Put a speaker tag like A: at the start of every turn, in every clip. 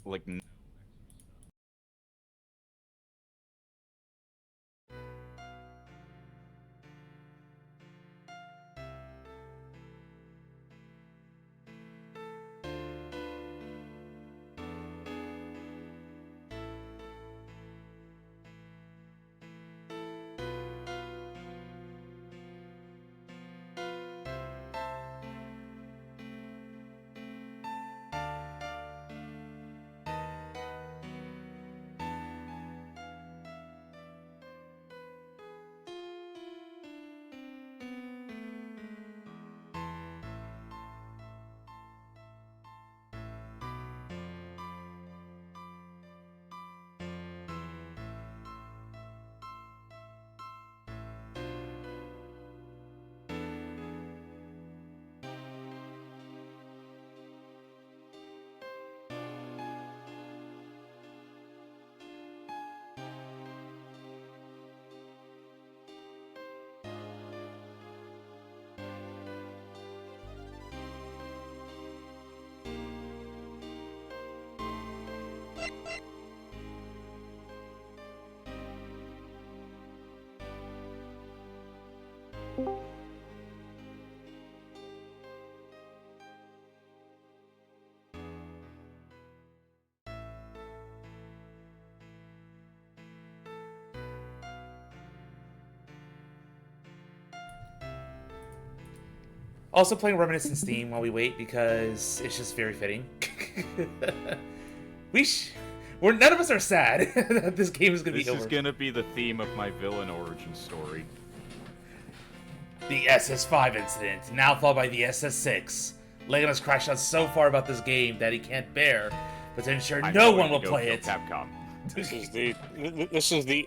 A: like.
B: Also playing Reminiscence theme while we wait because it's just very fitting. None of us are sad that this game is going to be over.
A: This is going to be the theme of my villain origin story.
B: The SS5 incident, now followed by the SS6. Legon has crashed out so far about this game that he can't bear, but to ensure no one will play it.
A: Capcom.
C: This is the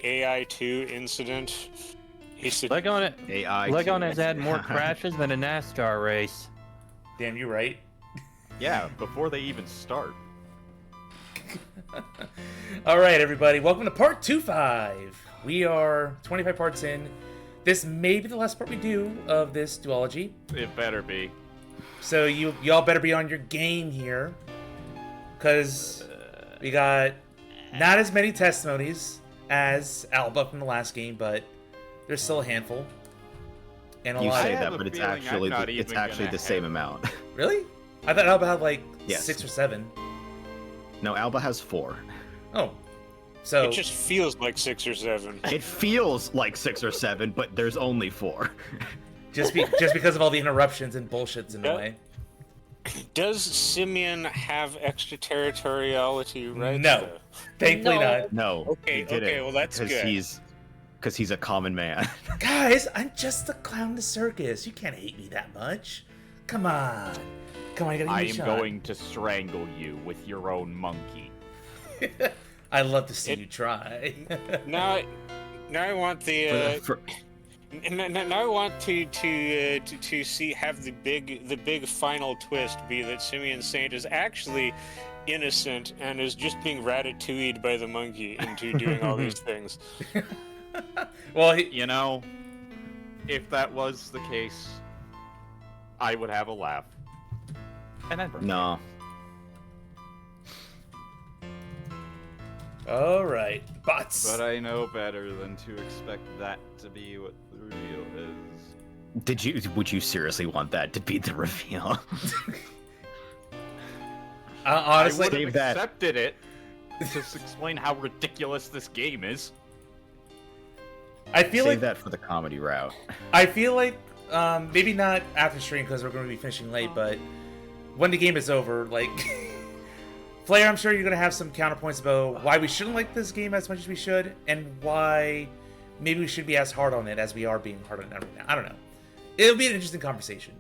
C: AAI2 incident.
D: Legon has had more crashes than a NASCAR race.
B: Damn, you're right.
A: Yeah, before they even start.
B: All right, everybody, welcome to part 2.5. We are 25 parts in. This may be the last part we do of this duology.
A: It better be.
B: So y'all better be on your game here, because we got not as many testimonies as Alba from the last game, but there's still a handful. And a
E: You
B: lot.
E: say
A: I have
E: that,
A: a
E: but it's
A: feeling
E: actually
A: I'm not
E: it's
A: even
E: actually
A: gonna
E: the same
A: have-
E: amount.
B: Really? I thought Alba had like
E: Yes.
B: 6 or 7.
E: No, Alba has 4.
B: Oh, so
C: It just feels like 6 or 7.
E: It feels like 6 or 7, but there's only 4.
B: just because of all the interruptions and bullshits in the
C: Yeah.
B: way.
C: Does Simeon have extraterritoriality rights?
B: No.
C: though?
B: Thankfully
C: No.
B: not.
E: No,
C: Okay,
E: he didn't,
C: okay, well, that's
E: because
C: good.
E: he's a common man.
B: Guys, I'm just a clown in the circus. You can't hate me that much. Come on. Come on, you gotta give
A: I
B: me a
A: am
B: shot.
A: going to strangle you with your own monkey.
B: I'd love to see you try.
C: Now I want the
E: For-
C: now I want to see have the big final twist be that Simeon Saint is actually innocent and is just being ratatouille'd by the monkey into doing all these things.
B: Well,
A: You know, if that was the case, I would have a laugh. And then
E: no.
B: all right, bots.
A: But I know better than to expect that to be what the reveal is.
E: Would you seriously want that to be the reveal?
B: Honestly,
A: I would
E: Save
A: have
E: that.
A: accepted it to explain how ridiculous this game is.
B: I feel
E: Save
B: like
E: that for the comedy route.
B: maybe not after stream because we're going to be finishing late, but when the game is over, like, Flair, I'm sure you're going to have some counterpoints about why we shouldn't like this game as much as we should, and why maybe we should be as hard on it as we are being hard on it right now. I don't know. It'll be an interesting conversation.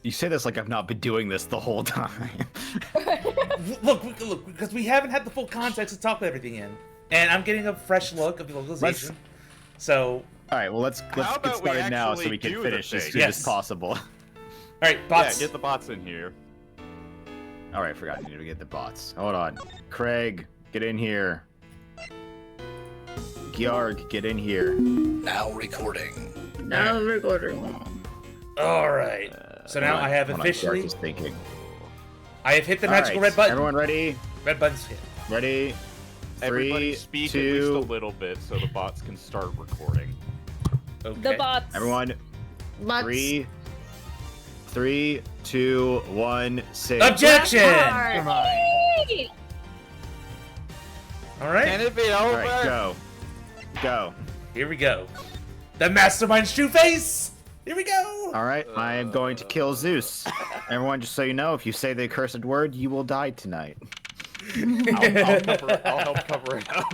E: You say this like I've not been doing this the whole time.
B: Look, because we haven't had the full context to talk everything in, and I'm getting a fresh look of the localization. So,
E: All right, well let's
A: How
E: get
A: about we
E: started now so
A: actually
E: we can
A: do the
E: finish as
A: thing?
E: soon
B: Yes.
E: as possible.
B: all right, bots.
A: Yeah, get the bots in here.
E: All right, forgot you need to get the bots. Hold on, Craig, get in here. Georg, get in here.
F: Now recording.
G: Now recording.
B: All right. So now
E: Hold on,
B: I have
E: hold on,
B: officially,
E: Georg is thinking.
B: I have hit the
E: All
B: magical
E: right,
B: red button.
E: Everyone ready?
B: Red button's hit.
E: Ready?
A: Everybody
E: 3,
A: speak
E: 2.
A: at least a little bit so the bots can start recording.
B: Okay.
G: The bots.
E: Everyone,
G: Bots.
E: 3, 2, 1, say.
B: Objection!
D: Come on.
G: Yay!
B: All right,
A: Can it be over?
E: All right, go. Go.
B: here we go. The Mastermind's true face. Here we go.
E: All right, I am going to kill Zeus. Everyone, just so you know, if you say the cursed word, you will die tonight.
A: I'll help cover it up.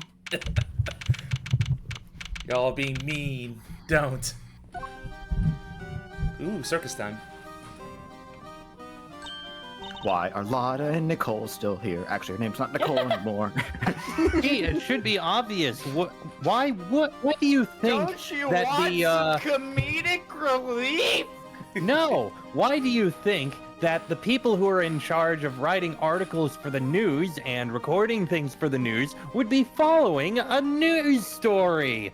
B: Y'all being mean. Don't. Ooh, circus time.
E: Why are Lotta and Nicole still here? Actually, her name's not Nicole anymore.
D: Gee, it should be obvious. Why do you think
A: Don't you
D: that
A: want
D: the
A: some comedic relief?
D: No, why do you think that the people who are in charge of writing articles for the news and recording things for the news would be following a news story?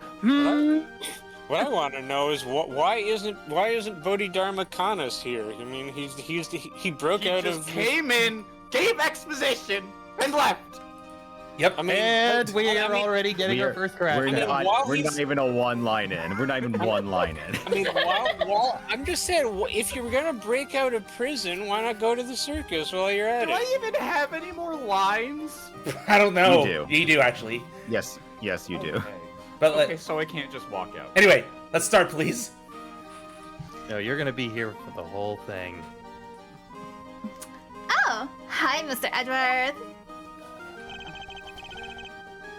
C: What I want to know is why isn't Bodhidharma Kanas here? I mean, he broke
A: He
C: out
A: just
C: of
A: came in, gave exposition, and left.
B: Yep.
C: I mean,
D: And we are
C: I mean,
D: already getting our first crash.
E: We're,
C: I mean,
E: not,
C: while
E: we're
C: he's-
E: not even a one line in. We're not even one line in.
C: I mean, while I'm just saying, if you're gonna break out of prison, why not go to the circus while you're at
A: Do
C: it?
A: I even have any more lines?
B: I don't know.
E: You do.
B: You do actually.
E: Yes, you do.
A: Okay.
B: But
A: Okay, so I can't just walk out.
B: anyway, let's start, please.
D: No, you're gonna be here for the whole thing.
H: Oh, hi, Mr. Edward.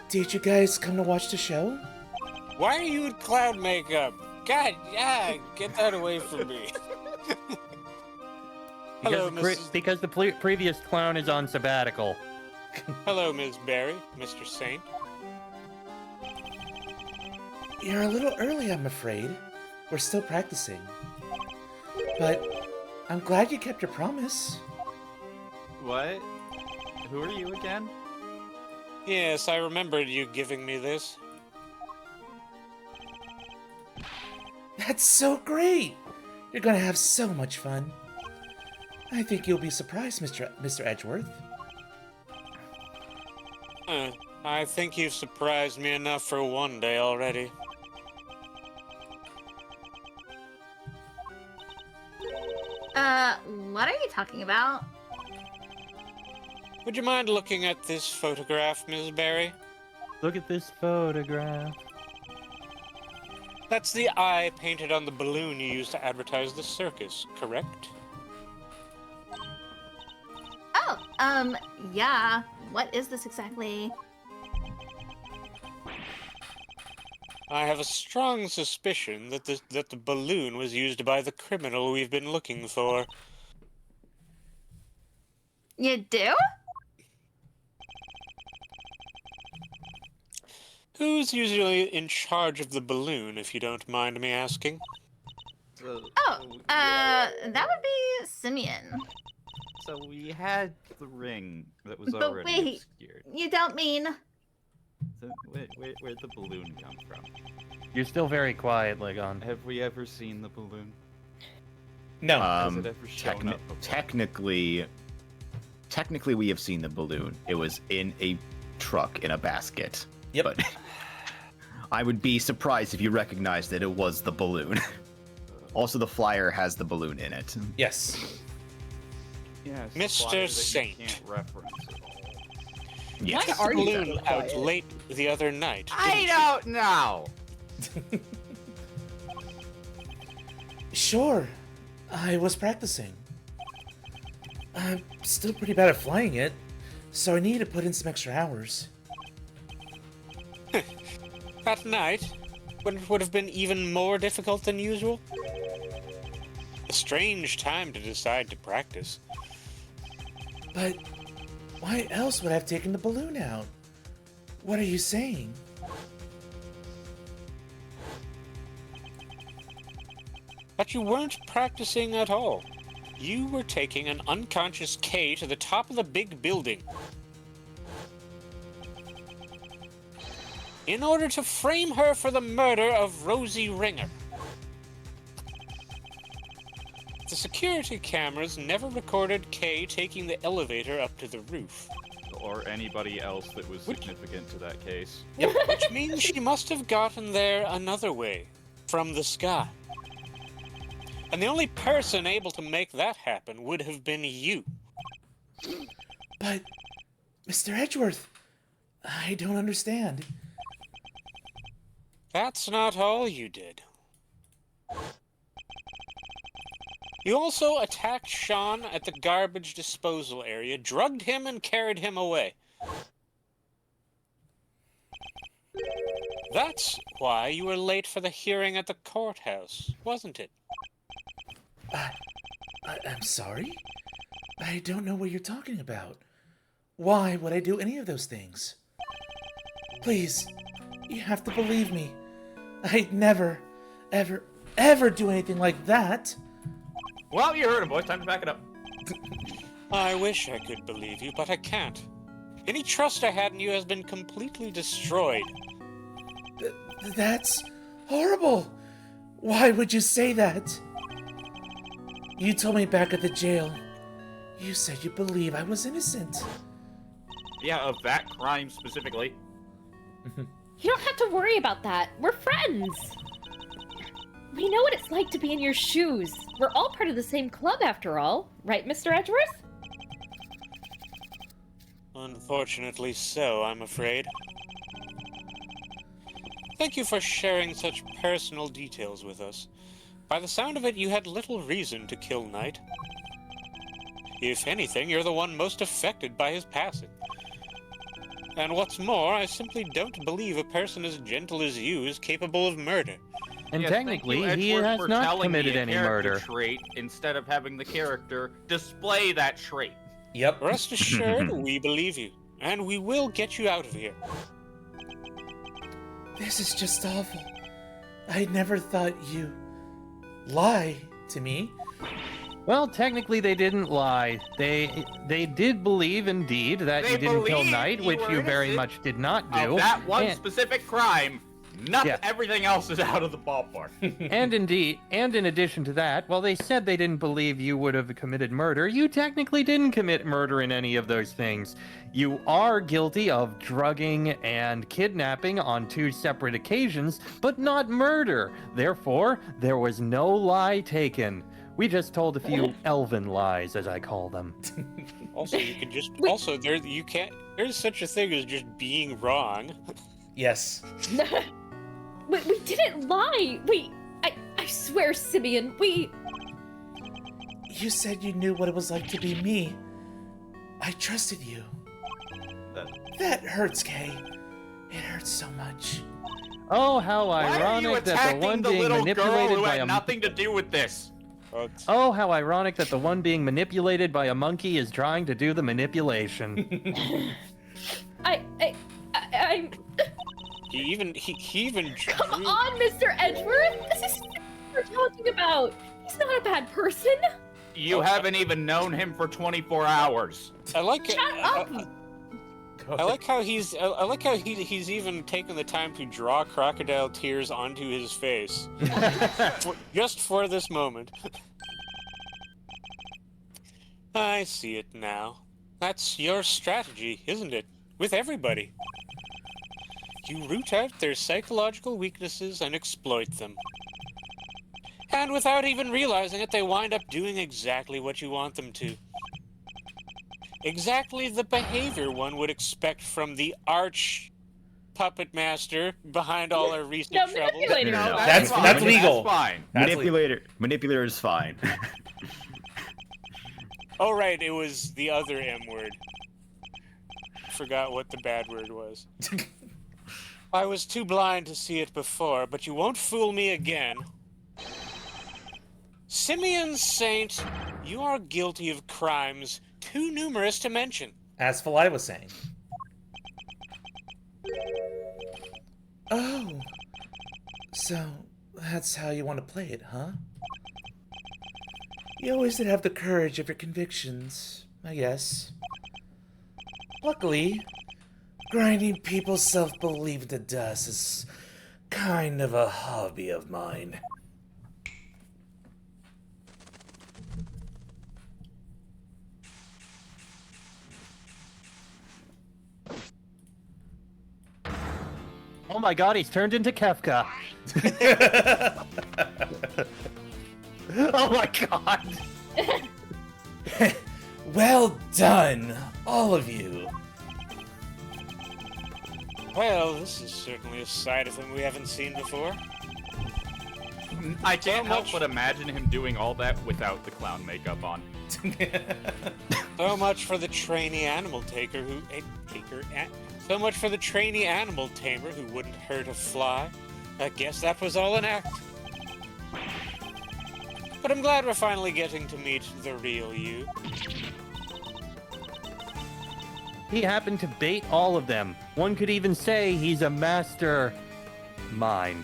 B: Did you guys come to watch the show?
C: Why are you in cloud makeup? God, yeah, get that away from me. Hello,
D: Because the previous clown is on sabbatical.
C: Hello, Ms. Barry, Mr. Saint.
B: You're a little early, I'm afraid. We're still practicing. But I'm glad you kept your promise.
A: What? Who are you again?
C: Yes, I remembered you giving me this.
B: That's so great! You're gonna have so much fun. I think you'll be surprised, Mr. Edgeworth.
C: I think you've surprised me enough for one day already.
H: What are you talking about?
C: Would you mind looking at this photograph, Ms. Barry?
D: Look at this photograph.
C: That's the eye painted on the balloon you used to advertise the circus, correct?
H: Oh, yeah. What is this exactly?
C: I have a strong suspicion that the balloon was used by the criminal we've been looking for.
H: You do?
C: Who's usually in charge of the balloon, if you don't mind me asking?
H: Oh, that would be Simeon.
I: So we had the ring that was
H: But
I: already
H: wait.
I: obscured.
H: You don't mean...
I: So where'd the balloon come from?
D: You're still very quiet, Legon.
I: Have we ever seen the balloon?
B: No.
I: Has it ever shown up before?
E: Technically, we have seen the balloon. It was in a truck in a basket.
B: Yep.
E: But I would be surprised if you recognized that it was the balloon. Also, the flyer has the balloon in it.
B: Yes.
I: Yes,
C: Mr.
I: flyer that you
C: Saint.
I: can't reference at all.
E: Yes.
H: Why are you
C: balloon
H: so
C: out
H: quiet?
C: late the other night.
A: I
C: didn't you?
A: don't know.
B: Sure. I was practicing. I'm still pretty bad at flying it, so I need to put in some extra hours.
C: At night, when it would have been even more difficult than usual? A strange time to decide to practice.
B: But why else would I have taken the balloon out? What are you saying?
C: But you weren't practicing at all. You were taking an unconscious Kay to the top of the big building. In order to frame her for the murder of Rosie Ringer. The security cameras never recorded Kay taking the elevator up to the roof.
I: or anybody else that was significant to that case.
C: Which means she must have gotten there another way, from the sky. And the only person able to make that happen would have been you.
B: But, Mr. Edgeworth, I don't understand.
C: That's not all you did. You also attacked Sean at the garbage disposal area, drugged him, and carried him away. That's why you were late for the hearing at the courthouse, wasn't it?
B: I'm sorry? I don't know what you're talking about. Why would I do any of those things? Please, you have to believe me. I'd never, ever do anything like that.
A: Well, you heard him, boys. Time to back it up.
C: I wish I could believe you, but I can't. Any trust I had in you has been completely destroyed.
B: That's horrible. Why would you say that? You told me back at the jail. You said you believe I was innocent.
A: Yeah, of that crime specifically.
J: You don't have to worry about that. We're friends. We know what it's like to be in your shoes. We're all part of the same club after all. Right, Mr. Edgeworth?
C: Unfortunately so, I'm afraid. Thank you for sharing such personal details with us. By the sound of it, you had little reason to kill Knight. If anything, you're the one most affected by his passing. And what's more, I simply don't believe a person as gentle as you is capable of murder.
D: And
A: Yes,
D: technically,
A: thank you,
D: he
A: Edgeworth,
D: has
A: for
D: not
A: telling me
D: committed
A: a
D: any
A: character
D: murder.
A: trait instead of having the character display that trait.
B: Yep.
C: Rest assured, we believe you, and we will get you out of here.
B: This is just awful. I never thought you lie to me.
D: Well, technically, they didn't lie. They did believe, indeed, that
A: They
D: you didn't kill
A: believed
D: Knight,
A: you
D: which
A: were
D: you very
A: innocent
D: much did not do.
A: Of that one
D: And-
A: specific crime, nothing.
D: Yeah.
A: Everything else is out of the ballpark.
D: And indeed, and in addition to that, while they said they didn't believe you would have committed murder, you technically didn't commit murder in any of those things. You are guilty of drugging and kidnapping on 2 separate occasions, but not murder. Therefore, there was no lie taken. We just told a few elven lies, as I call them.
C: Also, you can just there's such a thing as just being wrong.
B: Yes.
J: we didn't lie. I swear, Simeon,
B: You said you knew what it was like to be me. I trusted you. That hurts, Kay. It hurts so much.
D: Oh, how
A: Why are you
D: ironic that the
A: attacking
D: one
A: the
D: being
A: little girl
D: manipulated
A: who
D: by
A: had
D: a
A: nothing to do with this?
D: Oh, how ironic that the one being manipulated by a monkey is trying to do the manipulation.
J: I'm...
C: He even
J: Come on, Mr. Edgeworth! This is what we're talking about! He's not a bad person!
A: You haven't even known him for 24 hours.
C: I like
J: Shut up!
C: I like how he's even taken the time to draw crocodile tears onto his face, just for this moment. I see it now. That's your strategy, isn't it? With everybody. You root out their psychological weaknesses and exploit them. And without even realizing it, they wind up doing exactly what you want them to. Exactly the behavior one would expect from the arch puppet master behind all our recent
J: No,
C: troubles.
J: manipulator.
A: No,
B: That's
A: fine.
B: legal.
A: That's fine.
B: That's
E: Manipulator is fine.
C: Oh, right, it was the other M word. Forgot what the bad word was. I was too blind to see it before, but you won't fool me again. Simeon Saint, you are guilty of crimes too numerous to mention.
B: As Falai was saying. Oh. So, that's how you want to play it, huh? You always did have the courage of your convictions, I guess. Luckily, grinding people's self-belief to dust is kind of a hobby of mine.
D: Oh my god, he's turned into Kefka. Oh my god.
B: Well done, all of you.
C: Well, this is certainly a side of him we haven't seen before.
I: I can't help but imagine him doing all that without the clown makeup on.
C: So much for the trainee animal taker who so much for the trainee animal tamer who wouldn't hurt a fly. I guess that was all an act. But I'm glad we're finally getting to meet the real you.
D: He happened to bait all of them. One could even say he's a master mind.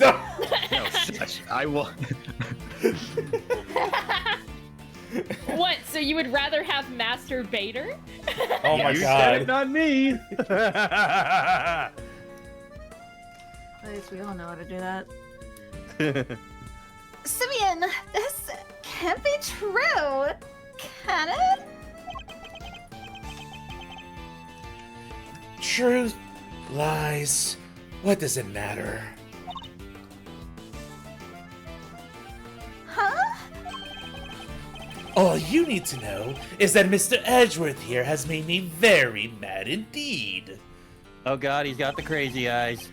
E: No, shush. I will.
J: What? So you would rather have Master Bader?
B: Oh my
D: You
B: god.
D: said it, not me.
H: At least we all know how to do that. Simeon, this can't be true. Can it?
B: Truth, lies, what does it matter?
H: Huh?
B: All you need to know is that Mr. Edgeworth here has made me very mad indeed.
D: Oh god, he's got the crazy eyes.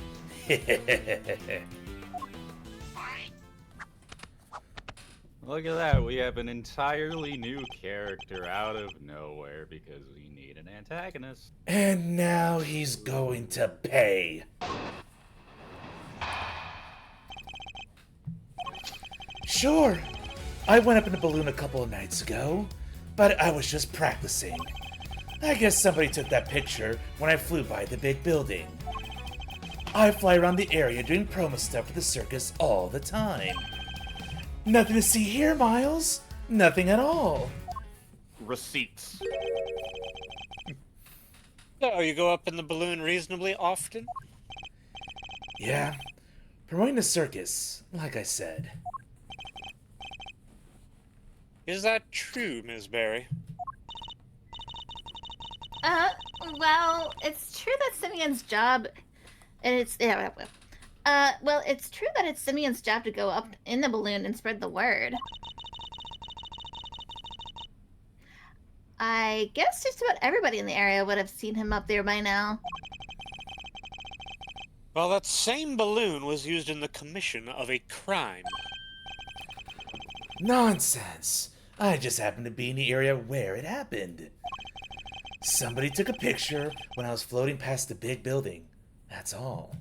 I: Look at that, we have an entirely new character out of nowhere because we need an antagonist.
B: And now he's going to pay. Sure, I went up in a balloon a couple of nights ago, but I was just practicing. I guess somebody took that picture when I flew by the big building. I fly around the area doing promo stuff for the circus all the time. Nothing to see here, Miles. Nothing at all.
A: Receipts.
C: So, you go up in the balloon reasonably often?
B: Yeah, promoting the circus, like I said.
C: Is that true, Ms. Berry?
H: Well, it's true that Simeon's job, it's true that it's Simeon's job to go up in the balloon and spread the word. I guess just about everybody in the area would have seen him up there by now.
C: Well, that same balloon was used in the commission of a crime.
B: Nonsense. I just happened to be in the area where it happened. Somebody took a picture when I was floating past the big building. That's all.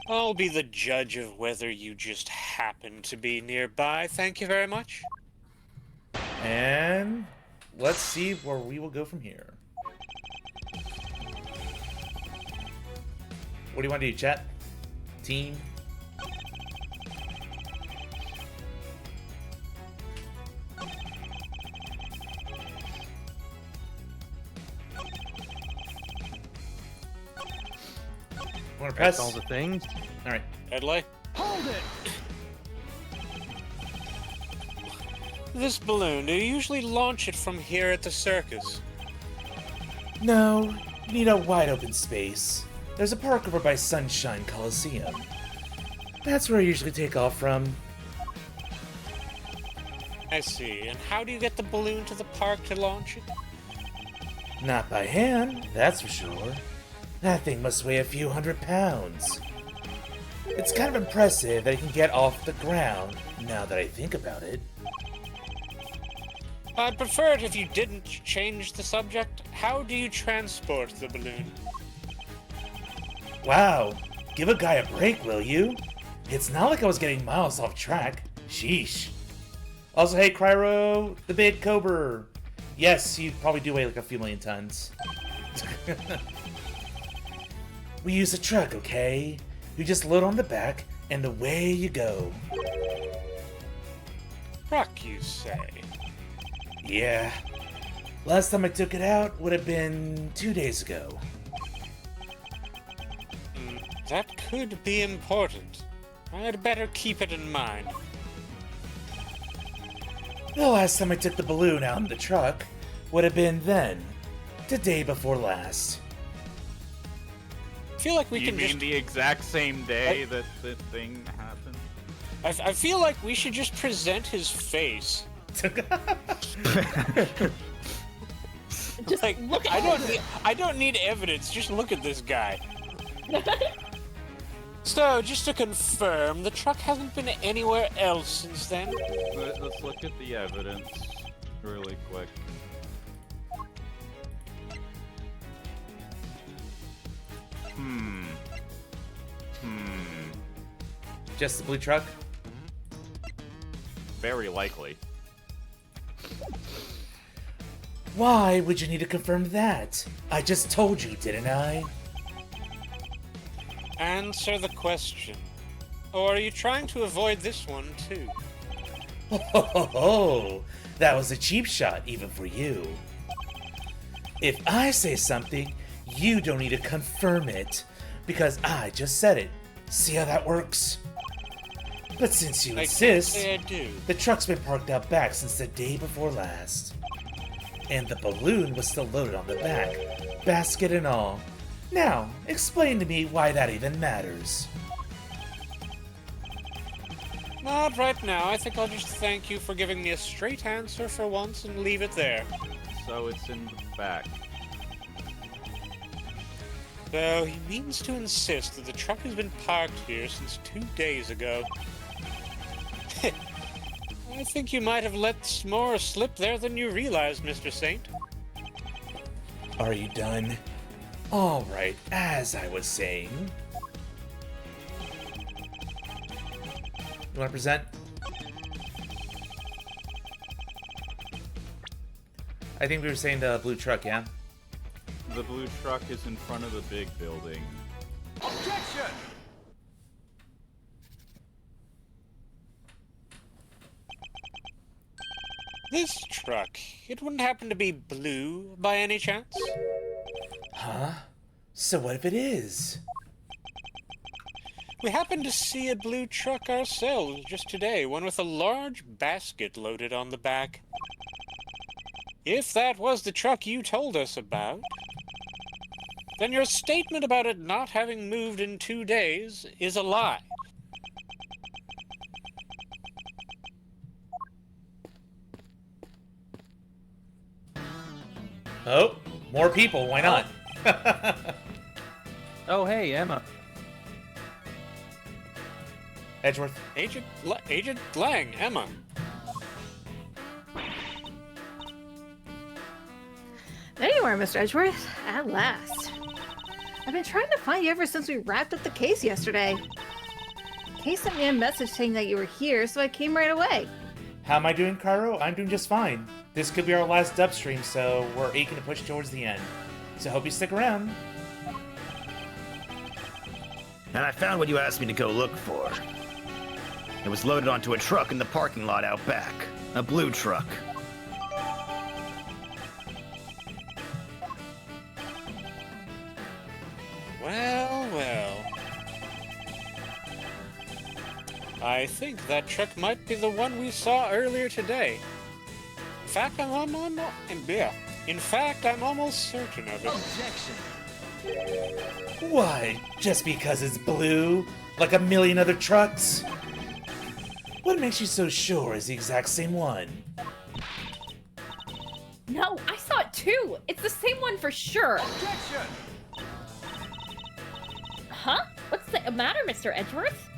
C: I'll be the judge of whether you just happened to be nearby. Thank you very much.
B: And let's see where we will go from here. What do you want to do, chat? Team? Want to press?
D: All the things.
B: All right.
C: Headley?
D: Hold it!
C: This balloon, do you usually launch it from here at the circus?
B: No, you need a wide open space. There's a park over by Sunshine Coliseum. That's where I usually take off from.
C: I see. And how do you get the balloon to the park to launch it?
B: Not by hand, that's for sure. That thing must weigh a few 100 pounds. It's kind of impressive that it can get off the ground, now that I think about it.
C: I'd prefer it if you didn't change the subject. How do you transport the balloon?
B: Wow, give a guy a break, will you? It's not like I was getting miles off track. Sheesh. Also, hey, Cryro, the big Cobra. Yes, you probably do weigh like a few million tons. We use a truck, okay? You just load on the back, and away you go.
C: Truck, you say?
B: Yeah. Last time I took it out would have been 2 days ago.
C: That could be important. I'd better keep it in mind.
B: The last time I took the balloon out in the truck would have been then, the day before last.
C: feel like we
I: You
C: can
I: mean
C: just...
I: the exact same day that the thing happened?
C: I feel like we should just present his face.
J: Just
C: Like,
J: look at
C: I don't need evidence. Just look at this guy. So, just to confirm, the truck hasn't been anywhere else since then?
I: Let's look at the evidence really quick.
B: Just the blue truck?
A: Very likely.
B: Why would you need to confirm that? I just told you, didn't I?
C: Answer the question. Or are you trying to avoid this one, too?
B: Oh, that was a cheap shot, even for you. If I say something, you don't need to confirm it, because I just said it. See how that works? But since you
C: I
B: insist,
C: can't say I do.
B: the truck's been parked out back since the day before last. And the balloon was still loaded on the back, basket and all. Now, explain to me why that even matters.
C: Not right now. I think I'll just thank you for giving me a straight answer for once and leave it there.
I: So it's in the back.
C: So he means to insist that the truck has been parked here since 2 days ago. I think you might have let more slip there than you realized, Mr. Saint.
B: Are you done? Alright, as I was saying. You want to present? I think we were saying the blue truck, yeah?
I: The blue truck is in front of the big building.
F: Objection!
C: This truck, it wouldn't happen to be blue by any chance?
B: Huh? So what if it is?
C: We happened to see a blue truck ourselves just today, one with a large basket loaded on the back. If that was the truck you told us about, then your statement about it not having moved in 2 days is a lie.
B: Oh, more people, why not?
D: Oh, hey, Emma.
B: Edgeworth.
C: Agent Lang, Emma.
G: There you are, Mr. Edgeworth. At last. I've been trying to find you ever since we wrapped up the case yesterday. Kay sent me a message saying that you were here, so I came right away.
B: How am I doing, Cairo? I'm doing just fine. This could be our last dub stream, so we're aching to push towards the end. So hope you stick around.
E: And I found what you asked me to go look for. It was loaded onto a truck in the parking lot out back. A blue truck.
C: Well, well. I think that truck might be the one we saw earlier today. In fact, I'm almost certain of it.
F: Objection!
B: Why? Just because it's blue? Like a million other trucks? What makes you so sure it's the exact same one?
J: No, I saw it too. It's the same one for sure.
F: Objection!
J: Huh? What's the matter, Mr. Edgeworth?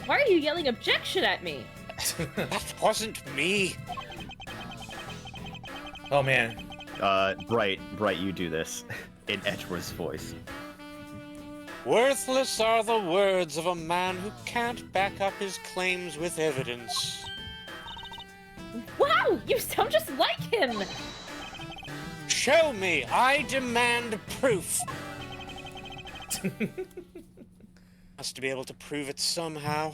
J: Why are you yelling objection at me?
C: That wasn't me.
B: Oh man.
E: Bright, you do this. In Edgeworth's voice.
C: Worthless are the words of a man who can't back up his claims with evidence.
J: Wow, you sound just like him.
C: Show me. I demand proof. Must be able to prove it somehow.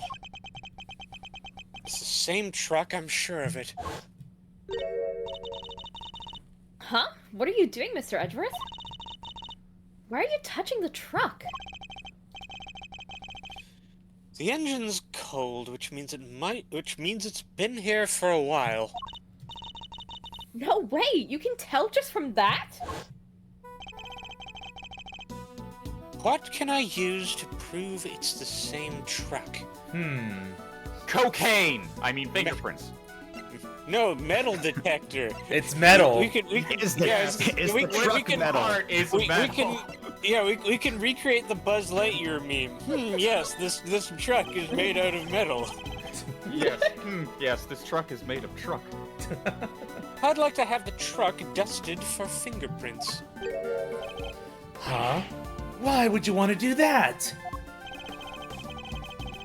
C: It's the same truck, I'm sure of it.
J: Huh? What are you doing, Mr. Edgeworth? Why are you touching the truck?
C: The engine's cold, which means it's been here for a while.
J: No way! You can tell just from that?
C: What can I use to prove it's the same truck?
A: Cocaine! I mean, fingerprints.
C: No, metal detector.
B: It's metal.
C: We can
E: Is the truck metal?
C: We can recreate the Buzz Lightyear meme. Yes, this truck is made out of metal.
A: Yes. Yes, this truck is made of truck.
C: I'd like to have the truck dusted for fingerprints.
B: Huh? Why would you want to do that?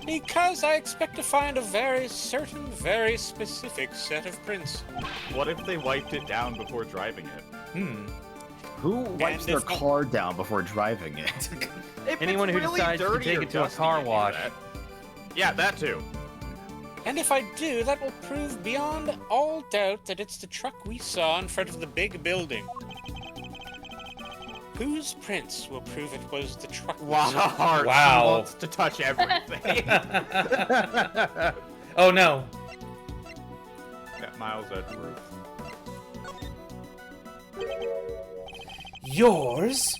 C: Because I expect to find a very certain, very specific set of prints.
A: What if they wiped it down before driving it?
E: Who wipes
C: And
E: their
C: if I-
E: car down before driving it?
A: If
D: Anyone
A: it's
D: who
A: really
D: decides to
A: dirty
D: take
A: or
D: it to a
A: dusty,
D: car
A: I do
D: wash.
A: that. Yeah, that too.
C: And if I do, that will prove beyond all doubt that it's the truck we saw in front of the big building. Whose prints will prove it was the truck we
A: Wow,
C: saw?
A: Heart
B: Wow.
A: wants to touch everything.
B: Oh no.
A: Got Miles Edgeworth.
B: Yours?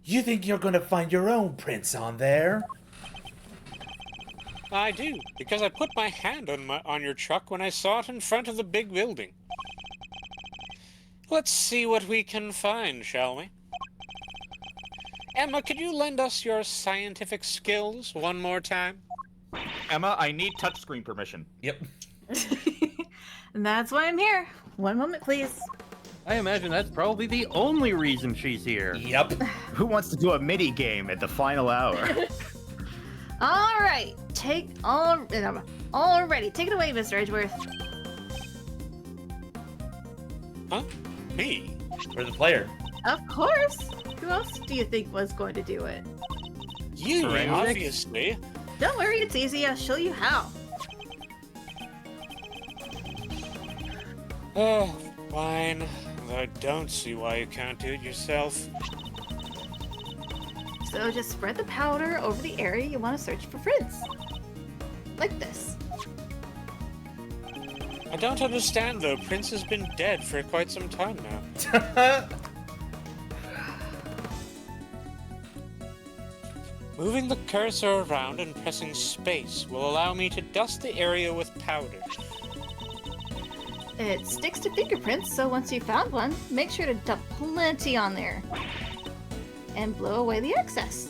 B: You think you're gonna find your own prints on there?
C: I do, because I put my hand on your truck when I saw it in front of the big building. Let's see what we can find, shall we? Emma, could you lend us your scientific skills one more time?
A: Emma, I need touchscreen permission.
B: Yep.
G: And that's why I'm here. One moment, please.
D: I imagine that's probably the only reason she's here.
B: Yep.
E: Who wants to do a mini game at the final hour?
G: All right, already. Take it away, Mr. Edgeworth.
C: Huh? Me?
B: For the player.
G: Of course. Who else do you think was going to do it?
C: You,
D: Forensics?
C: obviously.
G: Don't worry, it's easy. I'll show you how.
C: Oh, fine. I don't see why you can't do it yourself.
G: So just spread the powder over the area you want to search for prints. Like this.
C: I don't understand, though. Prince has been dead for quite some time now. Moving the cursor around and pressing space will allow me to dust the area with powder.
G: It sticks to fingerprints, so once you've found one, make sure to dump plenty on there. And blow away the excess.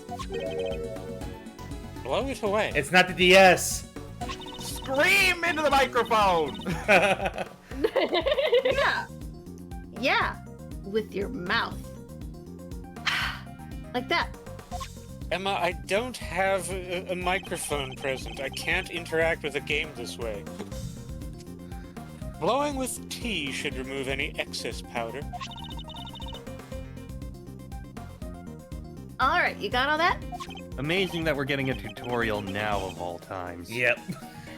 C: Blow it away.
B: It's not the DS.
A: Scream into the microphone!
G: Yeah. Yeah. With your mouth. Like that.
C: Emma, I don't have a microphone present. I can't interact with a game this way. Blowing with tea should remove any excess powder.
G: Alright, you got all that?
D: Amazing that we're getting a tutorial now of all times.
B: Yep.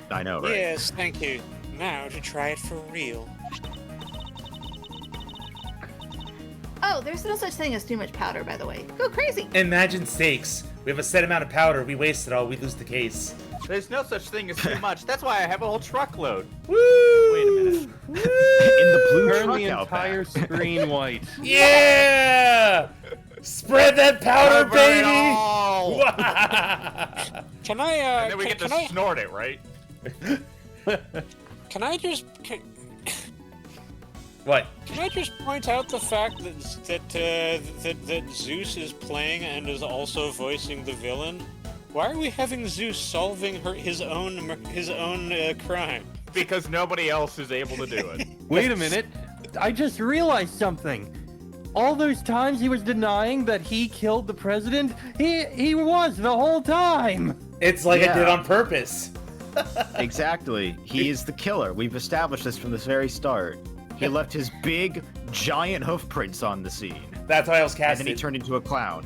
E: I know, right?
C: Yes, thank you. Now to try it for real.
G: Oh, there's no such thing as too much powder, by the way. Go crazy.
B: Imagine stakes. We have a set amount of powder. We waste it all. We lose the case.
A: There's no such thing as too much. That's why I have a whole truckload.
B: Woo!
A: Wait a minute.
E: In the blue
D: Turn
E: truck
D: the
E: out
D: entire
E: back.
D: screen white.
B: Yeah! Spread that powder,
A: Cover it
B: baby!
A: all!
C: Can I,
A: And then we get
C: can
A: to
C: I,
A: snort it, right?
C: can I just,
B: What?
C: can I just point out the fact that Zeus is playing and is also voicing the villain? Why are we having Zeus solving his own crime?
A: Because nobody else is able to do it.
D: Wait a minute. I just realized something. All those times he was denying that he killed the president, he was the whole time.
B: It's like I did
E: Yeah.
B: on purpose.
E: Exactly. He is the killer. We've established this from the very start. He left his big, giant hoof prints on the scene.
B: That's why I was
E: And
B: casted.
E: then he turned into a clown.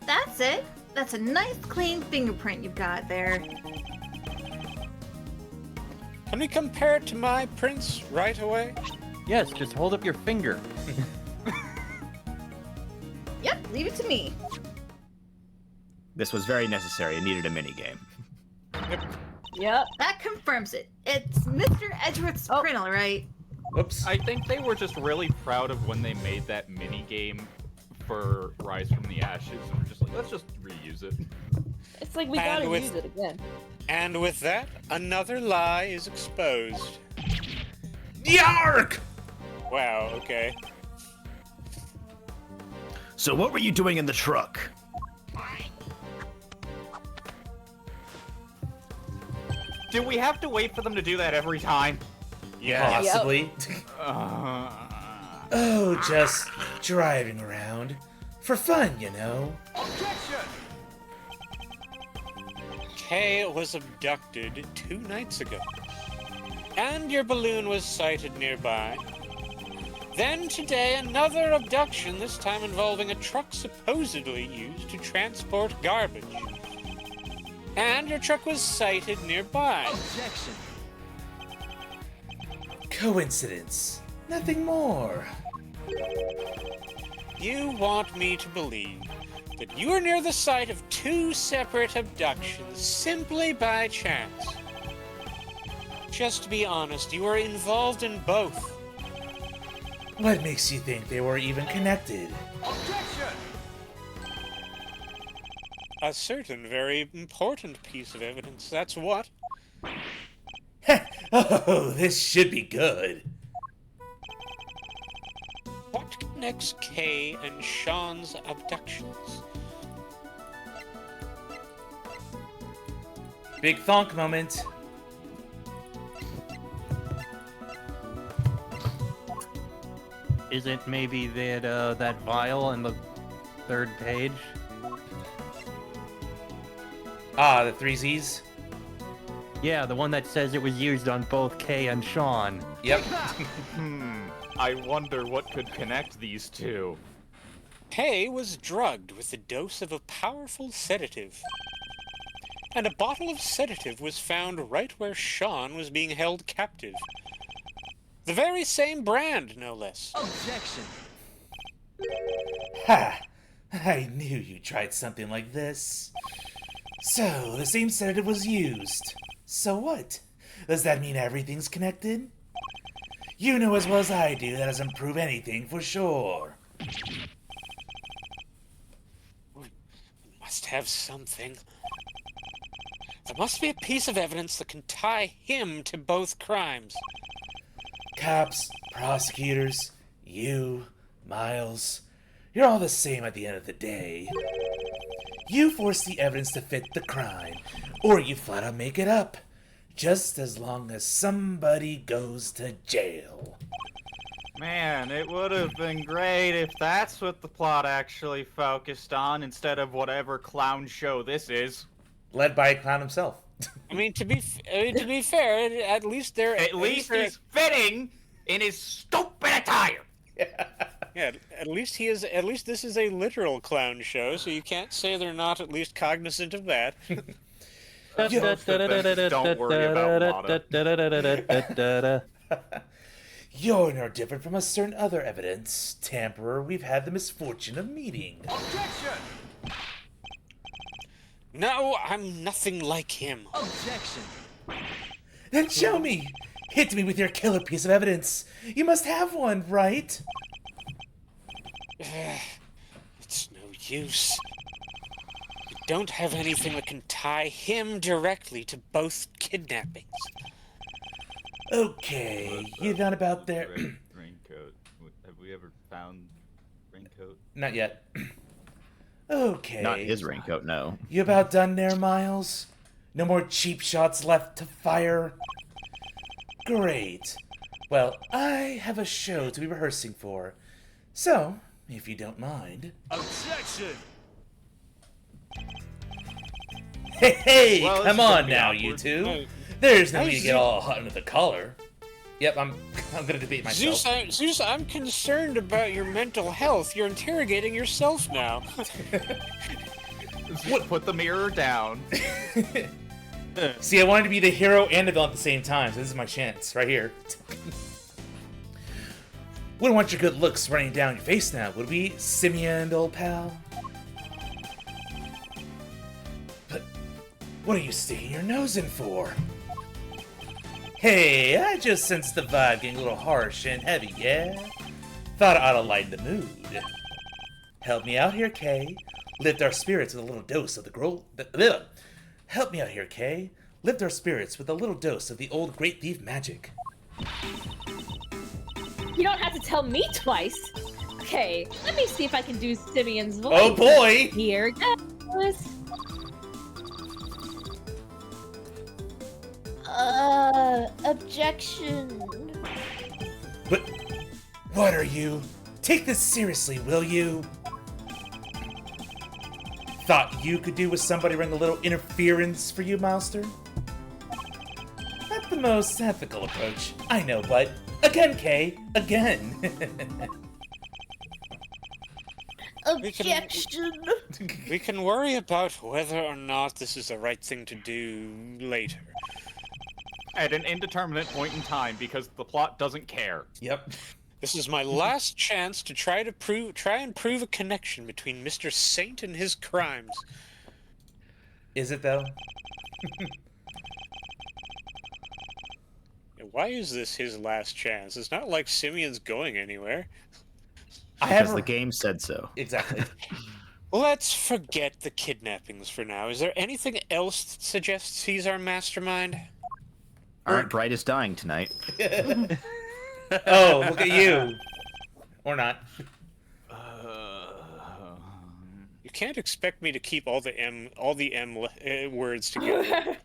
G: That's it. That's a nice clean fingerprint you've got there.
C: Can we compare it to my prints right away?
D: Yes, just hold up your finger.
G: Yep, leave it to me.
E: This was very necessary. It needed a minigame.
J: Yep.
G: That confirms it. It's Mr. Edgeworth's print, all right?
B: Whoops.
I: I think they were just really proud of when they made that mini game for Rise from the Ashes, and we're just like, let's just reuse it.
J: It's like we
C: And
J: gotta
C: with-
J: use it again.
C: And with that, another lie is exposed.
B: Yark!
C: Wow, okay.
E: So what were you doing in the truck?
I: Do we have to wait for them to do that every time?
C: Yeah.
B: Possibly.
I: Uh,
B: Oh, just driving around. For fun, you know.
F: Objection!
C: Kay was abducted 2 nights ago. And your balloon was sighted nearby. Then today, another abduction, this time involving a truck supposedly used to transport garbage. And your truck was sighted nearby.
F: Objection!
B: Coincidence. Nothing more.
C: You want me to believe that you were near the site of 2 separate abductions simply by chance. Just to be honest, you were involved in both.
B: What makes you think they were even connected?
F: Objection!
C: A certain very important piece of evidence, that's what.
B: Oh, this should be good.
C: What connects Kay and Sean's abductions?
B: Big thonk moment.
D: Is it maybe that vial on the 3rd page?
B: Ah, the 3 Z's?
D: Yeah, the one that says it was used on both Kay and Sean.
B: Yep.
I: I wonder what could connect these two.
C: Kay was drugged with a dose of a powerful sedative. And a bottle of sedative was found right where Sean was being held captive. The very same brand, no less.
F: Objection!
B: Ha! I knew you tried something like this. So, the same sedative was used. So what? Does that mean everything's connected? You know as well as I do that doesn't prove anything for sure.
C: We must have something. There must be a piece of evidence that can tie him to both crimes.
B: Cops, prosecutors, you, Miles, you're all the same at the end of the day. You force the evidence to fit the crime, or you flat out make it up. Just as long as somebody goes to jail.
I: Man, it would have been great if that's what the plot actually focused on instead of whatever clown show this is.
B: Led by a clown himself.
C: I mean, to be fair, at least they're
I: At least he's fitting in his stupid attire.
C: Yeah, at least he is. At least this is a literal clown show, so you can't say they're not at least cognizant of that.
I: Don't worry about Mata.
B: You're no different from a certain other evidence tamperer we've had the misfortune of meeting.
F: Objection!
C: No, I'm nothing like him.
F: Objection!
B: Then show me! Hit me with your killer piece of evidence. You must have one, right?
C: It's no use. We don't have anything that can tie him directly to both kidnappings.
B: Okay, you done about there?
I: Raincoat. Have we ever found Raincoat?
B: Not yet. Okay.
E: Not his raincoat, no.
B: You about done there, Miles? No more cheap shots left to fire? Great. Well, I have a show to be rehearsing for. So, if you don't mind.
F: Objection!
B: Hey,
I: Well, this
B: come
I: is gonna
B: on
I: be
B: now,
I: awkward.
B: you two.
C: No.
B: There's no
C: Hey,
B: need to get
C: Zeus.
B: all hot under the collar. Yep, I'm gonna debate myself.
C: Zeus, I'm concerned about your mental health. You're interrogating yourself now.
I: What? Put the mirror down.
B: See, I wanted to be the hero and the villain at the same time, so this is my chance, right here. Wouldn't want your good looks running down your face now, would we, Simeon, old pal? But what are you sticking your nose in for? Hey, I just sensed the vibe getting a little harsh and heavy, yeah? Thought I ought to lighten the mood. Help me out here, Kay. Lift our spirits with a little dose of Help me out here, Kay. Lift our spirits with a little dose of the old great thief magic.
J: You don't have to tell me twice. Okay, let me see if I can do Simeon's voice.
B: Oh boy!
J: Here goes. Objection.
B: What are you? Take this seriously, will you? Thought you could do with somebody running a little interference for you, Master? Not the most ethical approach, I know, but again, Kay, again.
J: Objection.
C: We can worry about whether or not this is the right thing to do later.
I: At an indeterminate point in time, because the plot doesn't care.
B: Yep.
C: This is my last chance to try and prove a connection between Mr. Saint and his crimes.
B: Is it though?
C: Why is this his last chance? It's not like Simeon's going anywhere.
E: Because the game said so.
B: Exactly.
C: Let's forget the kidnappings for now. Is there anything else that suggests he's our mastermind?
E: Aren't brightest dying tonight.
B: Oh, look at you. Or not.
C: You can't expect me to keep all the M words together.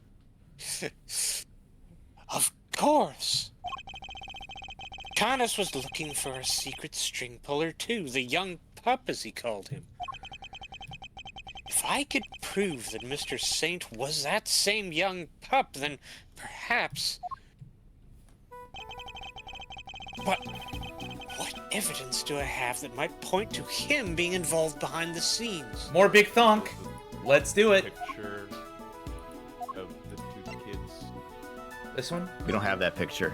C: Of course. Canis was looking for a secret string puller too, the young pup as he called him. If I could prove that Mr. Saint was that same young pup, then perhaps... What evidence do I have that might point to him being involved behind the scenes?
B: More big thonk. Let's do it.
A: Picture of the two kids.
B: This one?
E: We don't have that picture.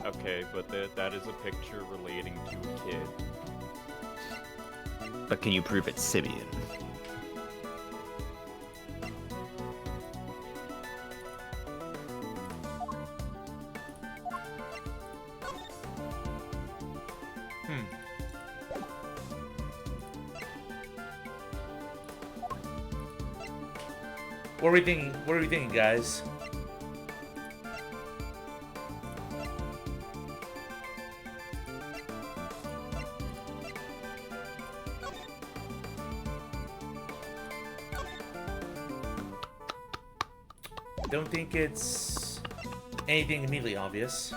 A: Okay, but that is a picture relating to a kid.
E: But can you prove it's Simeon?
B: What are we thinking? What are we thinking, guys? Don't think it's anything immediately obvious.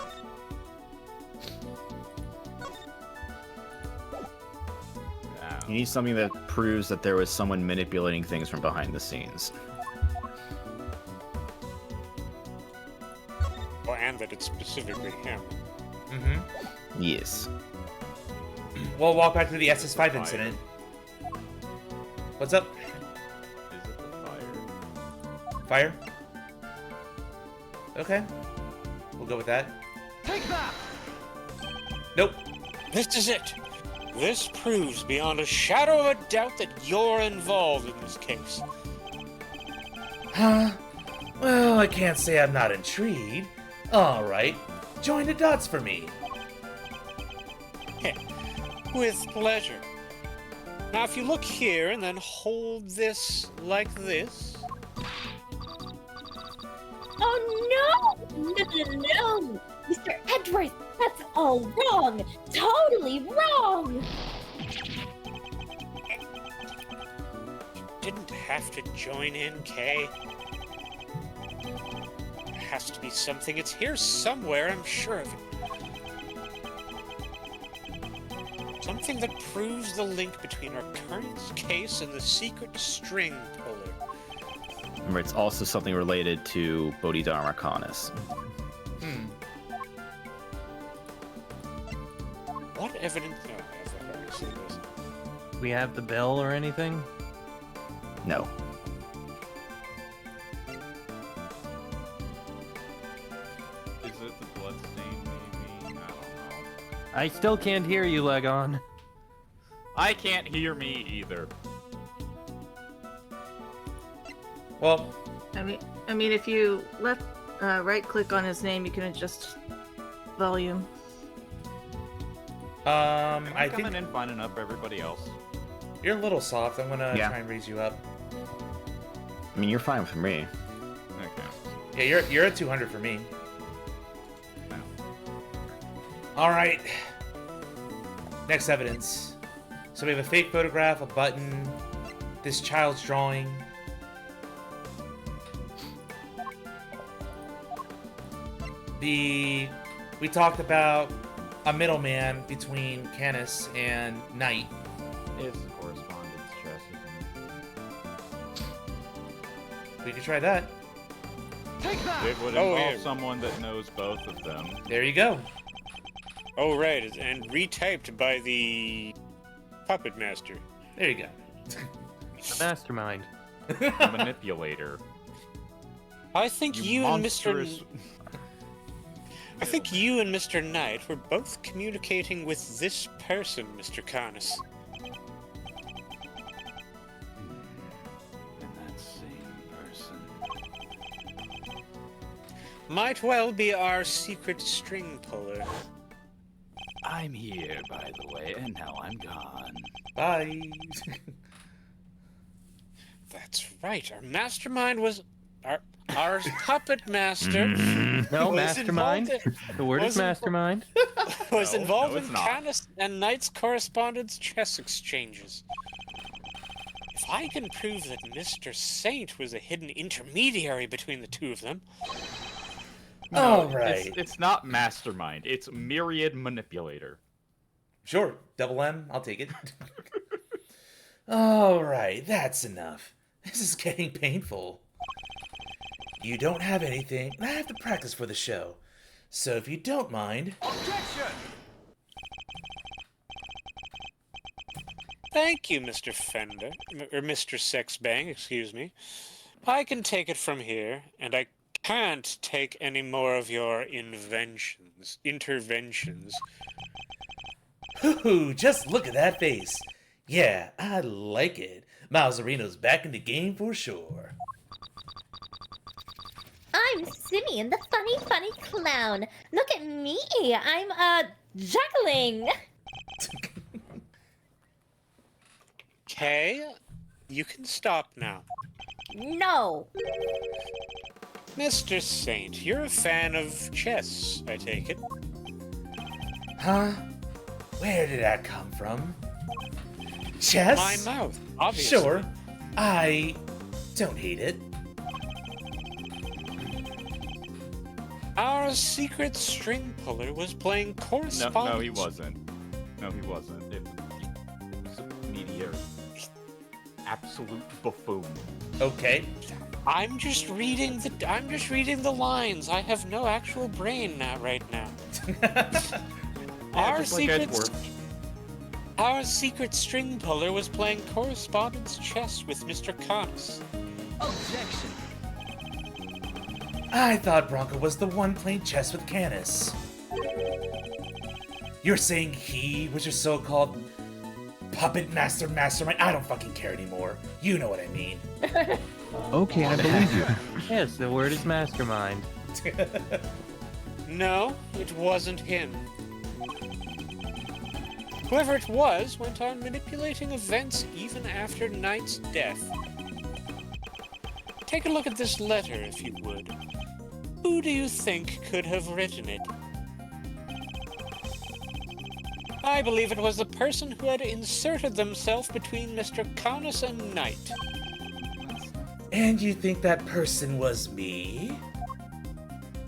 E: You need something that proves that there was someone manipulating things from behind the scenes.
C: Well, and that it's specifically him.
B: Mm-hmm.
E: Yes.
B: We'll walk back to the SS5 incident. What's up?
A: Is it the fire?
B: Fire? Okay. We'll go with that.
F: Take that!
B: Nope.
C: This is it. This proves beyond a shadow of a doubt that you're involved in this case.
B: Huh? Well, I can't say I'm not intrigued. Alright, join the dots for me.
C: With pleasure. Now, if you look here and then hold this like this.
J: Oh no! No! Mr. Edgeworth, that's all wrong! Totally wrong!
C: You didn't have to join in, Kay. There has to be something. It's here somewhere, I'm sure of it. Something that proves the link between our current case and the secret string puller.
E: Remember, it's also something related to Bodhidharma Arcanus.
C: What evidence? No, I've already seen this.
D: We have the bell or anything?
E: No.
A: Is it the bloodstain, maybe? I don't know.
D: I still can't hear you, Legon.
I: I can't hear me either.
B: Well,
G: I mean, if you left right-click on his name, you can adjust volume.
B: I
I: I'm
B: think
I: coming in fine enough for everybody else.
B: You're a little soft. I'm gonna
E: Yeah.
B: try and raise you up.
E: I mean, you're fine with me.
I: Okay.
B: Yeah, you're at 200 for me. All right. Next evidence. So we have a fake photograph, a button, this child's drawing. We talked about a middleman between Canis and Knight.
I: It's correspondence chess, isn't
B: We could try that.
I: it? It would
C: Oh,
I: involve
C: yeah.
I: someone that knows both of them.
B: There you go.
C: Oh, right, and retyped by the Puppet Master.
B: There you go.
D: The mastermind.
I: A manipulator.
C: I think you
I: monstrous...
C: and Mr. I think you and Mr. Knight were both communicating with this person, Mr. Canis.
I: And that same person.
C: Might well be our secret string puller.
I: I'm here, by the way, and now I'm gone.
B: Bye.
C: That's right. Our mastermind was our puppet master.
D: No,
C: was
D: mastermind.
C: involved
D: The word is
C: wasn't-
D: mastermind.
C: was
I: No,
C: involved
I: no,
C: in
I: it's not.
C: Canis and Knight's correspondence chess exchanges. If I can prove that Mr. Saint was a hidden intermediary between the two of them,
B: All right.
I: It's not mastermind. It's myriad manipulator.
B: Sure, double M, I'll take it. All right, that's enough. This is getting painful. You don't have anything, and I have to practice for the show. So if you don't mind...
F: Objection!
C: thank you, Mr. Fender, or Mr. Sexbang, excuse me. I can take it from here, and I can't take any more of your interventions.
B: Ooh, just look at that face. Yeah, I like it. Mauserino's back in the game for sure.
J: I'm Simeon, the funny clown. Look at me. I'm, juggling.
C: Okay, you can stop now.
J: No.
C: Mr. Saint, you're a fan of chess, I take it.
B: Huh? Where did that come from? Chess?
C: My mouth, obviously.
B: Sure. I don't hate it.
C: Our secret string puller was playing correspondence.
I: No, he wasn't. No, he wasn't. It was a meteor. Absolute buffoon.
B: Okay.
C: I'm just reading the lines. I have no actual brain right now.
I: Yeah, just like Edgeworth.
C: Our secret string puller was playing correspondence chess with Mr. Canis.
F: Objection!
B: I thought Bronco was the one playing chess with Canis. You're saying he was your so-called puppet mastermind? I don't fucking care anymore. You know what I mean.
E: Okay, I believe you.
D: Yes, the word is mastermind.
C: No, it wasn't him. Whoever it was went on manipulating events even after Knight's death. Take a look at this letter, if you would. Who do you think could have written it? I believe it was the person who had inserted themselves between Mr. Canis and Knight.
B: And you think that person was me?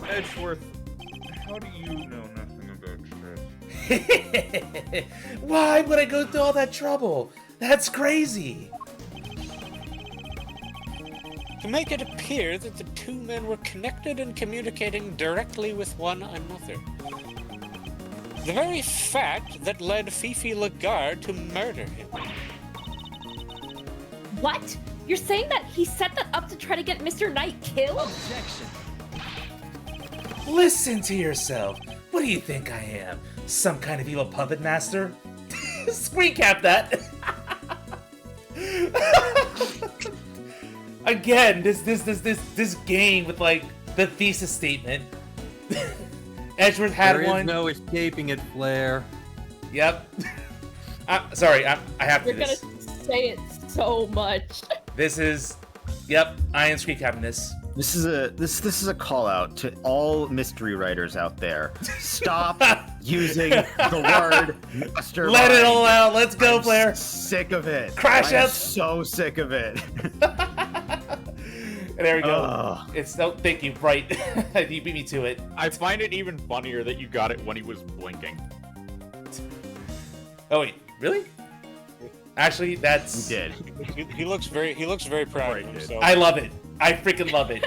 I: Edgeworth, how do you know nothing about chess?
B: Why would I go through all that trouble? That's crazy.
C: To make it appear that the two men were connected and communicating directly with one another. The very fact that led Fifi Lagarde to murder him.
J: What? You're saying that he set that up to try to get Mr. Knight killed?
F: Objection!
B: Listen to yourself. What do you think I am? Some kind of evil puppet master? Screen cap that. Again, this game with like the thesis statement. Edgeworth had
D: There is
B: one.
D: no escaping it, Flair.
B: Yep. Sorry, I have to
J: You're
B: do
J: gonna
B: this.
J: say it so much.
B: This is, yep, Iron Screen capping this.
E: This is a call out to all mystery writers out there. Stop using the word mastermind.
B: Let it all out. Let's go, player.
E: Sick of it.
B: Crash
E: I am
B: out.
E: so sick of it.
B: There we go. It's no, thank you. Right, you beat me to it.
I: I find it even funnier that you got it when he was blinking.
B: Oh wait, really? Actually, that's.
E: You did.
C: He looks very proud of himself.
B: I love it. I freaking love it.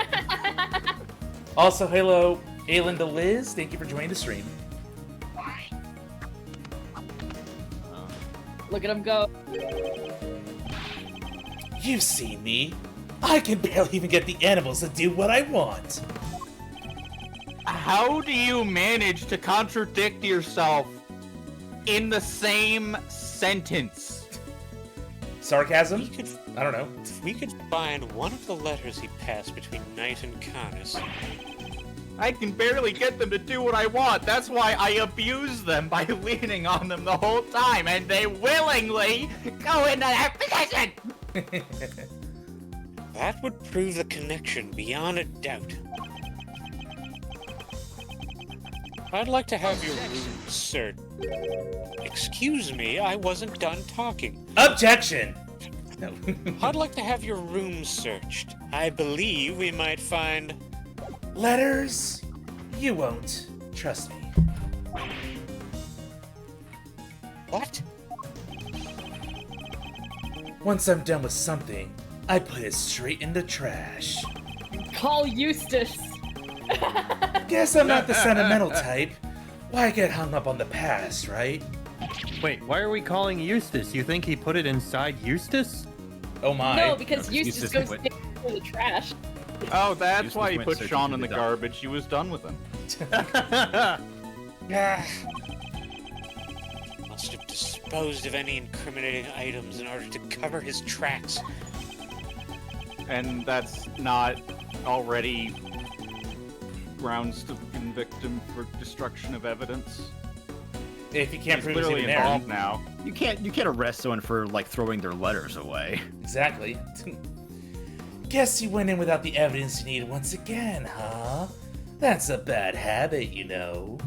B: Also, hello, Aylin to Liz. Thank you for joining the stream.
J: Look at him go.
B: You've seen me. I can barely even get the animals to do what I want.
I: How do you manage to contradict yourself in the same sentence?
B: Sarcasm? I don't know.
C: If we could find one of the letters he passed between Knight and Canis.
I: I can barely get them to do what I want. That's why I abuse them by leaning on them the whole time, and they willingly go into that position.
C: That would prove the connection beyond a doubt. I'd like to have your room searched. Excuse me, I wasn't done talking.
B: Objection! No.
C: I'd like to have your room searched. I believe we might find...
B: Letters? You won't. Trust me.
C: What?
B: Once I'm done with something, I put it straight in the trash.
J: Call Eustace.
B: Guess I'm not the sentimental type. Why get hung up on the past, right?
D: Wait, why are we calling Eustace? You think he put it inside Eustace?
B: Oh my.
J: No, because Eustace goes
E: went-
J: into the trash.
I: Oh, that's
E: Eustace
I: why he
E: went
I: put
E: searching
I: Sean
E: for
I: in the
E: the dog.
I: garbage. He was done with him.
C: Must have disposed of any incriminating items in order to cover his tracks.
I: And that's not already grounds to convict him for destruction of evidence.
B: If you can't
I: He's
B: prove it's
I: clearly
B: even there.
I: involved now.
E: You can't arrest someone for like throwing their letters away.
B: Exactly. Guess you went in without the evidence you needed once again, huh? That's a bad habit, you know.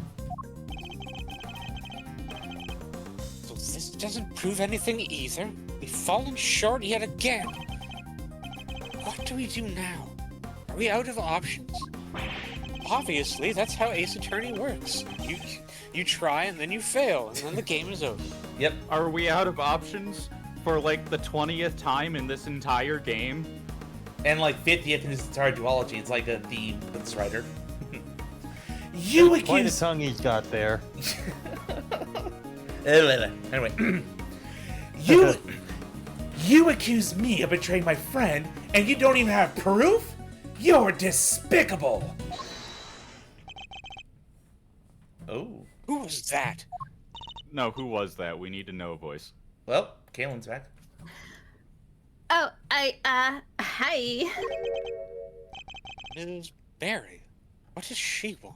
C: So this doesn't prove anything either. We've fallen short yet again. What do we do now? Are we out of options? Obviously, that's how Ace Attorney works. You try and then you fail, and then the game is over.
B: Yep.
I: Are we out of options for like the 20th time in this entire game?
B: And like 50th in this entire duology. It's like a theme with this writer. You
D: Quite a
B: accuse...
D: tongue he's got there.
B: Anyway. You accuse me of betraying my friend, and you don't even have proof? You're despicable! Oh.
C: Who was that?
I: No, who was that? We need to know, voice.
B: Well, Kaylin's back.
H: Oh, hi.
C: Ms. Barry. What does she want?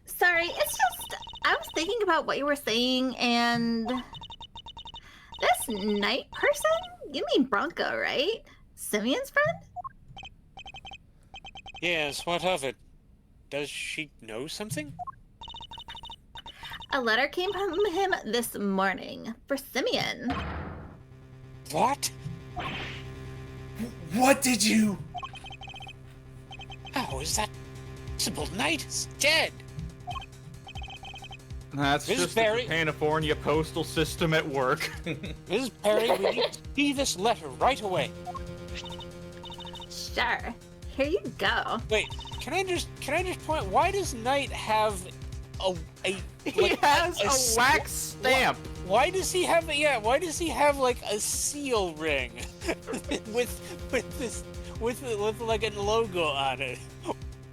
H: Sorry, it's just, I was thinking about what you were saying, and this night person? You mean Bronco, right? Simeon's friend?
C: Yes, what of it? Does she know something?
H: A letter came from him this morning for Simeon.
C: What?
B: What did you...
C: How is that possible? Knight is dead!
I: That's
C: Ms.
I: just
C: Barry-
I: the California postal system at work.
C: Ms. Perry, we need to see this letter right away.
H: Sure. Here you go.
C: Wait, can I just point? Why does Knight have a
I: He has a wax stamp.
C: Why does he have Why does he have like a seal ring with like a logo on it?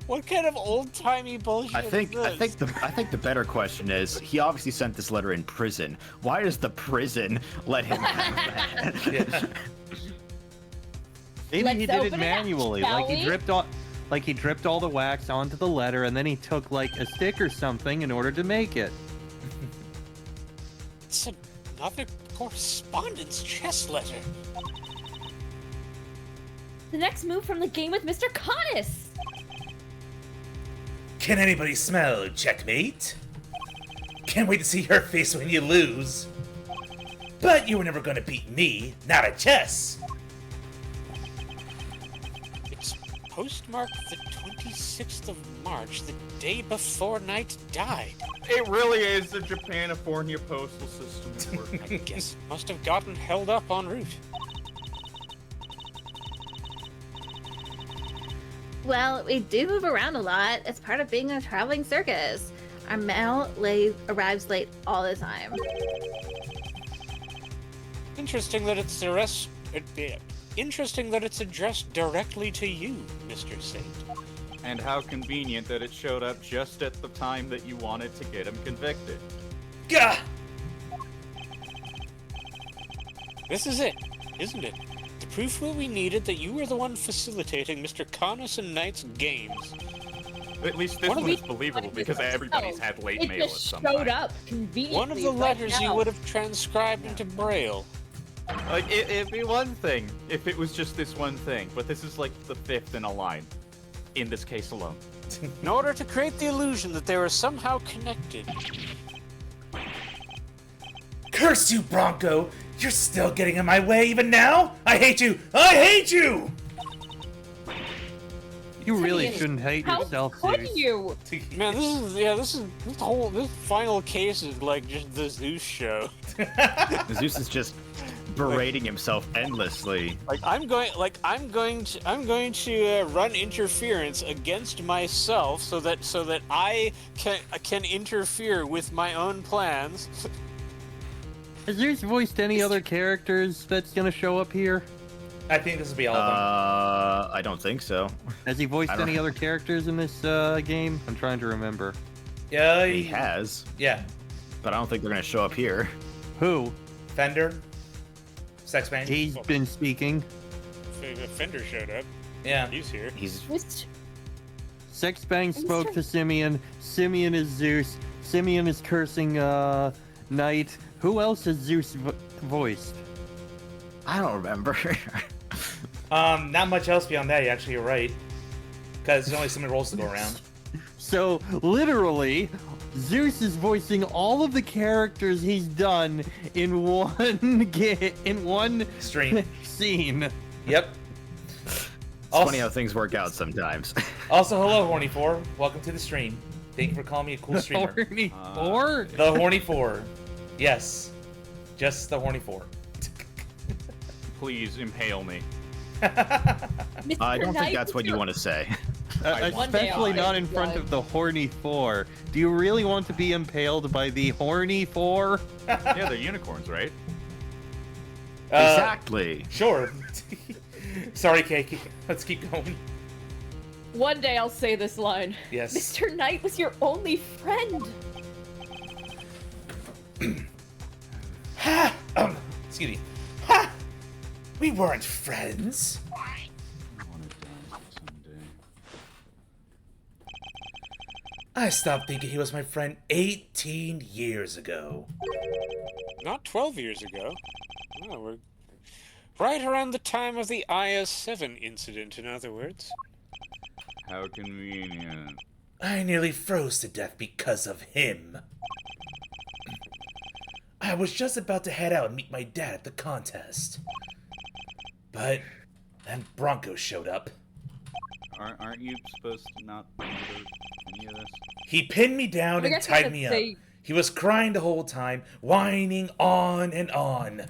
C: What kind of old-timey bullshit
E: I think
C: is this?
E: I think the better question is he obviously sent this letter in prison. Why does the prison let him have that?
B: Yeah.
D: Maybe
J: Let's
D: he did it
J: open it up,
D: manually.
J: shall
D: Like he
J: we?
D: dripped all the wax onto the letter, and then he took like a stick or something in order to make it.
C: It's a Another correspondence chess letter.
J: The next move from the game with Mr. Connus.
B: Can anybody smell checkmate? Can't wait to see your face when you lose. But you were never gonna beat me, not at chess.
C: It's postmarked the 26th of March, the day before Knight died.
I: It really is the Japanifornia postal system work.
C: I guess it must have gotten held up en route.
G: Well, we do move around a lot. It's part of being a traveling circus. Our mail arrives late all the time.
C: Interesting that it's addressed directly to you, Mr. Saint.
I: And how convenient that it showed up just at the time that you wanted to get him convicted.
B: Gah!
C: This is it, isn't it? The proof we needed that you were the one facilitating Mr. Connus and Knight's games.
I: At least this one is believable because everybody's had late mail at some
J: It just showed
I: time.
J: up conveniently.
C: One of the
J: right
C: letters you
J: now.
C: would have transcribed into Braille.
I: Like, it'd be one thing if it was just this one thing, but this is like the fifth in a line. In this case alone.
C: In order to create the illusion that they were somehow connected.
B: Curse you, Bronco! You're still getting in my way even now? I hate you! I hate you!
D: You really
J: Simeon,
D: shouldn't hate
J: How
D: yourself,
J: could
D: Zeus.
J: you?
C: Man, this final case is like just the Zeus show.
E: Zeus is just berating himself endlessly.
C: I'm going to run interference against myself so that I can interfere with my own plans.
D: Has Zeus voiced any other characters that's gonna show up here?
B: I think this will be all of them.
E: I don't think so.
D: Has he voiced
E: I don't-
D: any other characters in this game? I'm trying to remember.
B: Yeah,
E: He has,
B: yeah.
E: but I don't think they're gonna show up here.
D: Who?
B: Fender, Sexbang.
D: He's been speaking.
C: Fender showed up.
B: Yeah.
C: He's here.
E: He's
D: Sexbang spoke to Simeon. Simeon is Zeus. Simeon is cursing Knight. Who else has Zeus voiced?
E: I don't remember.
B: Not much else beyond that. Actually, you're right. Because there's only so many roles to go around.
D: So, literally, Zeus is voicing all of the characters he's done in one
B: Stream.
D: scene.
B: Yep.
E: It's
B: Also-
E: funny how things work out sometimes.
B: Also, hello, Horny 4. Welcome to the stream. Thank you for calling me a cool streamer.
D: Horny Four?
B: The Horny 4. Yes. Just the Horny 4.
I: Please impale me.
J: Mr.
E: I don't
J: Knight,
E: think that's what you want to say.
J: One day
D: Especially
J: I'll
D: not in front of the Horny Four. Do you really want to be impaled by the Horny Four?
I: Yeah, they're unicorns, right?
E: Exactly.
B: Sure. Sorry, Keiki. Let's keep going.
J: One day I'll say this line.
B: Yes.
J: Mr. Knight was your only friend.
B: Ha! Excuse me. Ha! We weren't friends. I stopped thinking he was my friend 18 years ago.
C: Not 12 years ago. Oh, we're right around the time of the IS-7 incident, in other words.
I: How convenient.
B: I nearly froze to death because of him. I was just about to head out and meet my dad at the contest. But then Bronco showed up.
I: Aren't you supposed to not remember any of this?
B: He pinned me down
J: I
B: and
J: guess I
B: tied
J: gotta
B: me up.
J: say-
B: He was crying the whole time, whining on and on.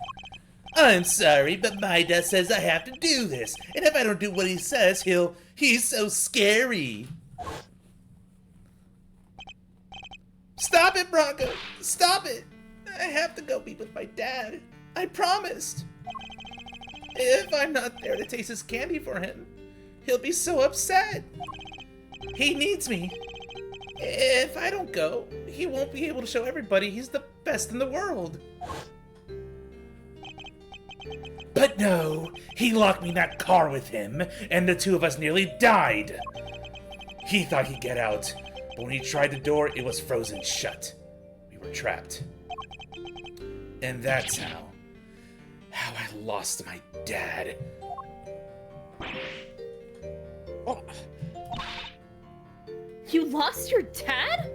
B: I'm sorry, but my dad says I have to do this. And if I don't do what he says, he's so scary. Stop it, Bronco! Stop it! I have to go be with my dad. I promised. If I'm not there to taste his candy for him, he'll be so upset. He needs me. If I don't go, he won't be able to show everybody he's the best in the world. But no, he locked me in that car with him, and the two of us nearly died. He thought he'd get out, but when he tried the door, it was frozen shut. We were trapped. And that's how I lost my dad.
C: What?
J: You lost your dad?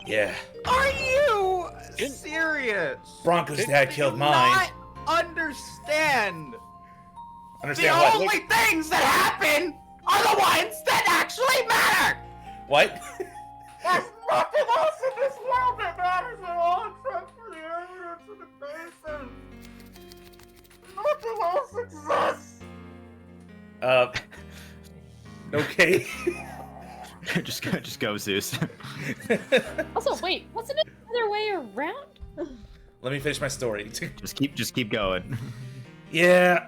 B: Yeah.
I: Are you
C: Didn't-
I: serious?
B: Bronco's dad killed mine.
I: Not understand.
B: Understand
I: the
B: what?
I: only things that happen are the ones that actually matter.
B: What?
I: There's nothing else in this world that matters at all except for the evidence of the basin. Nothing else exists.
B: Okay.
E: just go, Zeus.
J: Also, wait, wasn't it the other way around?
B: Let me finish my story.
E: just keep going.
B: Yeah,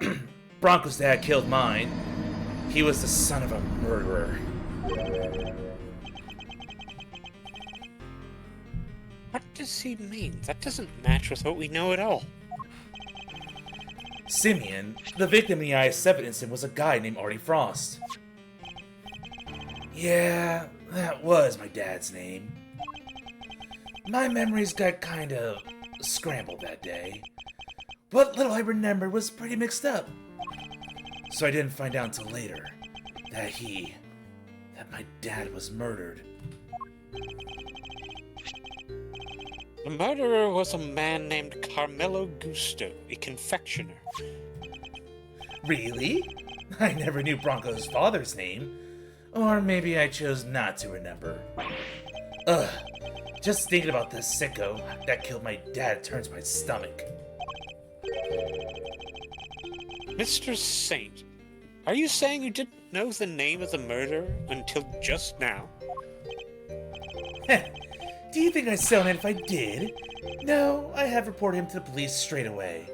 B: Bronco's dad killed mine. He was the son of a murderer.
C: What does he mean? That doesn't match with what we know at all.
B: Simeon, the victim in the IS-7 incident, was a guy named Artie Frost. Yeah, that was my dad's name. My memories got kind of scrambled that day. What little I remembered was pretty mixed up. So I didn't find out until later that my dad was murdered.
C: The murderer was a man named Carmelo Gusto, a confectioner.
B: Really? I never knew Bronco's father's name. Or maybe I chose not to remember. Ugh. Just thinking about this sicko that killed my dad turns my stomach.
C: Mr. Saint, are you saying you didn't know the name of the murderer until just now?
B: Heh. Do you think I'd sound it if I did? No, I have reported him to the police straight away.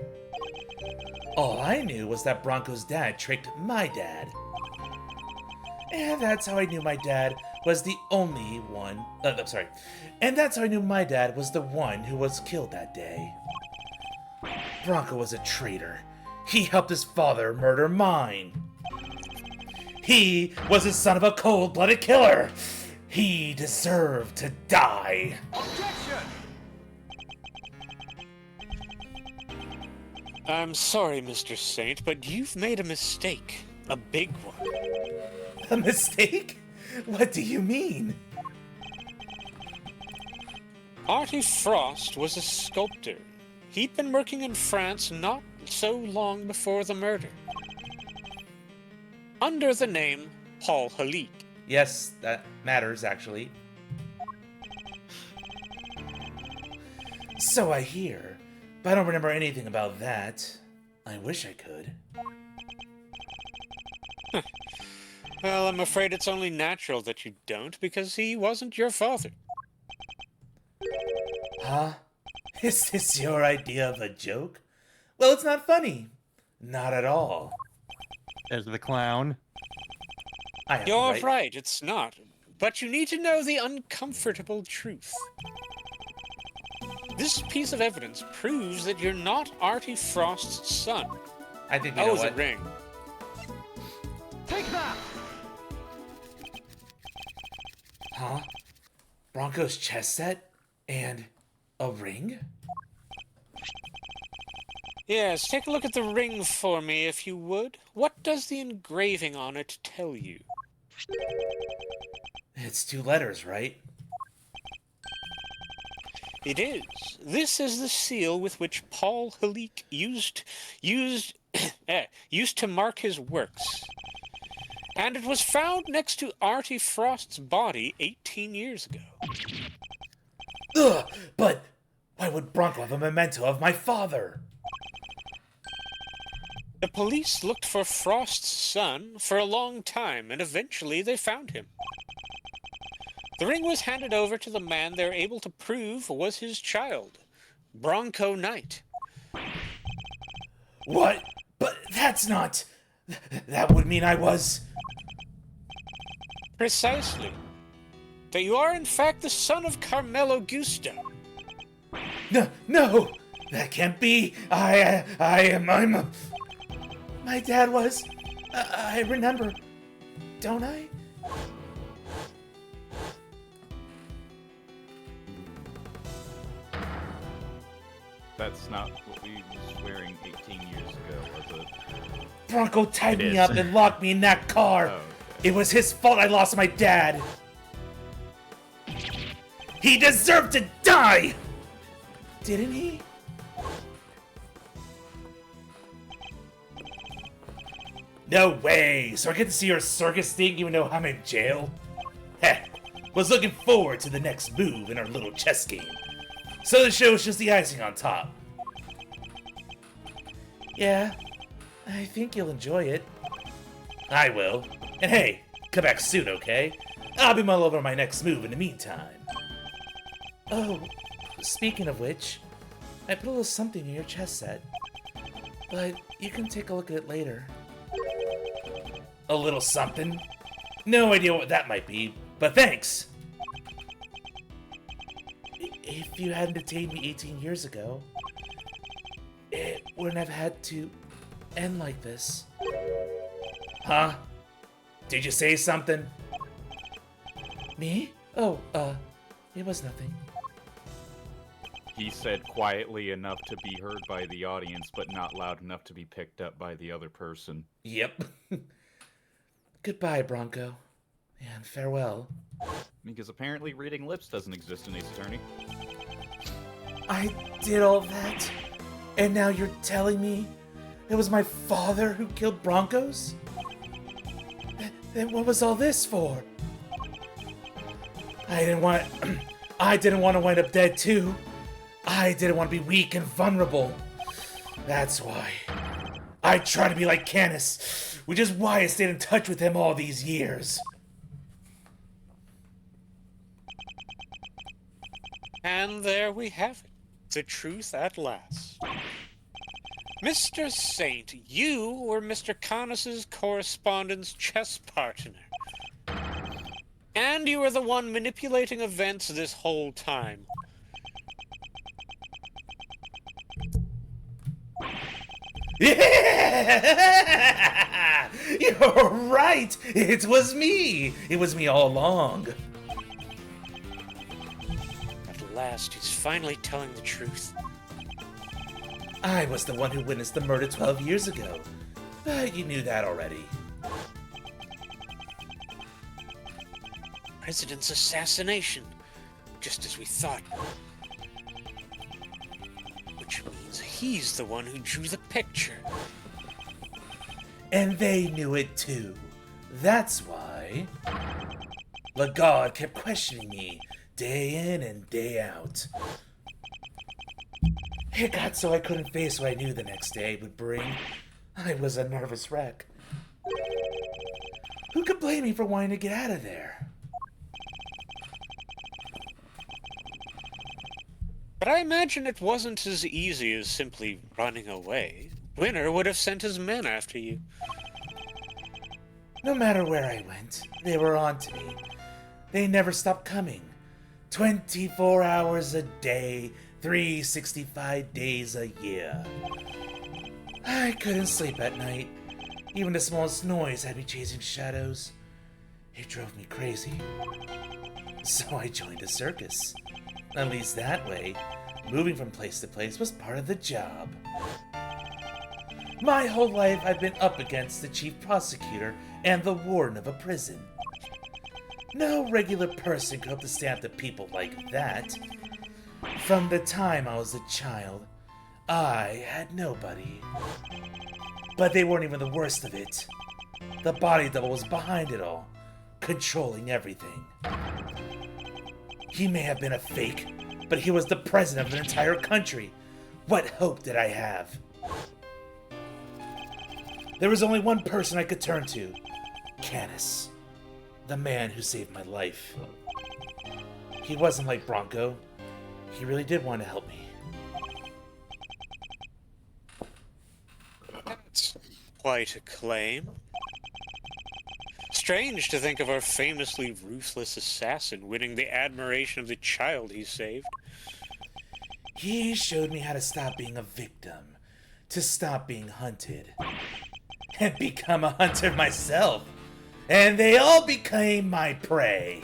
B: All I knew was that Bronco's dad tricked my dad. And that's how I knew my dad was the only one... And that's how I knew my dad was the one who was killed that day. Bronco was a traitor. He helped his father murder mine. He was the son of a cold-blooded killer. He deserved to die.
F: Objection!
C: I'm sorry, Mr. Saint, but you've made a mistake. A big one.
B: A mistake? What do you mean?
C: Artie Frost was a sculptor. He'd been working in France not so long before the murder. Under the name Paul Halik.
B: Yes, that matters, actually. So I hear, but I don't remember anything about that. I wish I could.
C: Well, I'm afraid it's only natural that you don't, because he wasn't your father.
B: Huh? Is this your idea of a joke? Well, it's not funny. Not at all.
D: As the clown.
B: I have
C: You're
B: the right.
C: right, it's not. But you need to know the uncomfortable truth. This piece of evidence proves that you're not Artie Frost's son.
B: I think you know
C: The
B: what.
C: ring.
F: Take that!
B: Huh? Bronco's chess set? And a ring?
C: Yes, take a look at the ring for me, if you would. What does the engraving on it tell you?
B: It's 2 letters, right?
C: It is. This is the seal with which Paul Halik used to mark his works. And it was found next to Artie Frost's body 18 years ago.
B: Ugh! But why would Bronco have a memento of my father?
C: The police looked for Frost's son for a long time, and eventually they found him. The ring was handed over to the man they were able to prove was his child, Bronco Knight.
B: What? But that's not... That would mean I was...
C: Precisely. That you are in fact the son of Carmelo Gusto.
B: No! That can't be! I'm... My dad was... I remember. Don't I?
A: That's not what we were swearing 18 years ago, was it?
B: Bronco tied
E: It
B: me
E: is.
B: up and locked me in that car.
A: Oh, okay.
B: It was his fault I lost my dad. He deserved to die! Didn't he? No way! So I get to see your circus thing even though I'm in jail? Heh, was looking forward to the next move in our little chess game. So the show is just the icing on top. Yeah, I think you'll enjoy it. I will. And hey, come back soon, okay? I'll be all over my next move in the meantime. Oh, speaking of which, I put a little something in your chess set. But you can take a look at it later. A little something? No idea what that might be, but thanks! If you hadn't detained me 18 years ago, it wouldn't have had to end like this. Huh? Did you say something? Me? Oh, it was nothing.
A: He said quietly enough to be heard by the audience, but not loud enough to be picked up by the other person.
B: Yep. Goodbye, Bronco. And farewell.
A: Because apparently reading lips doesn't exist in Ace Attorney.
B: I did all that, and now you're telling me it was my father who killed Broncos? Then what was all this for? I didn't want to wind up dead too. I didn't want to be weak and vulnerable. That's why. I try to be like Canis, which is why I stayed in touch with him all these years.
C: And there we have it. The truth at last. Mr. Saint, you were Mr. Canis's correspondence chess partner. And you were the one manipulating events this whole time.
B: Yeah! You're right! It was me! It was me all along.
C: At last, he's finally telling the truth.
B: I was the one who witnessed the murder 12 years ago. But you knew that already.
C: President's assassination. Just as we thought. Which means he's the one who drew the picture.
B: And they knew it too. That's why Lagarde kept questioning me day in and day out. It got so I couldn't face what I knew the next day would bring. I was a nervous wreck. Who could blame me for wanting to get out of there?
C: But I imagine it wasn't as easy as simply running away. Winner would have sent his men after you.
B: No matter where I went, they were on to me. They never stopped coming. 24 hours a day, 365 days a year. I couldn't sleep at night. Even the smallest noise had me chasing shadows. It drove me crazy. So I joined a circus. At least that way, moving from place to place was part of the job. My whole life I've been up against the chief prosecutor and the warden of a prison. No regular person could hope to stand up to people like that. From the time I was a child, I had nobody. But they weren't even the worst of it. The body double was behind it all, controlling everything. He may have been a fake, but he was the president of an entire country. What hope did I have? There was only one person I could turn to. Canis. The man who saved my life. He wasn't like Bronco. He really did want to help me.
C: That's quite a claim. Strange to think of our famously ruthless assassin winning the admiration of the child he saved.
B: He showed me how to stop being a victim, to stop being hunted, and become a hunter myself. And they all became my prey.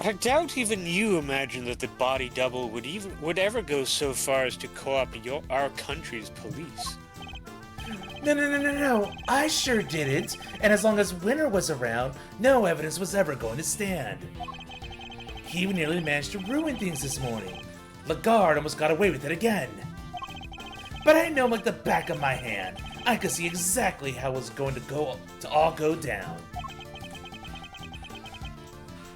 C: I doubt even you imagine that the body double would ever go so far as to co-opt our country's police.
B: No. I sure didn't. And as long as Winter was around, no evidence was ever going to stand. He nearly managed to ruin things this morning. Lagarde almost got away with it again. But I know him like the back of my hand. I could see exactly how it was going to all go down.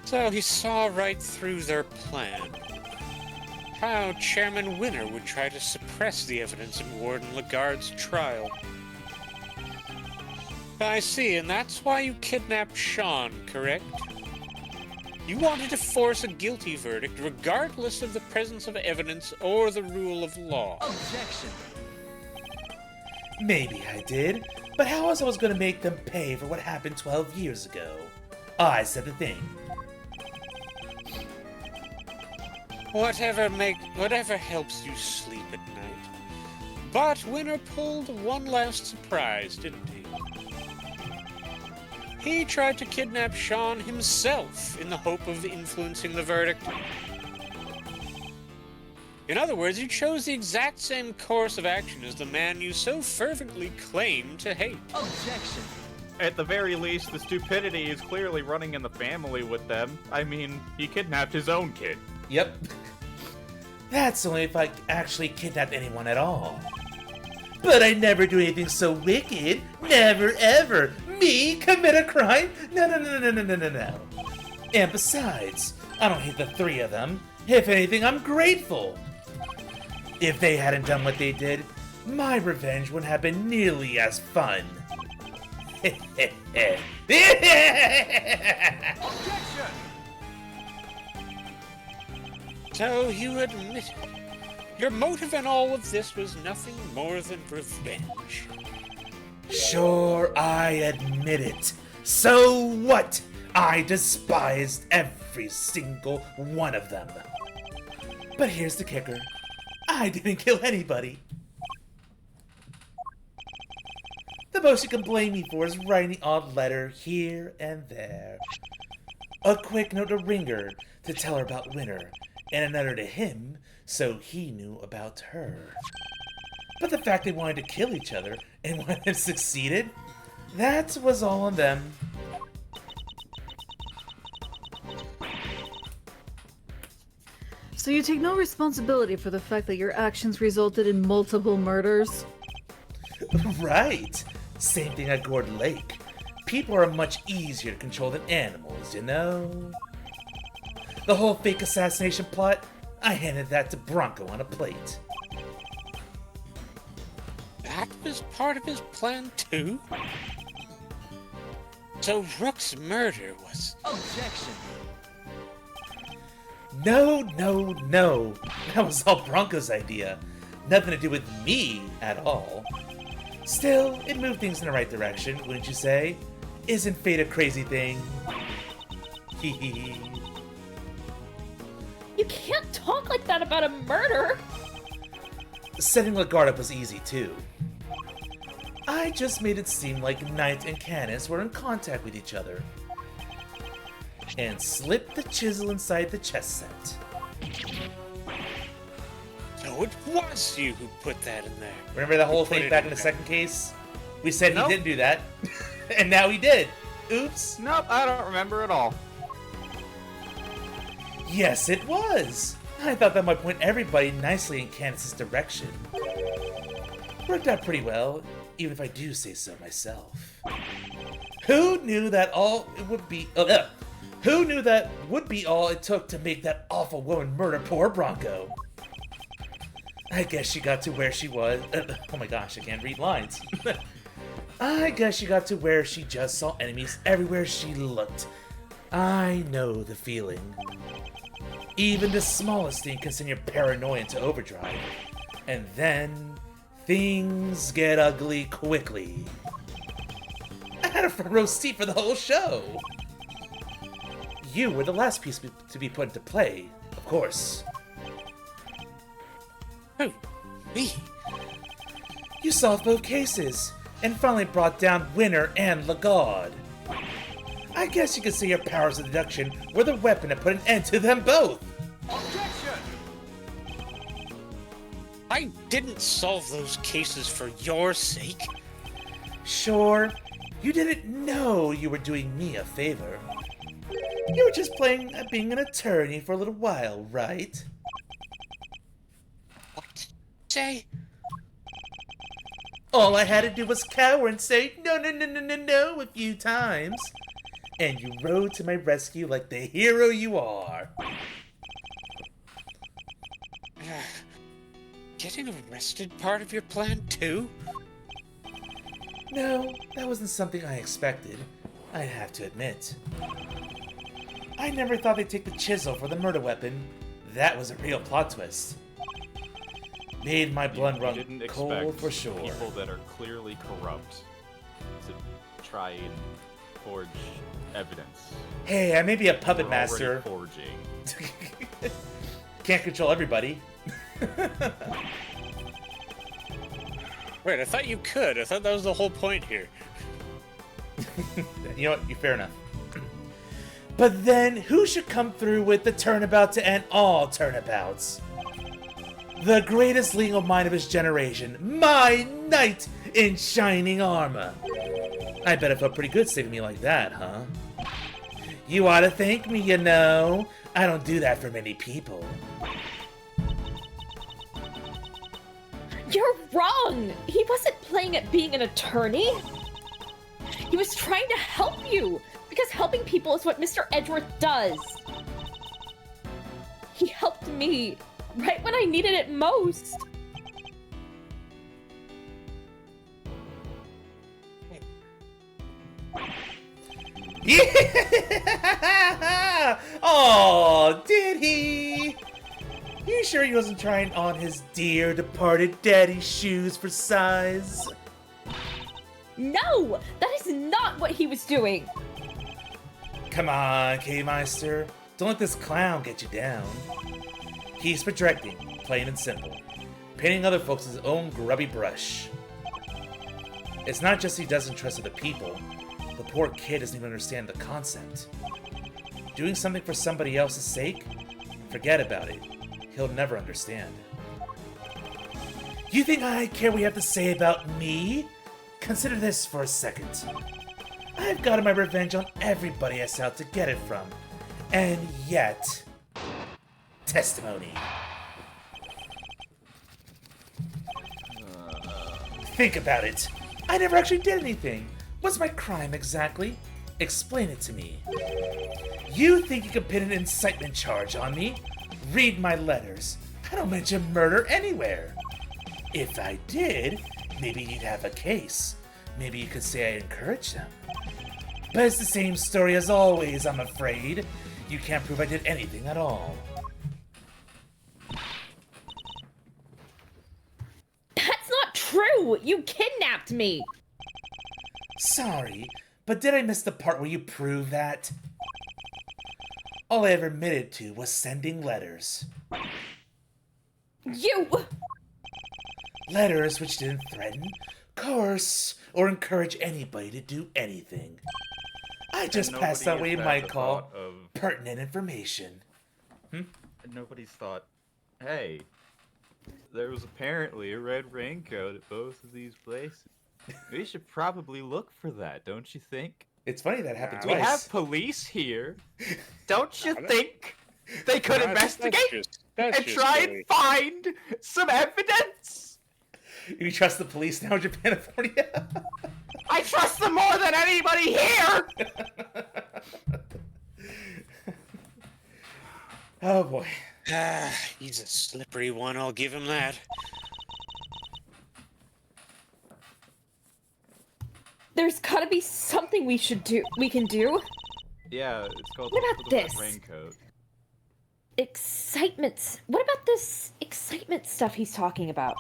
C: So he saw right through their plan. How Chairman Winner would try to suppress the evidence in Warden Lagarde's trial. I see, and that's why you kidnapped Sean, correct? You wanted to force a guilty verdict regardless of the presence of evidence or the rule of law.
F: Objection.
B: Maybe I did, but how else I was going to make them pay for what happened 12 years ago? I said the thing.
C: Whatever helps you sleep at night. But Winner pulled one last surprise, didn't he? He tried to kidnap Sean himself in the hope of influencing the verdict. In other words, he chose the exact same course of action as the man you so fervently claim to hate.
F: Objection.
A: At the very least, the stupidity is clearly running in the family with them. I mean, he kidnapped his own kid.
B: Yep. That's only if I actually kidnapped anyone at all. But I never do anything so wicked. Never ever. Me commit a crime? No. And besides, I don't hate the three of them. If anything, I'm grateful. If they hadn't done what they did, my revenge wouldn't have been nearly as fun.
F: Objection.
C: So you admit it. Your motive in all of this was nothing more than revenge.
B: Sure, I admit it. So what? I despised every single one of them. But here's the kicker. I didn't kill anybody. The most you can blame me for is writing the odd letter here and there. A quick note to Ringer to tell her about Winter, and another to him so he knew about her. But the fact they wanted to kill each other and one of them succeeded, that was all on them.
G: So you take no responsibility for the fact that your actions resulted in multiple murders?
B: Right. Same thing at Gourd Lake. People are much easier to control than animals, you know? The whole fake assassination plot, I handed that to Bronco on a plate.
C: That was part of his plan too? So Rook's murder was...
F: Objection.
B: No. That was all Bronco's idea. Nothing to do with me at all. Still, it moved things in the right direction, wouldn't you say? Isn't fate a crazy thing? Hee.
J: You can't talk like that about a murder!
B: Setting Lagarde up was easy, too. I just made it seem like Knight and Canis were in contact with each other. And slipped the chisel inside the chess set.
C: So it was you who put that in there.
B: Remember that whole
C: Put
B: thing
C: it
B: back
C: in
B: in the
C: there.
B: second case? We said
A: Nope.
B: he didn't do that. And now he did. Oops.
A: Nope, I don't remember at all.
B: Yes, it was. I thought that might point everybody nicely in Canis' direction. Worked out pretty well, even if I do say so myself. Who knew that would be all it took to make that awful woman murder poor Bronco? I guess she got to where she was. Oh my gosh, I can't read lines. I guess she got to where she just saw enemies everywhere she looked. I know the feeling. Even the smallest thing can send your paranoia into overdrive. And then, things get ugly quickly. I had a front row seat for the whole show. You were the last piece to be put into play, of course.
C: Who? Me?
B: You solved both cases, and finally brought down Winner and Lagarde. I guess you could say your powers of deduction were the weapon that put an end to them both.
F: Objection!
C: I didn't solve those cases for your sake.
B: Sure, you didn't know you were doing me a favor. You were just playing at being an attorney for a little while, right?
C: What? Say?
B: All I had to do was cower and say, no, no, no, no, no, no, a few times. And you rode to my rescue like the hero you are.
C: Getting arrested part of your plan, too?
B: No, that wasn't something I expected, I'd have to admit. I never thought they'd take the chisel for the murder weapon. That was a real plot twist. Made my blood run
A: didn't
B: cold
A: expect
B: for sure.
A: people that are clearly corrupt to try and forge evidence.
B: Hey, I may be a
A: We're
B: puppet
A: already
B: master.
A: forging.
B: Can't control everybody.
C: Wait, I thought you could. I thought that was the whole point here.
B: You know what? You're fair enough. But then, who should come through with the turnabout to end all turnabouts? The greatest legal mind of his generation, my knight in shining armor. I bet it felt pretty good saving me like that, huh? You ought to thank me, you know. I don't do that for many people.
J: You're wrong! He wasn't playing at being an attorney! He was trying to help you! Because helping people is what Mr. Edgeworth does! He helped me right when I needed it most!
B: Yeah! Oh, did he? You sure he wasn't trying on his dear departed daddy's shoes for size?
J: No! That is not what he was doing!
B: Come on, K-Meister. Don't let this clown get you down. He's projecting, plain and simple. Painting other folks with his own grubby brush. It's not just he doesn't trust other people. The poor kid doesn't even understand the concept. Doing something for somebody else's sake? Forget about it. He'll never understand. You think I care what you have to say about me? Consider this for a second. I've gotten my revenge on everybody I set out to get it from. And yet... testimony. Think about it. I never actually did anything. What's my crime exactly? Explain it to me. You think you can pin an incitement charge on me? Read my letters. I don't mention murder anywhere. If I did, maybe you'd have a case. Maybe you could say I encouraged them. But it's the same story as always, I'm afraid. You can't prove I did anything at all.
J: That's not true! You kidnapped me!
B: Sorry, but did I miss the part where you prove that? All I ever admitted to was sending letters.
J: You!
B: Letters which didn't threaten, coerce, or encourage anybody to do anything. I just passed out what you might call pertinent information.
A: Nobody's thought, hey, there was apparently a red raincoat at both of these places. We should probably look for that, don't you think?
B: It's funny that happened
A: We
B: twice.
A: have police here. Don't you think they could investigate and try and find some evidence?
B: You trust the police now in Japan, California?
A: I trust them more than anybody here!
B: Oh boy.
C: Ah, he's a slippery one, I'll give him that.
J: There's gotta be something we can do.
A: Yeah, it's called
J: What about
A: the red
J: this?
A: raincoat.
J: Excitement. What about this excitement stuff he's talking about?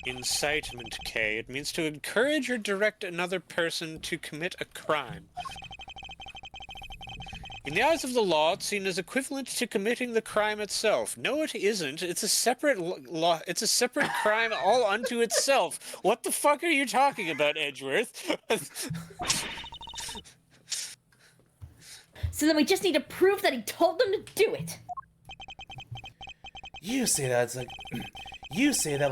C: Incitement, K. It means to encourage or direct another person to commit a crime. In the eyes of the law, it's seen as equivalent to committing the crime itself. No, it isn't. It's a separate law. It's a separate crime all unto itself. What the fuck are you talking about, Edgeworth?
J: So then we just need to prove that he told them to do it.
B: You say that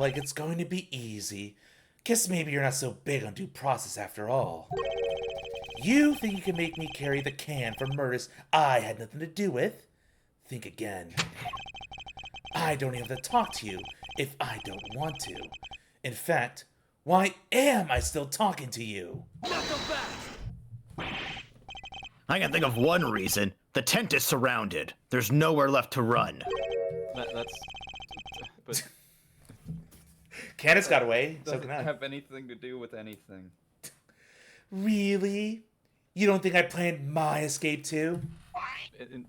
B: like it's going to be easy. Guess maybe you're not so big on due process after all. You think you can make me carry the can for murders I had nothing to do with? Think again. I don't even have to talk to you if I don't want to. In fact, why am I still talking to you?
E: I can think of one reason. The tent is surrounded. There's nowhere left to run.
A: But
B: Candace got away, so
A: doesn't
B: can I.
A: have anything to do with anything.
B: Really? You don't think I planned my escape too?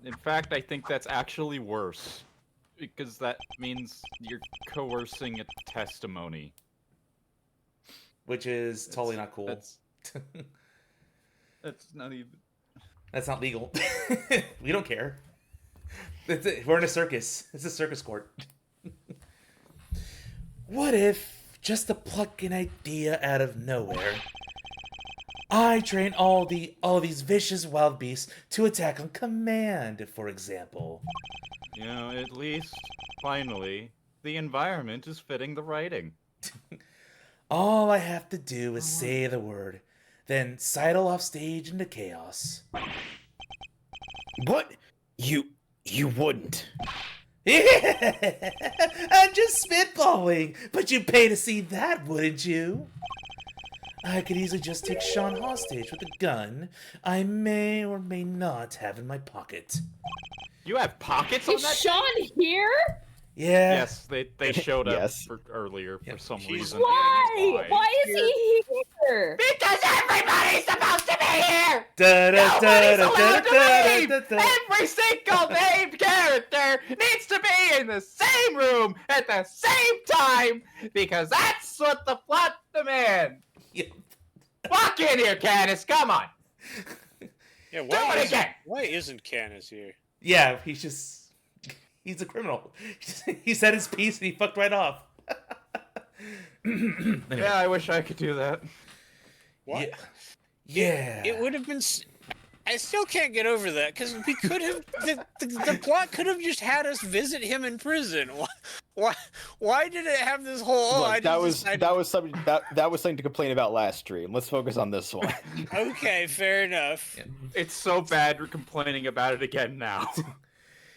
A: In fact, I think that's actually worse. Because that means you're coercing a testimony.
B: Which is totally not cool.
A: That's not even...
B: That's not legal. We don't care. We're in a circus. It's a circus court. What if, just to pluck an idea out of nowhere, I train all these vicious wild beasts to attack on command, for example?
A: You know, at least, finally, the environment is fitting the writing.
B: All I have to do is say the word, then sidle off stage into chaos.
E: What? You wouldn't.
B: I'm just spitballing, but you'd pay to see that, wouldn't you? I could easily just take Sean hostage with a gun I may or may not have in my pocket.
A: You have pockets on
J: Is
A: that?
J: Sean here?
B: Yeah.
A: Yes, they showed up
E: Yes.
A: earlier for some reason.
J: Why? Why is he here?
F: Because everybody's supposed to be here!
B: Da, da,
F: Nobody's
B: da,
F: allowed
B: da,
F: to
B: da,
F: leave!
B: da, da.
F: Every single named character needs to be in the same room at the same time because that's what the plot demands. Walk in here, Candace. Come on.
C: Yeah,
F: Do it again.
C: Why isn't Canis here?
B: Yeah, he's a criminal. He said his piece and he fucked right off. Anyway.
A: Yeah, I wish I could do that.
C: What?
B: Yeah.
C: It would have been. I still can't get over that because we could have. The plot could have just had us visit him in prison. Why did it have this whole?
K: Look, that was something that was something to complain about last stream. Let's focus on this one.
C: Okay, fair enough.
A: It's so bad we're complaining about it again now.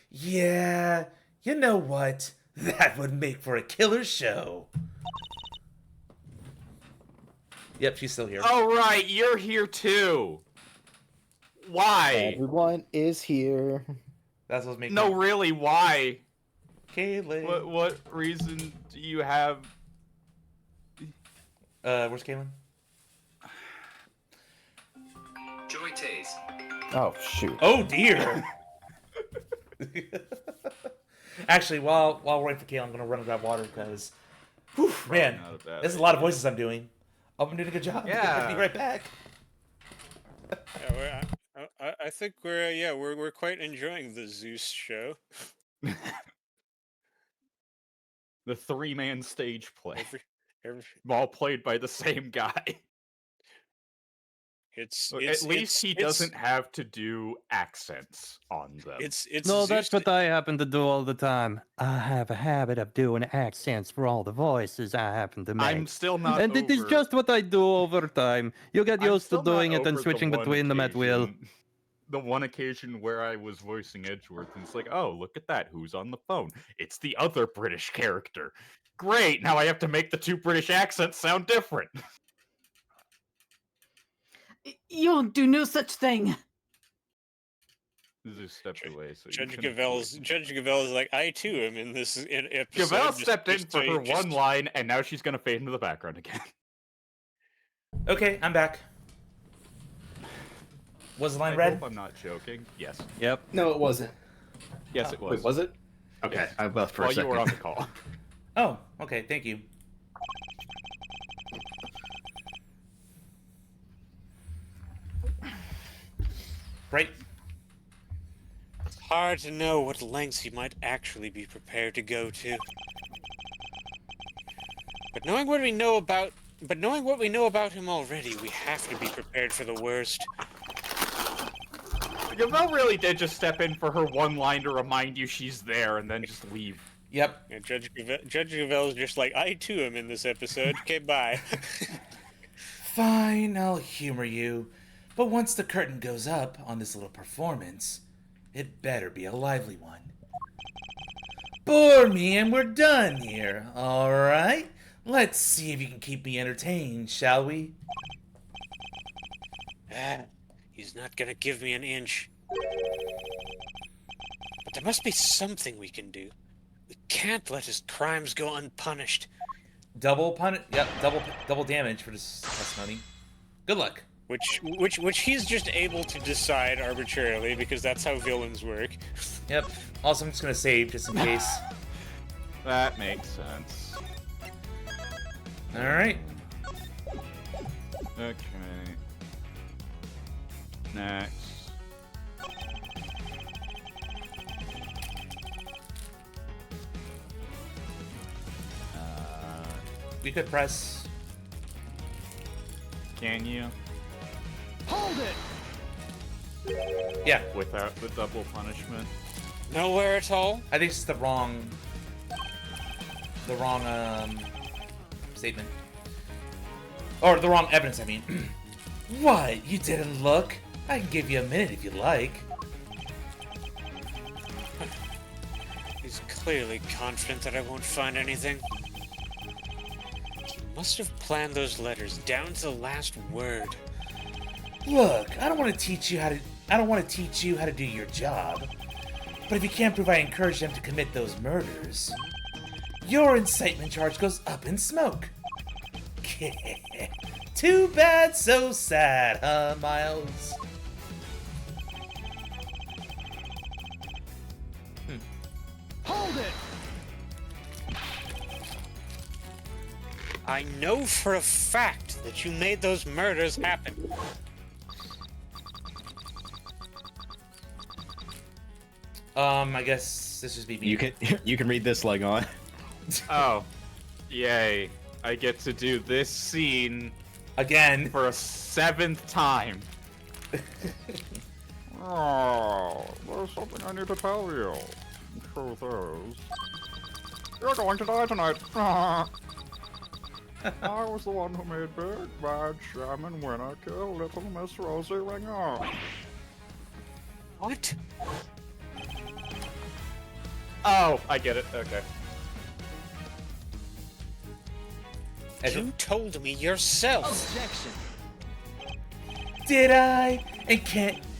B: Yeah, you know what? That would make for a killer show. Yep, she's still here.
A: Oh right, you're here too. Why?
K: Everyone is here.
B: That's what's making.
A: No, really, why?
B: Kaylin.
A: What reason do you have?
B: Where's Kaylin?
L: Joy Taze.
K: Oh shoot.
B: Oh dear. Actually, while we're waiting for Kaylin, I'm gonna run and grab water because, man, there's a lot of voices I'm doing. Hope I'm doing a good job.
A: Yeah.
B: I'll be right back.
C: Yeah, I think we're quite enjoying the Zeus show.
A: The three-man stage play,
C: Every
A: all played by the same guy. At least he doesn't have to do accents on them.
C: It's
D: No,
C: Zeus
D: that's what I happen to do all the time. I have a habit of doing accents for all the voices I happen to make.
A: I'm still not
D: And it is
A: over-
D: just what I do over time. You get
A: I'm
D: used to
A: still not
D: doing it and
A: over the
D: switching
A: one
D: between them at will.
A: occasion- The one occasion where I was voicing Edgeworth, and it's like, oh, look at that. Who's on the phone? It's the other British character. Great, now I have to make the two British accents sound different.
G: You won't do no such thing.
A: Zeus stepped away. So
C: Judge Gavel is like, I too am in this episode.
A: Gavel stepped in for her
C: just-
A: one line, and now she's gonna fade into the background again.
B: Okay, I'm back. Was the line
A: I
B: red?
A: hope I'm not joking. Yes.
D: Yep.
K: No, it wasn't.
A: Yes, it was.
K: Wait, was it?
E: Okay,
A: Yes.
E: I left for
A: While
E: a second.
A: you were on the call.
B: Oh, okay, thank you. Right.
C: It's hard to know what lengths he might actually be prepared to go to. But knowing what we know about him already, we have to be prepared for the worst.
F: Gavelle really did just step in for her one line to remind you she's there and then just leave.
B: Yep.
C: Yeah, Judge Gavelle's just like, I too am in this episode. Okay, bye.
B: Fine, I'll humor you. But once the curtain goes up on this little performance, it better be a lively one. Bore me and we're done here, alright? Let's see if you can keep me entertained, shall we?
C: He's not gonna give me an inch. But there must be something we can do. We can't let his crimes go unpunished.
B: Double damage for this testimony. Good luck.
C: Which he's just able to decide arbitrarily because that's how villains work.
B: Yep. Also, I'm just gonna save just in case.
A: That makes sense.
B: Alright.
A: Okay. Next.
B: We could press.
A: Can you?
I: Hold it!
B: Yeah.
A: Without the double punishment?
C: Nowhere at all?
B: I think it's the wrong statement. Or the wrong evidence, I mean. What? You didn't look? I can give you a minute if you like.
C: He's clearly confident that I won't find anything. He must have planned those letters down to the last word.
B: Look, I don't want to teach you how to do your job. But if you can't prove I encouraged them to commit those murders, your incitement charge goes up in smoke. Too bad, so sad, huh, Miles?
I: Hold it!
C: I know for a fact that you made those murders happen.
B: I guess this is BB.
K: You can read this leg on.
A: Oh. Yay. I get to do this scene
B: again
A: for a 7th time. Oh, there's something I need to tell you. The truth is, you're going to die tonight. I was the one who made Big Bad Shaman Winner kill Little Miss Rosie Ringer.
C: What?
A: Oh, I get it. Okay.
C: You told me yourself.
I: Objection.
B: Did I?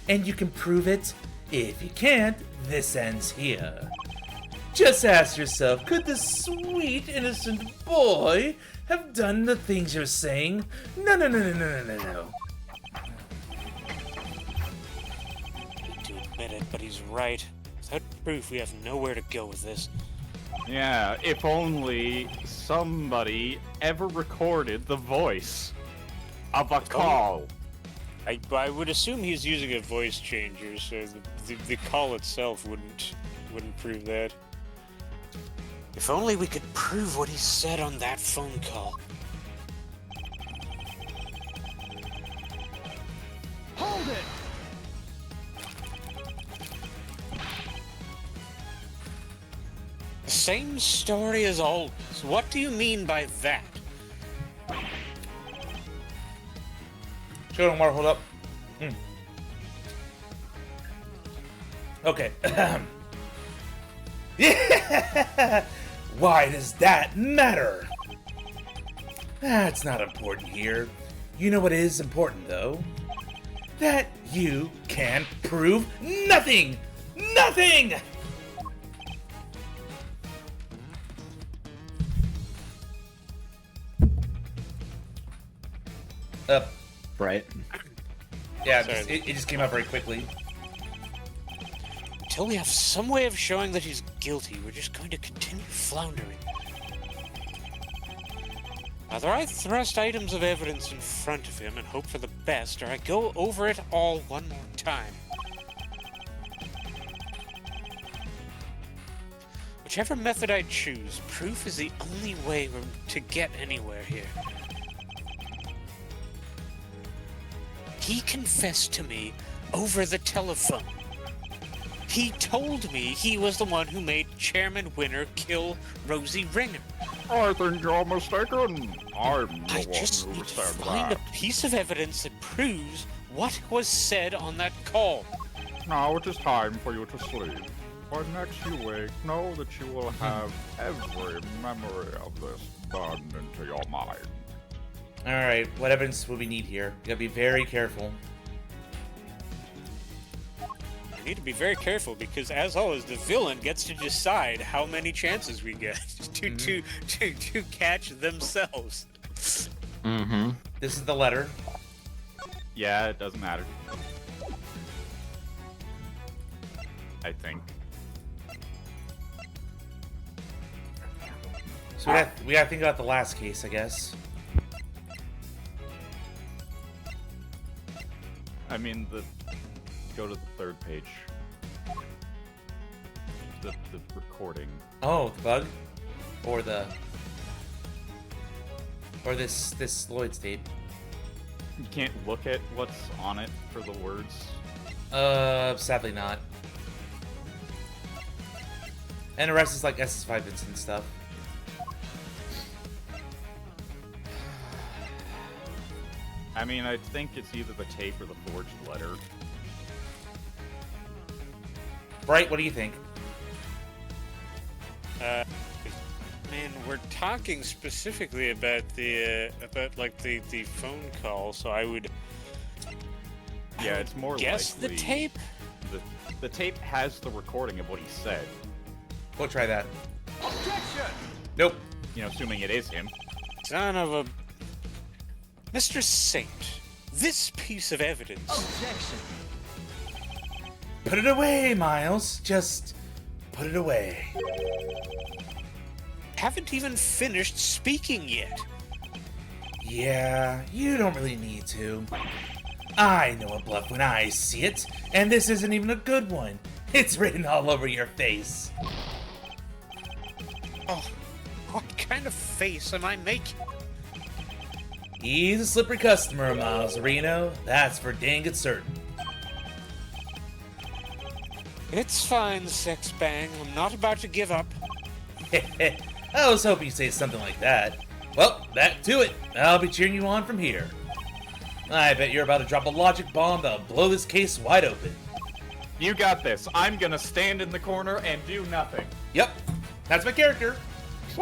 B: And you can prove it? If you can't, this ends here. Just ask yourself, could the sweet, innocent boy have done the things you're saying? No.
C: I hate to admit it, but he's right. Without proof, we have nowhere to go with this.
A: Yeah, if only somebody ever recorded the voice of a call.
C: I would assume he's using a voice changer, so the call itself wouldn't prove that. If only we could prove what he said on that phone call.
I: Hold it!
C: The same story as always. What do you mean by that?
B: Show them water, hold up. Okay. Yeah! Why does that matter? That's not important here. You know what is important, though? That you can prove nothing! Nothing! Up.
K: Right.
B: Yeah,
C: Sorry.
B: it just came up very quickly.
C: Until we have some way of showing that he's guilty, we're just going to continue floundering. Either I thrust items of evidence in front of him and hope for the best, or I go over it all one more time. Whichever method I choose, proof is the only way to get anywhere here. He confessed to me over the telephone. He told me he was the one who made Chairman Winner kill Rosie Ringham.
A: I think you're mistaken. I'm the
C: I
A: one
C: just
A: who
C: need to
A: said
C: find
A: that.
C: a piece of evidence that proves what was said on that call.
A: Now it is time for you to sleep. When next you wake, know that you will have every memory of this burned into your mind.
B: Alright, what evidence will we need here? You gotta be very careful.
C: We need to be very careful because, as always, the villain gets to decide how many chances we get to catch themselves.
E: Mm-hmm.
B: This is the letter.
A: Yeah, it doesn't matter. I think.
B: So we gotta think about the last case, I guess.
A: I mean, go to the third page. The recording.
B: Oh, the bug? Or this Lloyd's tape.
A: You can't look at what's on it for the words.
B: Sadly not. And the rest is like SS5 bits and stuff.
A: I mean, I think it's either the tape or the forged letter.
B: Bright, what do you think?
C: Man, we're talking specifically about the phone call, so I would
A: Yeah, it's more
C: guess
A: likely
C: the tape.
A: The tape has the recording of what he said.
B: We'll try that.
I: Objection!
B: Nope.
A: You know, assuming it is him.
C: Son of a... Mr. Saint, this piece of evidence...
I: Objection!
B: Put it away, Miles. Just put it away.
C: Haven't even finished speaking yet.
B: Yeah, you don't really need to. I know a bluff when I see it, and this isn't even a good one. It's written all over your face.
C: Oh, what kind of face am I making?
B: He's a slippery customer, Miles Reno. That's for dang it certain.
C: It's fine, Sex Bang. I'm not about to give up.
B: I was hoping you'd say something like that. Well, back to it. I'll be cheering you on from here. I bet you're about to drop a logic bomb that'll blow this case wide open.
A: You got this. I'm gonna stand in the corner and do nothing.
B: Yep, that's my character.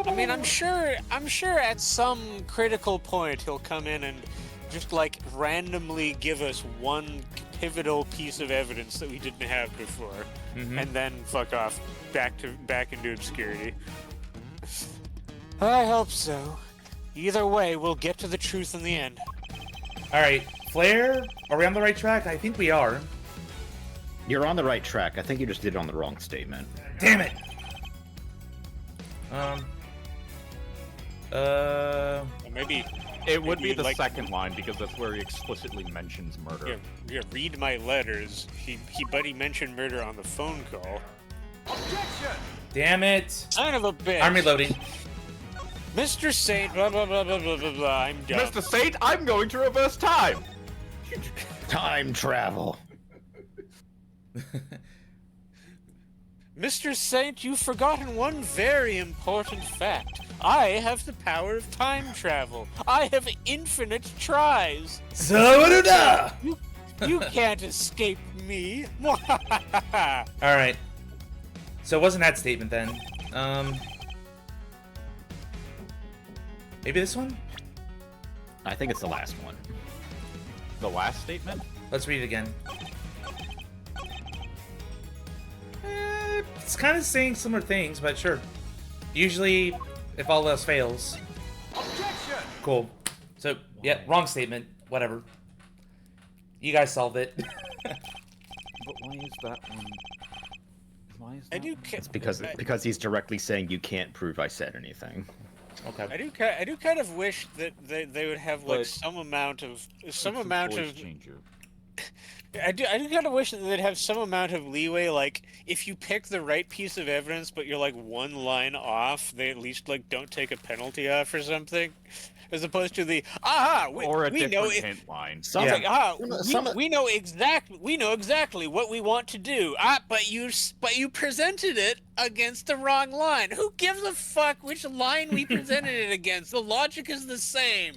C: I mean, I'm sure at some critical point he'll come in and just like randomly give us one pivotal piece of evidence that we didn't have before, and then fuck off back into obscurity. I hope so. Either way, we'll get to the truth in the end.
B: Alright, Flair, are we on the right track? I think we are.
E: You're on the right track. I think you just did it on the wrong statement.
B: Damn it!
C: Maybe
A: It would be
C: you'd
A: the
C: like-
A: second line because that's where he explicitly mentions murder.
C: Yeah, read my letters. But he mentioned murder on the phone call.
I: Objection!
B: Damn it!
C: Son of a bitch!
B: I'm reloading.
C: Mr. Saint, blah blah blah blah blah blah blah. I'm done.
A: Mr. Saint, I'm going to reverse time!
E: Time travel.
C: Mr. Saint, you've forgotten one very important fact. I have the power of time travel. I have infinite tries.
B: Sawaruda!
C: You can't escape me.
B: Alright. So it wasn't that statement then. Maybe this one?
E: I think it's the last one.
A: The last statement?
B: Let's read it again. It's kind of saying similar things, but sure. Usually, if all else fails.
I: Objection!
B: Cool. So, yeah, wrong statement. Whatever. You guys solved it.
A: But why is that one? Why is
C: I
A: that
C: do.
A: one?
E: It's because he's directly saying you can't prove I said anything.
B: Okay.
C: I do kind of wish that they would have like
A: But
C: some amount of
A: It's a voice changer.
C: I do kind of wish that they'd have some amount of leeway, like if you pick the right piece of evidence but you're like one line off, they at least like don't take a penalty off or something. as opposed to the
A: or a
C: we
A: different
C: know
A: hint line.
K: Some,
C: it's like,
K: some,
C: we know exactly what we want to do. But you presented it against the wrong line. Who gives a fuck which line we presented it against? The logic is the same.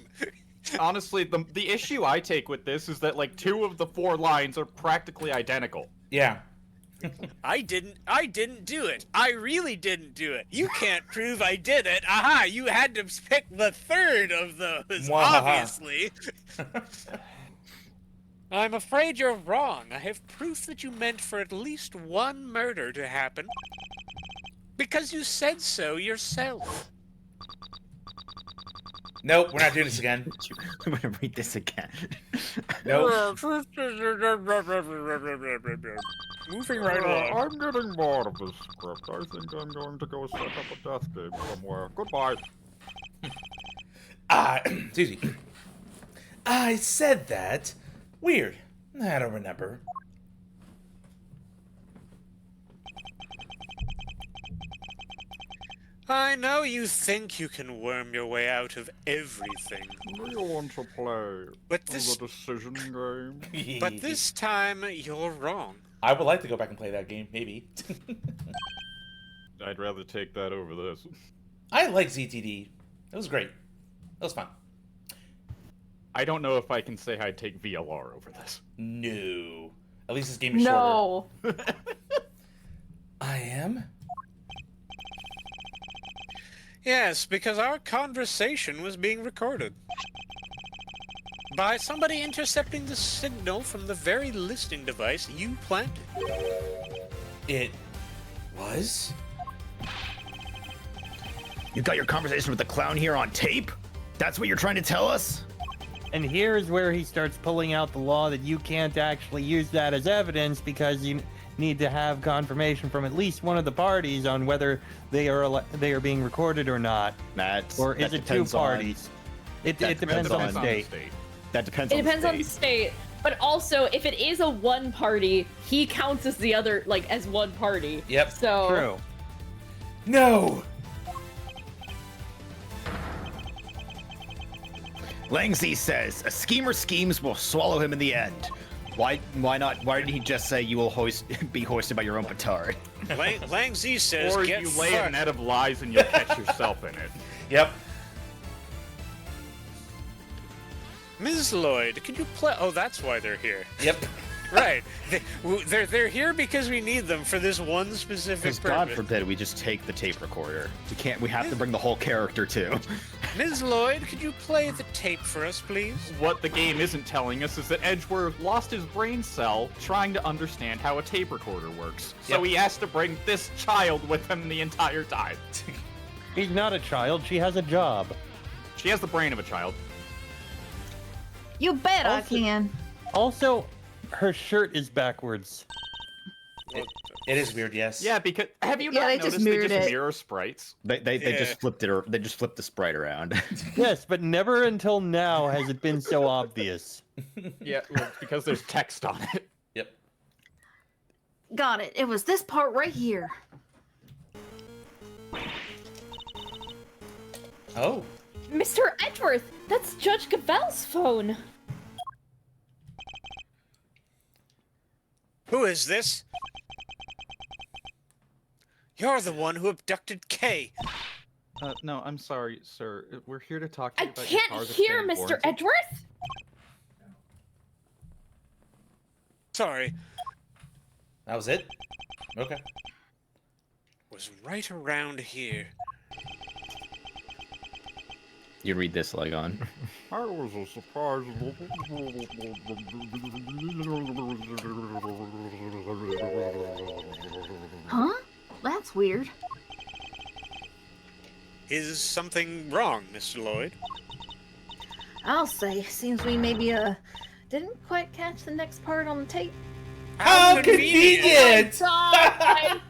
A: Honestly, the issue I take with this is that like 2 of the 4 lines are practically identical.
B: Yeah.
C: I didn't do it. I really didn't do it. You can't prove I did it. Aha, you had to pick the 3rd of those, obviously. I'm afraid you're wrong. I have proof that you meant for at least 1 murder to happen. Because you said so yourself.
B: Nope, we're not doing this again.
E: I'm gonna read this again.
B: Nope.
C: Moving right along.
A: I'm getting bored of this script. I think I'm going to go set up a death game somewhere. Goodbye.
B: Excuse me. I said that. Weird. I don't remember.
C: I know you think you can worm your way out of everything.
A: Do you want to play
C: But this
A: the decision game?
C: But this time, you're wrong.
B: I would like to go back and play that game, maybe.
A: I'd rather take that over this.
B: I like ZTD. It was great. It was fun.
A: I don't know if I can say I'd take VLR over this.
B: No. At least this game is
J: No.
B: shorter. I am?
C: Yes, because our conversation was being recorded. By somebody intercepting the signal from the very listening device you planted.
B: It was?
E: You got your conversation with the clown here on tape? That's what you're trying to tell us?
D: And here's where he starts pulling out the law that you can't actually use that as evidence because you need to have confirmation from at least one of the parties on whether they are being recorded or not. Or is it 2 parties? It depends on the state.
E: That depends
J: It
E: on
J: depends
E: the
J: on the state. But also, if it is a 1 party, he counts as the other, like, as 1 party.
B: Yep.
J: So.
D: True.
B: No!
E: Langzy says, a schemer schemes will swallow him in the end. Why not? Why didn't he just say you will be hoisted by your own petard?
C: Lang Z says,
A: Or
C: get
A: you lay
C: fucked.
A: a net of lies and you'll catch yourself in it.
B: Yep.
C: Ms. Lloyd, could you play? Oh, that's why they're here.
B: Yep.
C: Right. They're here because we need them for this one specific
E: Because
C: purpose.
E: God forbid we just take the tape recorder. We have to bring the whole character too.
C: Ms. Lloyd, could you play the tape for us, please?
A: What the game isn't telling us is that Edgeworth lost his brain cell trying to understand how a tape recorder works. So
B: Yep.
A: he has to bring this child with him the entire time.
D: She's not a child. She has a job.
A: She has the brain of a child.
H: You bet I
D: Also-
H: can.
D: Also, her shirt is backwards.
B: It is weird, yes.
A: Yeah, because have you
H: Yeah,
A: not
H: they just
A: noticed they
H: mirrored
A: just
H: it.
A: mirror sprites?
E: They
C: Yeah.
E: just flipped it, or they just flipped the sprite around.
D: Yes, but never until now has it been so obvious.
A: Yeah, well, it's because there's text on it.
B: Yep.
H: Got it. It was this part right here.
B: Oh.
J: Mr. Edgeworth, that's Judge Gavel's phone.
C: Who is this? You're the one who abducted Kay.
A: No, I'm sorry, sir. We're here to talk to
J: I
A: you about your
J: can't
A: car that's
J: hear
A: been
J: Mr.
A: warranted.
J: Edgeworth.
C: Sorry,
B: That was it? Okay.
C: was right around here.
E: You read this, Legon.
A: I was a surprise.
H: Huh? That's weird.
C: Is something wrong, Mr. Lloyd?
H: I'll say. Seems we maybe didn't quite catch the next part on the tape.
B: How convenient!
H: God!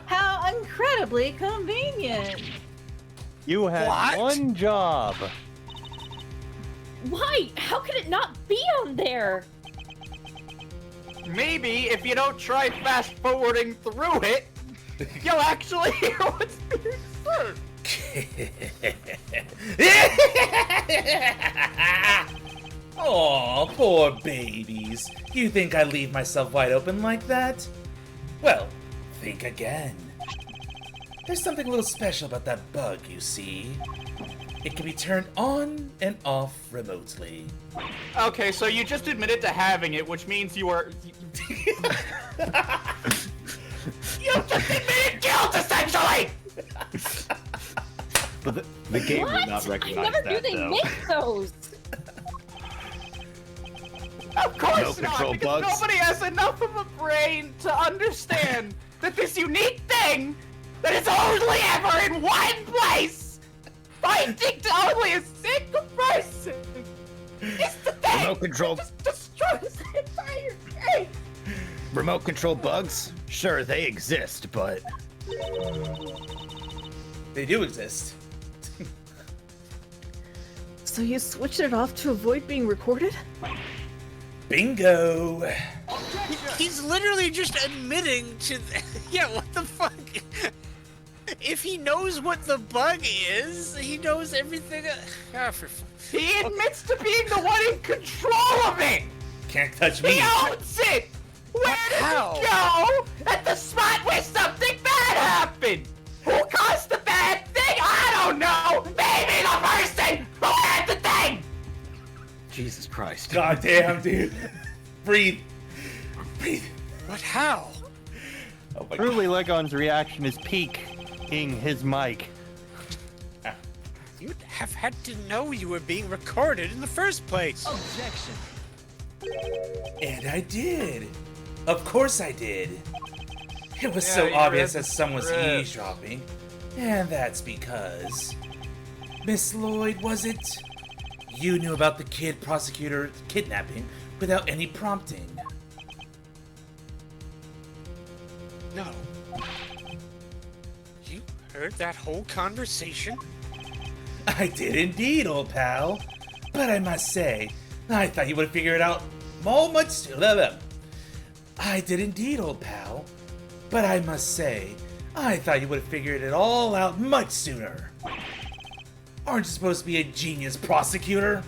H: How incredibly convenient.
D: You had
C: What?
D: one job.
J: Why? How could it not be on there?
A: Maybe if you don't try fast forwarding through it, you'll actually hear what's being said.
B: Oh, poor babies. You think I leave myself wide open like that? Well, think again. There's something a little special about that bug, you see. It can be turned on and off remotely.
F: Okay, so you just admitted to having it, which means you are... You just admitted guilt, essentially!
E: But the game will not
J: I
E: recognize
J: never knew
E: that,
J: they
E: though.
J: make those.
F: Of course
E: No
F: not,
E: control
F: because
E: bugs.
F: nobody has enough of a brain to understand that this unique thing that is only ever in one place, pointing to only a single person, is the thing
E: Remote control.
F: that just destroys the entire game.
E: Remote control bugs? Sure, they exist, but
B: They do exist.
G: So you switched it off to avoid being recorded?
B: Bingo!
C: He's literally just admitting to. Yeah, what the fuck? If he knows what the bug is, he knows everything.
F: He admits to being the one in control of it.
B: Can't touch me!
F: He owns it. Where did he go at the spot where something bad happened? Who caused the bad thing? I don't know. Maybe the person who had the thing.
E: Jesus Christ.
B: God damn, dude. Breathe. Breathe.
C: But how?
B: Oh my
D: Truly, Legon's reaction is peaking his mic.
C: You'd have had to know you were being recorded in the first place.
L: Objection.
B: And I did. Of course I did. It was
F: Yeah,
B: so
F: you're
B: obvious
F: at
B: that someone was
F: the
B: eavesdropping. And that's because... Miss Lloyd, was it? You knew about the kid prosecutor kidnapping without any prompting.
C: No. You heard that whole conversation?
B: I did indeed, old pal. But I must say, I thought you would figure it out much sooner. I did indeed, old pal. But I must say, I thought you would have figured it all out much sooner. Aren't you supposed to be a genius prosecutor?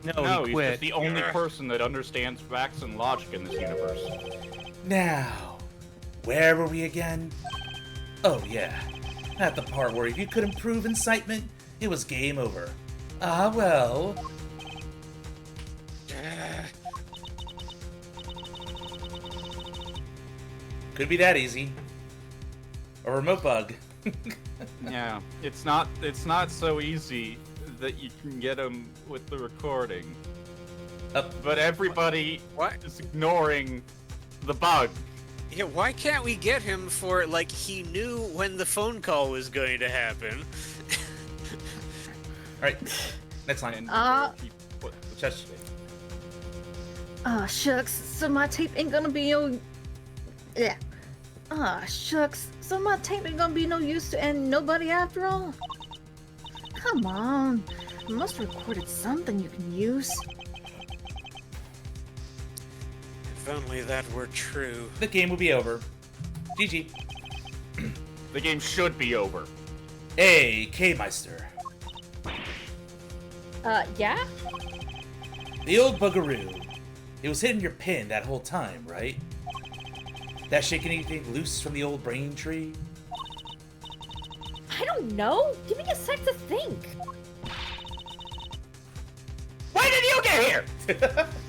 A: No,
D: he
A: he's
D: quit.
A: just the only person that understands facts and logic in this universe.
B: Now, where were we again? Oh yeah, at the part where if you couldn't prove incitement, it was game over. Ah well. Could be that easy. A remote bug.
A: Yeah, it's not so easy that you can get him with the recording. But everybody is ignoring the bug.
C: Yeah, why can't we get him for, like, he knew when the phone call was going to happen?
B: Alright, next line.
G: Shush. Shucks, so my tape ain't gonna be no... Yeah. Shucks, so my tape ain't gonna be no use to nobody after all? Come on, I must have recorded something you can use.
C: If only that were true.
B: The game will be over. GG.
A: The game should be over.
B: Hey, K-Meister.
J: Yeah?
B: The old bugaroo. It was hidden in your pin that whole time, right? That shaking anything loose from the old brain tree?
J: I don't know. Give me a sec to think.
F: When did you get here?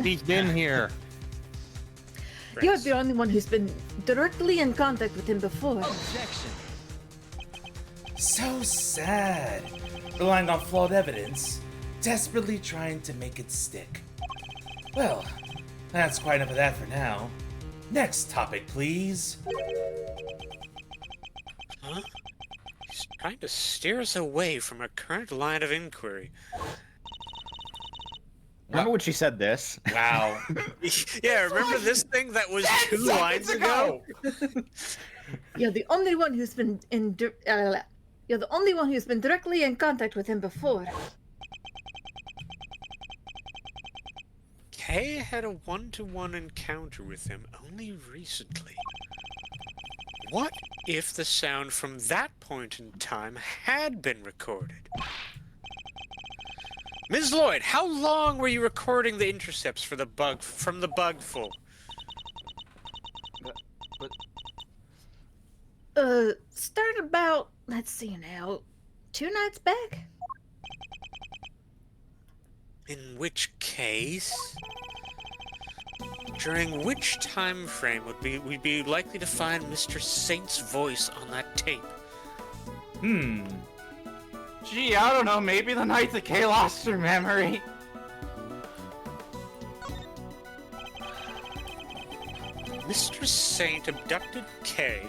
D: He's been here.
G: You're the only one who's been directly in contact with him before.
L: Objection.
B: So sad. Relying on flawed evidence, desperately trying to make it stick. Well, that's quite enough of that for now. Next topic, please.
C: Huh? He's trying to steer us away from our current line of inquiry.
E: Remember when she said this?
B: Wow.
C: Yeah, remember this thing that was 2 lines ago?
G: You're the only one who's been you're the only one who's been directly in contact with him before.
C: Kay had a one-to-one encounter with him only recently. What if the sound from that point in time had been recorded? Ms. Lloyd, how long were you recording the intercepts for the bug from the bug for?
G: Start about, let's see now, 2 nights back?
C: In which case, during which time frame would we be likely to find Mr. Saint's voice on that tape?
F: Gee, I don't know, maybe the night that Kay lost her memory.
C: Mr. Saint abducted Kay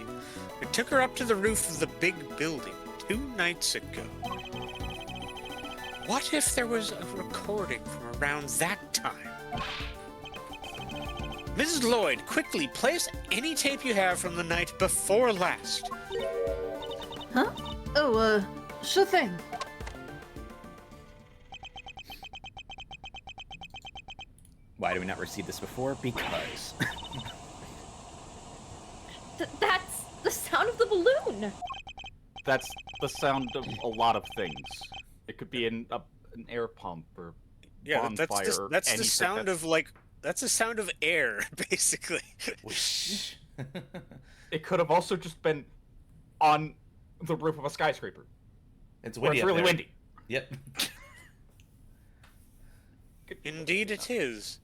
C: and took her up to the roof of the big building 2 nights ago. What if there was a recording from around that time? Mrs. Lloyd, quickly place any tape you have from the night before last.
G: Huh? Oh, sure thing.
M: Why do we not receive this before? Because.
J: That's the sound of the balloon.
A: That's the sound of a lot of things. It could be an air pump or bonfire.
C: That's the sound of that's the sound of air, basically.
F: It could have also just been on the roof of a skyscraper.
B: It's windy.
F: It's really
B: there.
F: windy.
B: Yep.
C: Indeed it is.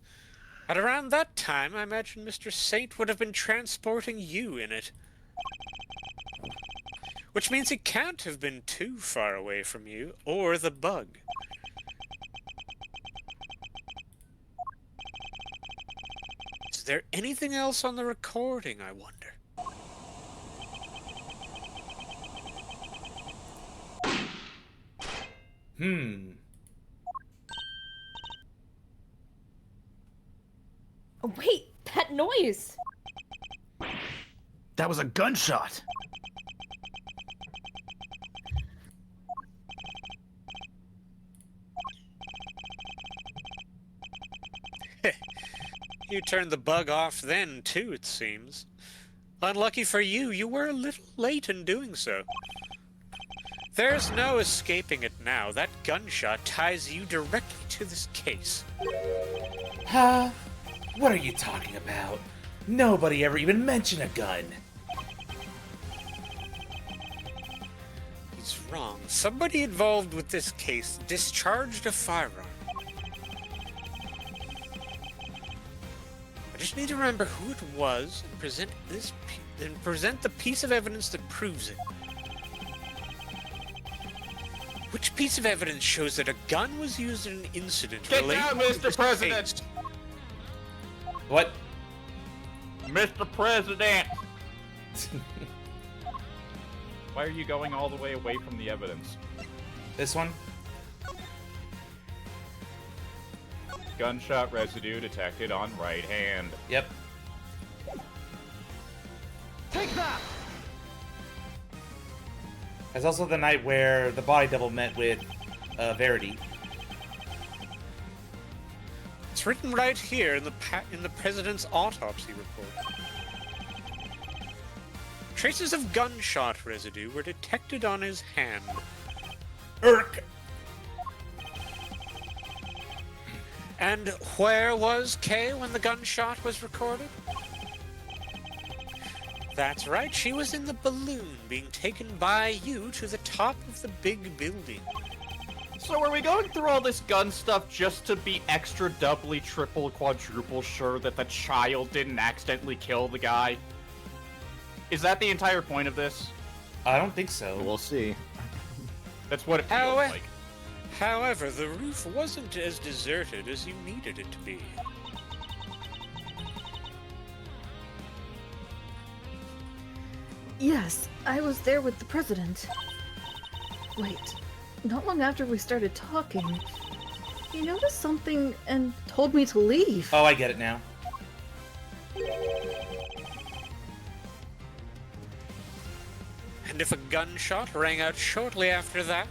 C: At around that time, I imagine Mr. Saint would have been transporting you in it. Which means he can't have been too far away from you, or the bug. Is there anything else on the recording, I wonder?
J: Oh, wait, that noise!
E: That was a gunshot.
C: You turned the bug off then, too, it seems. Unlucky for you, you were a little late in doing so. There's no escaping it now. That gunshot ties you directly to this case.
B: Huh? What are you talking about? Nobody ever even mentioned a gun.
C: He's wrong. Somebody involved with this case discharged a firearm. I just need to remember who it was and present the piece of evidence that proves it. Which piece of evidence shows that a gun was used in an incident
F: Get
C: related
F: down,
C: to
F: Mr.
C: this
F: President!
C: case?
B: What?
F: Mr. President! Why are you going all the way away from the evidence?
B: This one?
F: Gunshot residue detected on right hand.
B: Yep.
E: Take that!
B: There's also the night where the body double met with Verity.
C: It's written right here in the president's autopsy report. Traces of gunshot residue were detected on his hand.
B: Irk!
C: And where was Kay when the gunshot was recorded? That's right, she was in the balloon being taken by you to the top of the big building.
A: So are we going through all this gun stuff just to be extra doubly, triple, quadruple sure that the child didn't accidentally kill the guy? Is that the entire point of this?
B: I don't think so.
E: We'll see.
A: That's what it feels like.
C: However, the roof wasn't as deserted as you needed it to be.
G: Yes, I was there with the president. Wait, not long after we started talking, he noticed something and told me to leave.
B: Oh, I get it now.
C: And if a gunshot rang out shortly after that?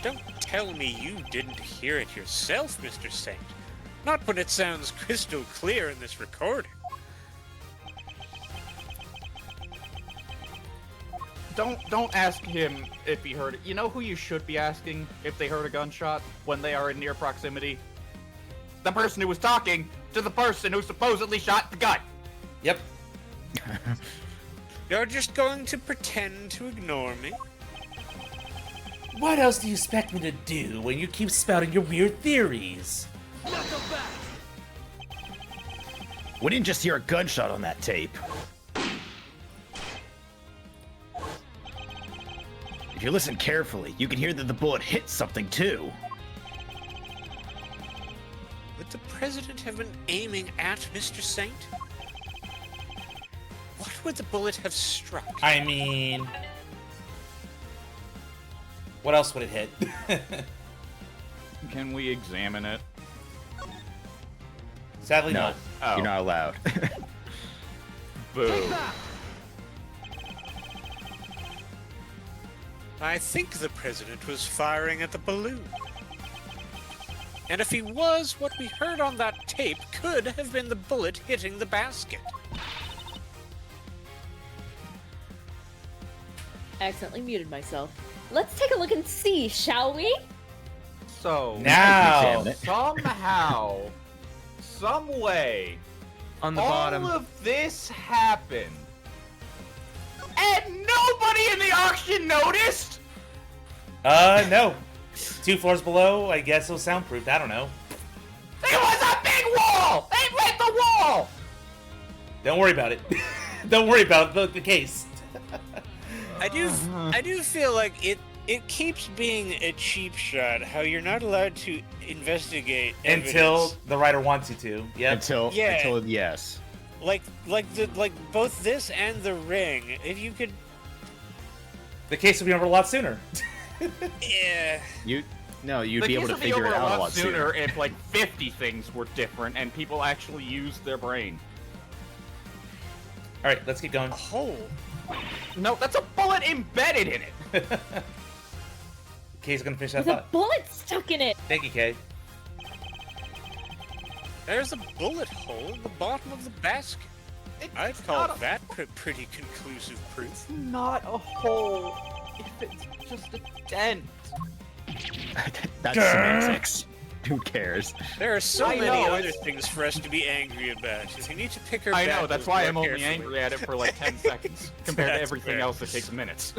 C: Don't tell me you didn't hear it yourself, Mr. Saint. Not when it sounds crystal clear in this recording.
A: don't ask him if he heard it. You know who you should be asking if they heard a gunshot when they are in near proximity? The person who was talking to the person who supposedly shot the gun.
B: Yep.
C: You're just going to pretend to ignore me?
B: What else do you expect me to do when you keep spouting your weird theories?
E: We didn't just hear a gunshot on that tape. If you listen carefully, you can hear that the bullet hit something too.
C: Would the president have been aiming at Mr. Saint? What would the bullet have struck?
B: I mean... What else would it hit?
A: Can we examine it?
B: Sadly,
E: No,
B: not.
A: Oh.
E: you're not allowed.
A: Boo.
C: I think the president was firing at the balloon. And if he was, what we heard on that tape could have been the bullet hitting the basket.
J: I accidentally muted myself. Let's take a look and see, shall we?
A: So
B: Now!
A: somehow, some way,
D: On the
A: all
D: bottom.
A: of this happened, and nobody in the auction noticed.
B: No. 2 floors below, I guess it was soundproofed. I don't know.
A: It was a big wall. They lit the wall.
B: Don't worry about it. Don't worry about the case.
C: I do feel like it keeps being a cheap shot how you're not allowed to investigate
B: Until
C: evidence.
B: the writer wants you to. Yep.
E: Until yes.
C: like both this and the ring. If you could,
B: The case will be over a lot sooner.
C: yeah.
E: You'd
A: The
E: be able
A: case
E: to
A: would
E: figure it
A: over
E: out
A: a lot
E: sooner.
A: sooner if like 50 things were different and people actually used their brain.
B: All right, let's keep going.
C: A hole.
A: No, that's a bullet embedded in it.
B: Kay's gonna finish that
J: With a
B: thought.
J: bullet stuck in it.
B: Thank you, Kay.
C: There's a bullet hole in the bottom of the basket. I'd call that pretty conclusive proof.
A: Not a hole. If it's just a dent.
E: That's semantics. Who cares?
C: There are so
A: I
C: many
A: know,
C: other
A: it's-
C: things for us to be angry about. If you need to pick our
A: I know,
C: battles
A: that's why I'm
C: more
A: only
C: carefully.
A: angry at it for like 10 seconds compared to
C: That's
A: everything
C: fair.
A: else that takes minutes.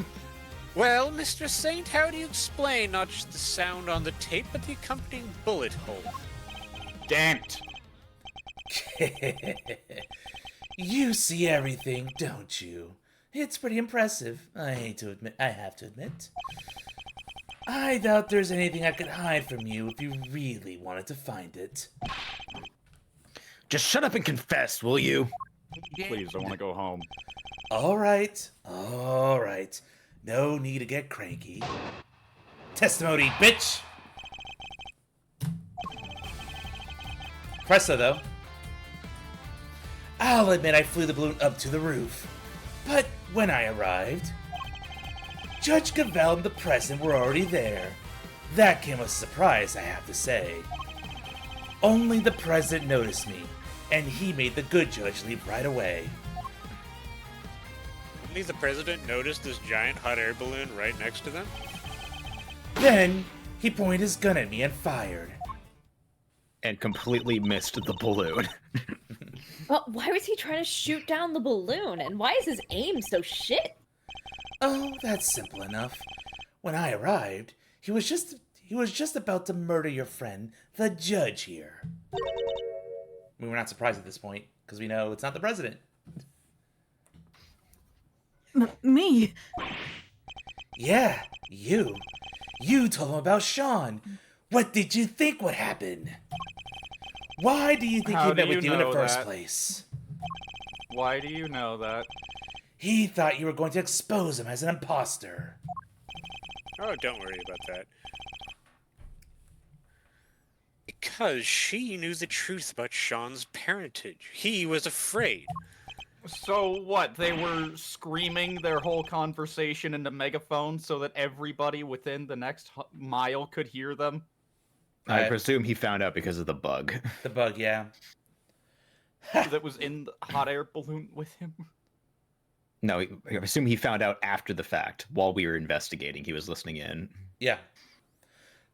C: Well, Mr. Saint, how do you explain not just the sound on the tape, but the accompanying bullet hole?
A: Dent.
B: You see everything, don't you? It's pretty impressive. I have to admit. I doubt there's anything I could hide from you if you really wanted to find it.
E: Just shut up and confess, will you?
A: Please, I want to go home.
B: All right. No need to get cranky. Testimony, bitch! Presto, though. I'll admit I flew the balloon up to the roof. But when I arrived, Judge Gavelle and the president were already there. That came as a surprise, I have to say. Only the president noticed me, and he made the good judge leave right away.
C: Only the president noticed this giant hot air balloon right next to them?
B: Then, he pointed his gun at me and fired.
E: And completely missed the balloon.
J: Well, why was he trying to shoot down the balloon? And why is his aim so shit?
B: Oh, that's simple enough. When I arrived, he was just about to murder your friend, the judge here. I mean, we're not surprised at this point, because we know it's not the president.
G: Me?
B: Yeah, you. You told him about Sean. What did you think would happen? Why do you think
A: How
B: he
A: do
B: met
A: you
B: with you in the
A: know
B: first
A: that?
B: place?
A: Why do you know that?
B: He thought you were going to expose him as an imposter.
C: Oh, don't worry about that. Because she knew the truth about Sean's parentage. He was afraid.
A: So what? They were screaming their whole conversation into megaphone so that everybody within the next mile could hear them?
E: I presume he found out because of the bug.
B: The bug, yeah.
A: That was in the hot air balloon with him?
M: No, I assume he found out after the fact while we were investigating. He was listening in.
B: Yeah.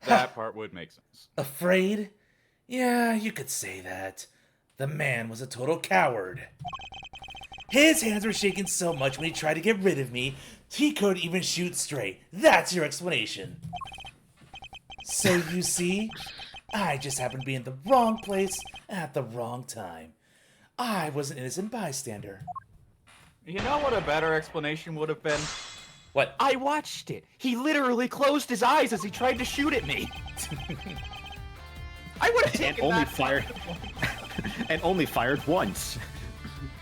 A: That part would make sense.
B: Afraid? Yeah, you could say that. The man was a total coward. His hands were shaking so much when he tried to get rid of me, he couldn't even shoot straight. That's your explanation. So you see, I just happened to be in the wrong place at the wrong time. I was an innocent bystander.
A: You know what a better explanation would have been?
B: What?
F: I watched it. He literally closed his eyes as he tried to shoot at me. I would have taken
E: and only fired once.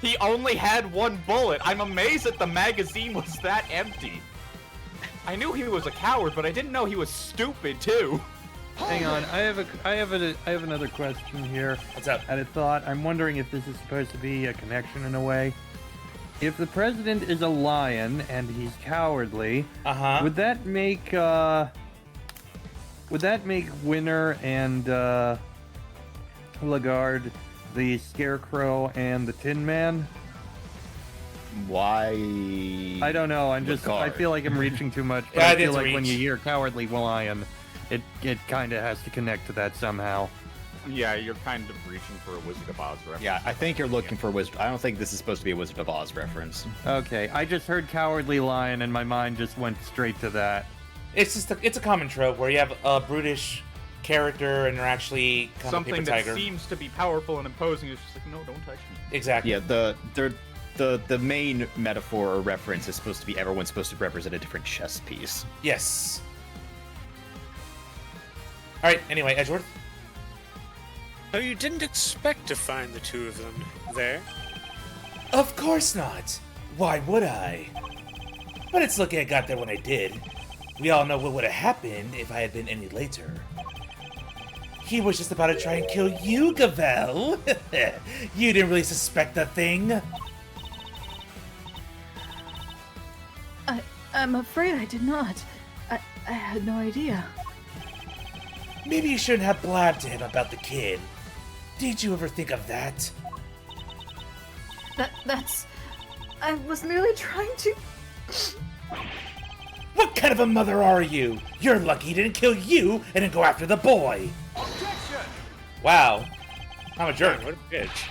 A: He only had one bullet. I'm amazed that the magazine was that empty. I knew he was a coward, but I didn't know he was stupid too.
D: Hang on, I have another question here.
B: What's up?
D: I had a thought. I'm wondering if this is supposed to be a connection in a way. If the president is a lion and he's cowardly, would that make Winner and Lagarde the Scarecrow and the Tin Man?
E: Why?
D: I don't know. I feel like I'm reaching too much. But
B: Yeah,
D: I feel like when you hear cowardly lion, it kind of has to connect to that somehow.
A: Yeah, you're kind of reaching for a Wizard of Oz reference.
M: Yeah, I think you're looking for Wizard. I don't think this is supposed to be a Wizard of Oz reference.
D: Okay, I just heard cowardly lion and my mind just went straight to that.
B: It's a common trope where you have a brutish character and they're actually kind
A: something
B: of a paper tiger.
A: That seems to be powerful and imposing is just like, no, don't touch me.
B: Exactly.
M: Yeah, the main metaphor or reference is supposed to be everyone's supposed to represent a different chess piece.
B: Yes. All right. Anyway, Edgeworth.
C: So you didn't expect to find the two of them there?
B: Of course not. Why would I? But it's lucky I got there when I did. We all know what would have happened if I had been any later. He was just about to try and kill you, Gavel. You didn't really suspect a thing.
G: I'm afraid I did not. I had no idea.
B: Maybe you shouldn't have blabbed to him about the kid. Did you ever think of that?
G: That's... I was merely trying to...
B: What kind of a mother are you? You're lucky he didn't kill you and then go after the boy.
C: Objection!
B: Wow. I'm a jerk.
C: What a bitch.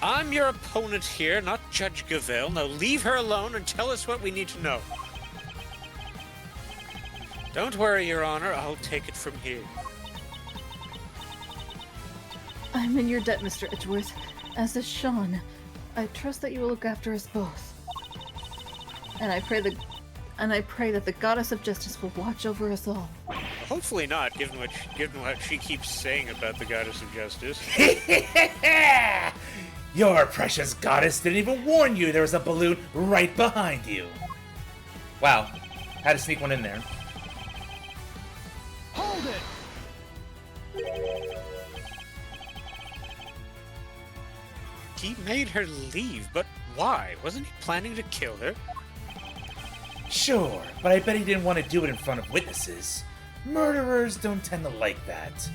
C: I'm your opponent here, not Judge Gavel. Now leave her alone and tell us what we need to know. Don't worry, Your Honor. I'll take it from here.
G: I'm in your debt, Mr. Edgeworth. As is Sean. I trust that you will look after us both. And I pray that the goddess of justice will watch over us all.
C: Hopefully not, given what she keeps saying about the goddess of justice.
B: Your precious goddess didn't even warn you there was a balloon right behind you. Wow. Had to sneak one in there.
C: Hold it! He made her leave, but why? Wasn't he planning to kill her?
B: Sure, but I bet he didn't want to do it in front of witnesses. Murderers don't tend to like that.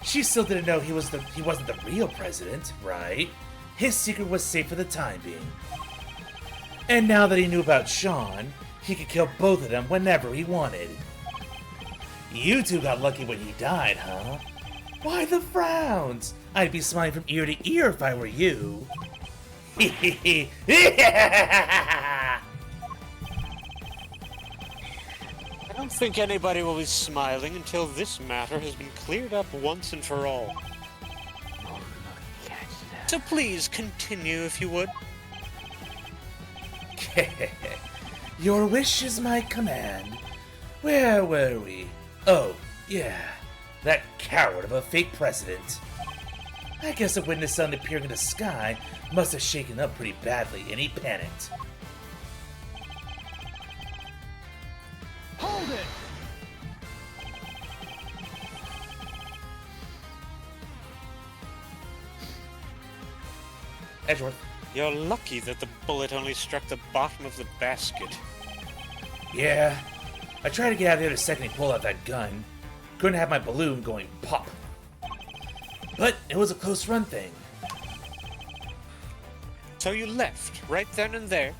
B: She still didn't know he wasn't the real president, right? His secret was safe for the time being. And now that he knew about Sean, he could kill both of them whenever he wanted. You two got lucky when he died, huh? Why the frowns? I'd be smiling from ear to ear if I were you.
C: I don't think anybody will be smiling until this matter has been cleared up once and for all. So please continue if you would.
B: Your wish is my command. Where were we? Oh, yeah. That coward of a fake president. I guess the witness sun appearing in the sky must have shaken up pretty badly and he panicked.
C: Hold it!
B: Edgeworth.
C: You're lucky that the bullet only struck the bottom of the basket.
B: Yeah. I tried to get out of there the second he pulled out that gun. Couldn't have my balloon going pop. But it was a close run thing.
C: So you left, right then and there?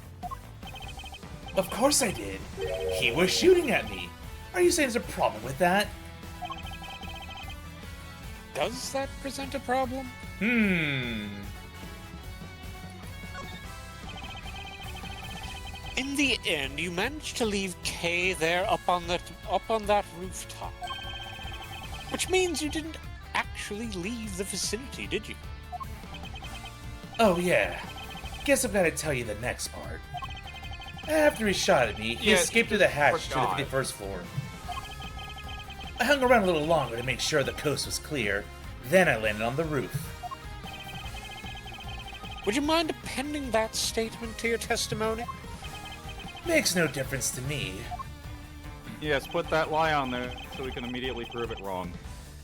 B: Of course I did. He was shooting at me. Are you saying there's a problem with that?
C: Does that present a problem?
B: Hmm.
C: In the end, you managed to leave Kay there up on that rooftop. Which means you didn't actually leave the vicinity, did you?
B: Oh yeah. Guess I've got to tell you the next part. After he shot at me, he escaped through the hatch to the 51st floor. I hung around a little longer to make sure the coast was clear. Then I landed on the roof.
C: Would you mind appending that statement to your testimony?
B: Makes no difference to me.
A: Yes, put that lie on there so we can immediately prove it wrong.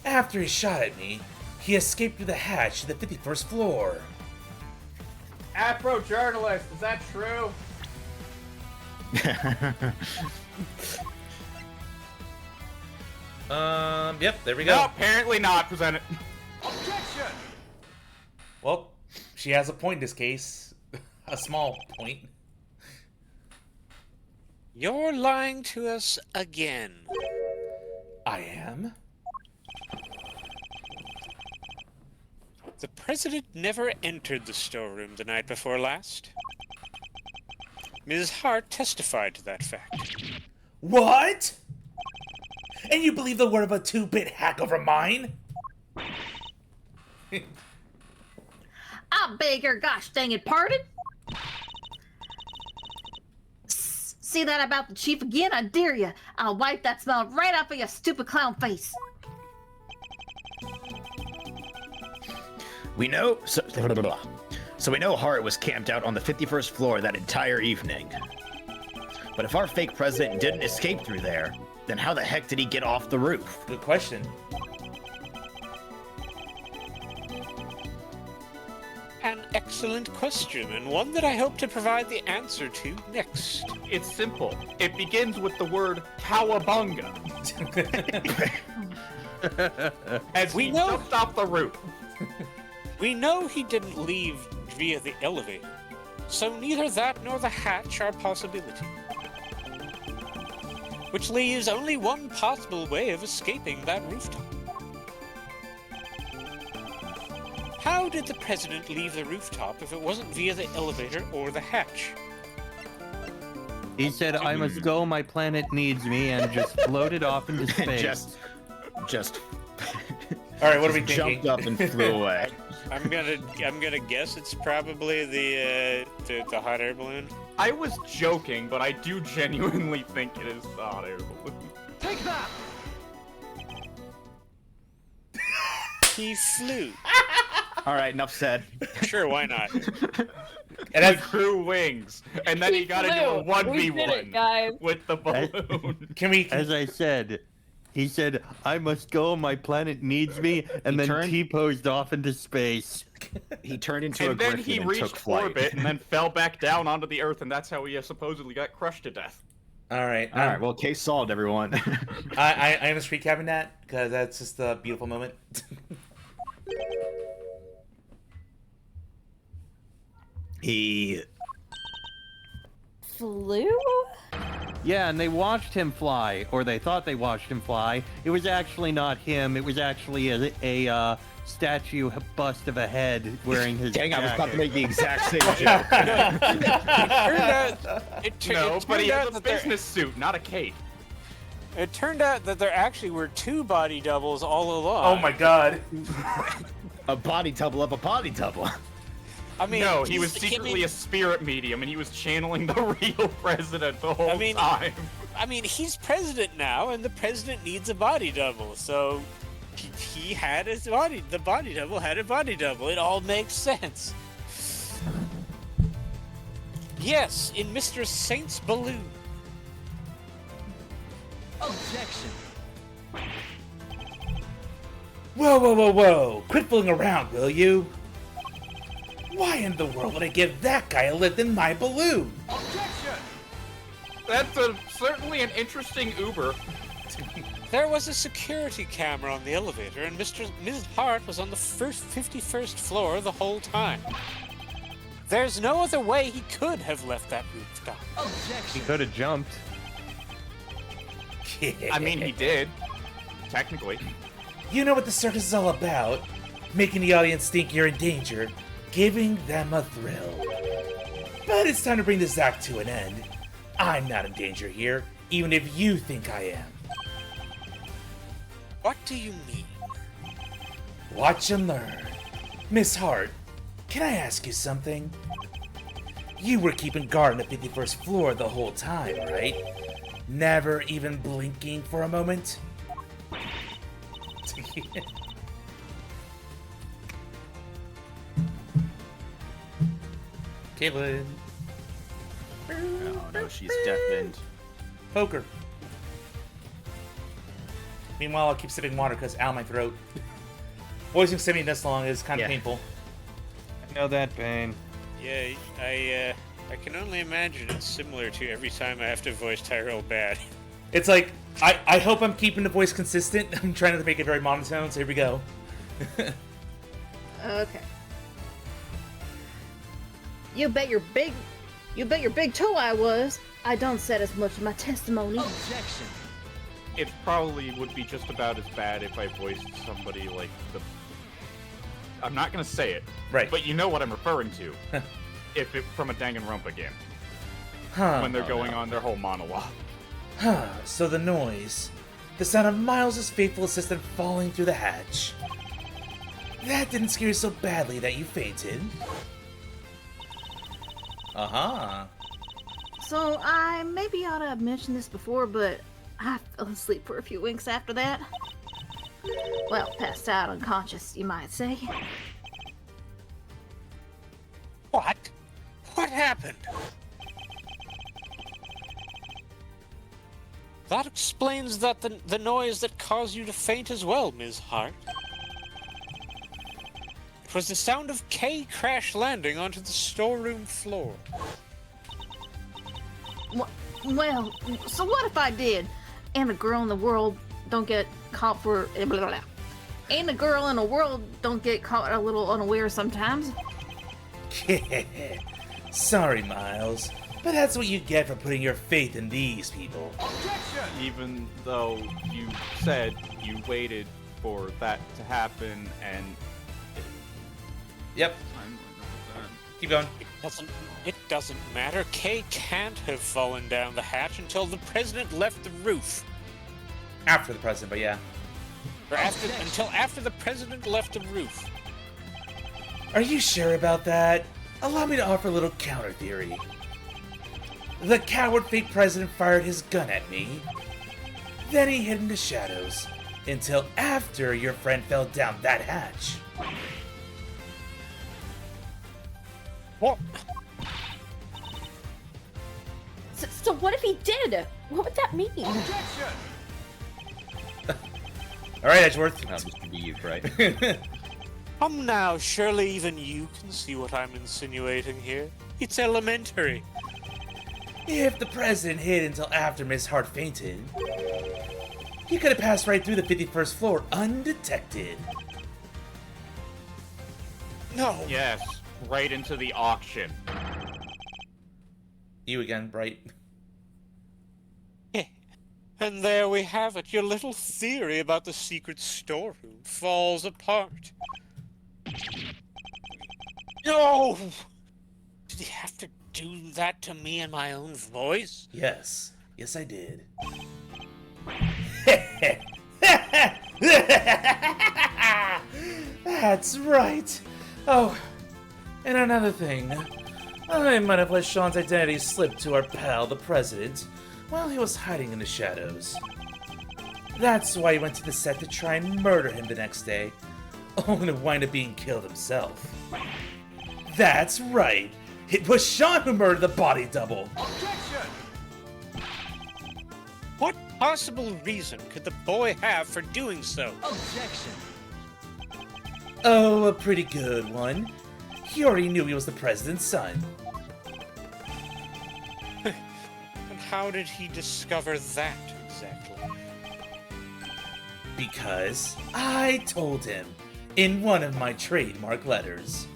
B: After he shot at me, he escaped through the hatch to the 51st floor.
F: Afro journalist, is that true?
B: Yep, there we go.
F: No, apparently not. Present it.
I: Objection!
B: Well, she has a point in this case. A small point.
C: You're lying to us again.
B: I am?
C: The president never entered the storeroom the night before last. Ms. Hart testified to that fact.
B: What? And you believe the word of a 2-bit hack over mine?
H: I beg your gosh dang it pardon? See that about the chief again? I dare you. I'll wipe that smile right off of your stupid clown face.
E: We know, so we know Hart was camped out on the 51st floor that entire evening. But if our fake president didn't escape through there, then how the heck did he get off the roof?
B: Good question.
C: An excellent question, and one that I hope to provide the answer to next.
A: It's simple. It begins with the word cowabunga. As we jumped off the roof.
C: We know he didn't leave via the elevator, so neither that nor the hatch are a possibility. Which leaves only one possible way of escaping that rooftop. How did the president leave the rooftop if it wasn't via the elevator or the hatch?
D: He said, I must go, my planet needs me, and just floated off into space.
E: just
B: Alright, what are we thinking?
E: Jumped up and flew away.
C: I'm gonna guess it's probably the hot air balloon.
A: I was joking, but I do genuinely think it is the hot air balloon.
I: Take that!
C: He flew.
E: All right, enough said.
C: Sure, why not?
A: And he grew wings, and then he got into a 1v1 with the balloon.
B: Can we?
D: As I said, he said, I must go, my planet needs me, and then T-posed off into space.
E: He turned into a
A: and then
E: griffin
A: he
E: and
A: reached
E: took flight.
A: orbit and then fell back down onto the Earth, and that's how he supposedly got crushed to death.
B: All right.
E: Well, case solved, everyone.
B: I am just recapping that because that's just a beautiful moment.
E: He
J: flew?
D: Yeah, and they watched him fly, or they thought they watched him fly. It was actually not him. It was actually a statue bust of a head wearing his
E: Dang,
D: jacket.
E: I was about to make the exact same joke.
A: But he has a business suit, not a cape.
C: It turned out that there actually were two body doubles all along.
B: Oh my god.
E: A body double of a body double.
C: I mean,
A: no, he was secretly a spirit medium, and he was channeling the real president the whole time.
C: I mean, he's president now, and the president needs a body double, so he had his body. The body double had a body double. It all makes sense. Yes, in Mr. Saint's balloon.
I: Objection.
B: Whoa, whoa, whoa, whoa! Quit fooling around, will you? Why in the world would I give that guy a lift in my balloon?
I: Objection!
A: That's certainly an interesting Uber.
C: There was a security camera on the elevator, and Ms. Hart was on the 51st floor the whole time. There's no other way he could have left that rooftop.
D: He could have jumped.
A: I mean, he did. Technically.
B: You know what the circus is all about. Making the audience think you're in danger. Giving them a thrill. But it's time to bring this act to an end. I'm not in danger here, even if you think I am.
C: What do you mean?
B: Watch and learn. Miss Hart, can I ask you something? You were keeping guard on the 51st floor the whole time, right? Never even blinking for a moment? Caitlin.
M: Oh no, she's deafened.
B: Poker. Meanwhile, I'll keep sipping water because ow, my throat. Voicing Simeon this long is kind of painful.
D: I know that pain.
C: Yeah, I can only imagine it's similar to every time I have to voice Tyrell bad.
B: It's like, I hope I'm keeping the voice consistent. I'm trying to make it very monotone, so here we go.
G: Okay. You bet your big toe I was. I don't said as much in my testimony.
A: Objection. It probably would be just about as bad if I voiced somebody like the... I'm not gonna say it.
B: Right.
A: But you know what I'm referring to. If it from a Danganronpa game.
B: Huh.
A: When they're going on their whole monologue.
B: Huh, so the noise. The sound of Miles' faithful assistant falling through the hatch. That didn't scare you so badly that you fainted. Uh-huh.
G: So I maybe ought to have mentioned this before, but I fell asleep for a few winks after that. Well, passed out unconscious, you might say.
C: What? What happened? That explains that the noise that caused you to faint as well, Ms. Hart. It was the sound of Kay crash landing onto the storeroom floor.
G: Well, so what if I did? And a girl in the world don't get caught for... Blah, blah, blah. And a girl in the world don't get caught a little unaware sometimes.
B: Sorry, Miles, but that's what you get for putting your faith in these people.
A: Even though you said you waited for that to happen and...
B: Yep. Keep going.
C: It doesn't matter. Kay can't have fallen down the hatch until the president left the roof.
B: After the president, but yeah.
C: Or until after the president left the roof.
B: Are you sure about that? Allow me to offer a little counter theory. The coward fake president fired his gun at me. Then he hid in the shadows until after your friend fell down that hatch.
C: What?
J: So what if he did? What would that mean?
B: All right, Edgeworth.
M: That was Eve, right?
C: Come now, surely even you can see what I'm insinuating here. It's elementary.
B: If the president hid until after Miss Hart fainted, he could have passed right through the 51st floor undetected.
C: No.
A: Yes, right into the auction.
B: You again, Bright.
C: And there we have it. Your little theory about the secret storeroom falls apart. No! Did he have to do that to me in my own voice?
B: Yes. Yes, I did. That's right. Oh, and another thing. I might have let Sean's identity slip to our pal, the president, while he was hiding in the shadows. That's why he went to the set to try and murder him the next day, only to wind up being killed himself. That's right. It was Sean who murdered the body double.
C: Objection! What possible reason could the boy have for doing so?
B: Objection. Oh, a pretty good one. He already knew he was the president's son.
C: And how did he discover that, exactly?
B: Because I told him in one of my trademark letters.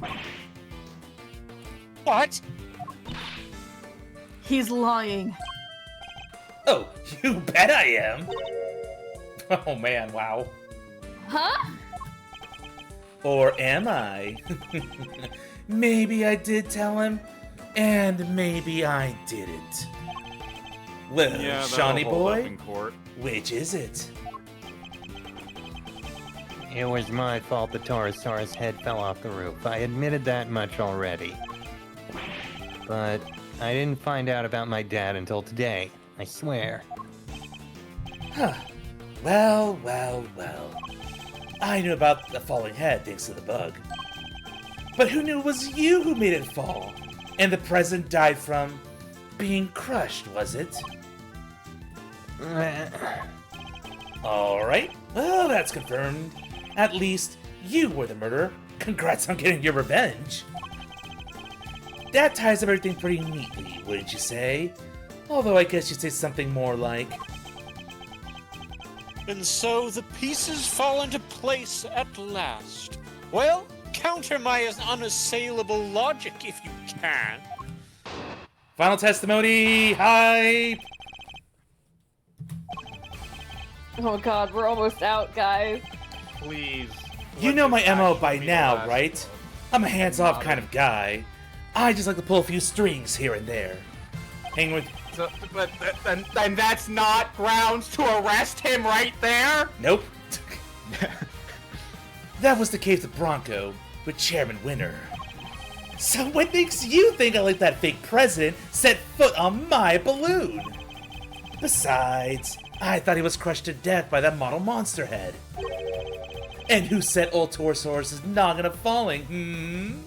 C: What?
G: He's lying.
B: Oh, you bet I am. Oh man, wow.
J: Huh?
B: Or am I? Maybe I did tell him, and maybe I didn't. Well,
A: Yeah,
B: Shawnee
A: that'll hold up
B: boy,
A: in court.
B: which is it?
D: It was my fault the Taurosaurus head fell off the roof. I admitted that much already. But I didn't find out about my dad until today. I swear.
B: Huh. Well, well, well. I knew about the falling head thanks to the bug. But who knew it was you who made it fall? And the president died from being crushed, was it? Alright, well, that's confirmed. At least you were the murderer. Congrats on getting your revenge. That ties up everything pretty neatly, wouldn't you say? Although I guess you'd say something more like...
C: And so the pieces fall into place at last. Well, counter my unassailable logic if you can.
B: Final testimony, hype!
J: Oh god, we're almost out, guys.
A: Please.
B: You know my MO by now, right? I'm a hands-off kind of guy. I just like to pull a few strings here and there. Hang with...
F: So, but then that's not grounds to arrest him right there?
B: Nope. That was the case with Bronco, with Chairman Winner. So what makes you think I let that fake president set foot on my balloon? Besides, I thought he was crushed to death by that model monster head. And who set old Taurosaurus' noggin of falling,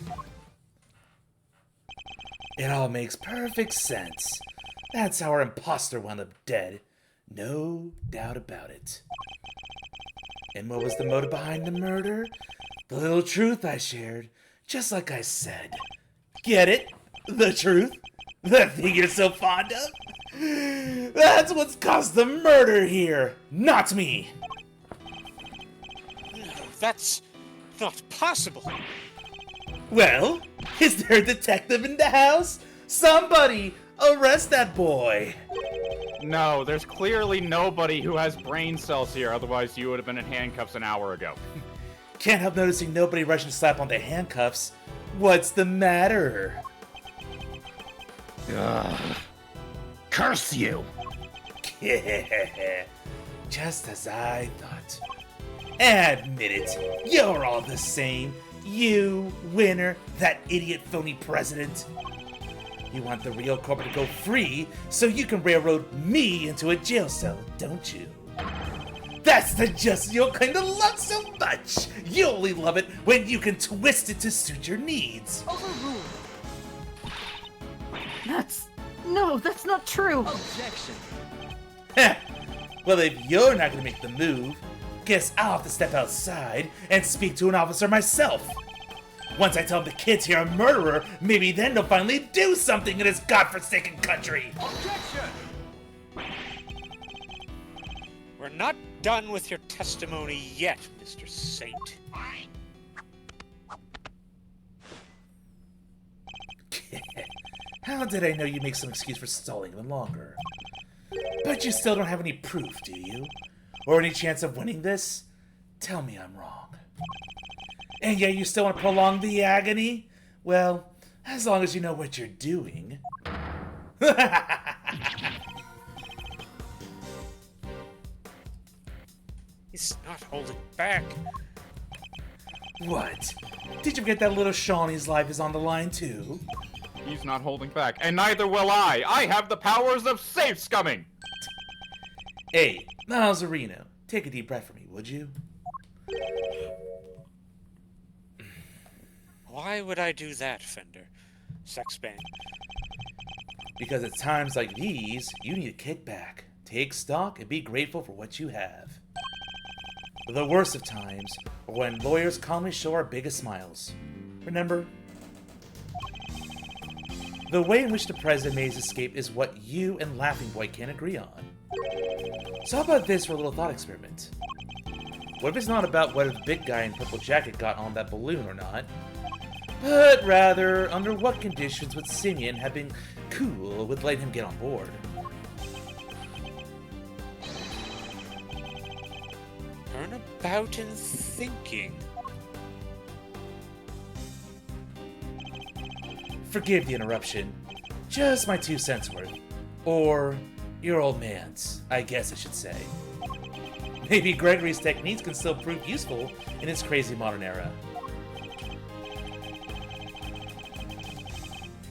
B: It all makes perfect sense. That's how our imposter wound up dead. No doubt about it. And what was the motive behind the murder? The little truth I shared, just like I said. Get it? The truth? The thing you're so fond of? That's what's caused the murder here, not me!
C: That's not possible.
B: Well, is there a detective in the house? Somebody arrest that boy!
A: No, there's clearly nobody who has brain cells here, otherwise you would have been in handcuffs an hour ago.
B: Can't help noticing nobody rushing to slap on the handcuffs. What's the matter?
E: Ugh. Curse you!
B: Just as I thought. Admit it, you're all the same. You, Winner, that idiot phony president. You want the real corporate to go free so you can railroad me into a jail cell, don't you? That's the justice you'll kind of love so much! You only love it when you can twist it to suit your needs.
G: No, that's not true.
I: Objection.
B: Well, if you're not gonna make the move, guess I'll have to step outside and speak to an officer myself. Once I tell the kids here I'm a murderer, maybe then they'll finally do something in this godforsaken country.
I: Objection.
C: We're not done with your testimony yet, Mr. Saint.
B: How did I know you'd make some excuse for stalling even longer? But you still don't have any proof, do you? Or any chance of winning this? Tell me I'm wrong. And yet you still want to prolong the agony? Well, as long as you know what you're doing.
C: He's not holding back.
B: What? Did you forget that little Shawnee's life is on the line too?
A: He's not holding back, and neither will I! I have the powers of safe scumming!
B: Hey, Malzarino, take a deep breath for me, would you?
C: Why would I do that, Fender? Sexbang.
B: Because at times like these, you need to kick back, take stock, and be grateful for what you have. The worst of times are when lawyers calmly show our biggest smiles. Remember? The way in which the president made his escape is what you and Laughing Boy can't agree on. So how about this for a little thought experiment? What if it's not about whether the big guy in purple jacket got on that balloon or not, but rather under what conditions would Simeon have been cool with letting him get on board.
C: Turnabout in thinking.
B: Forgive the interruption. Just my 2 cents worth. Or your old man's, I guess I should say. Maybe Gregory's techniques can still prove useful in this crazy modern era.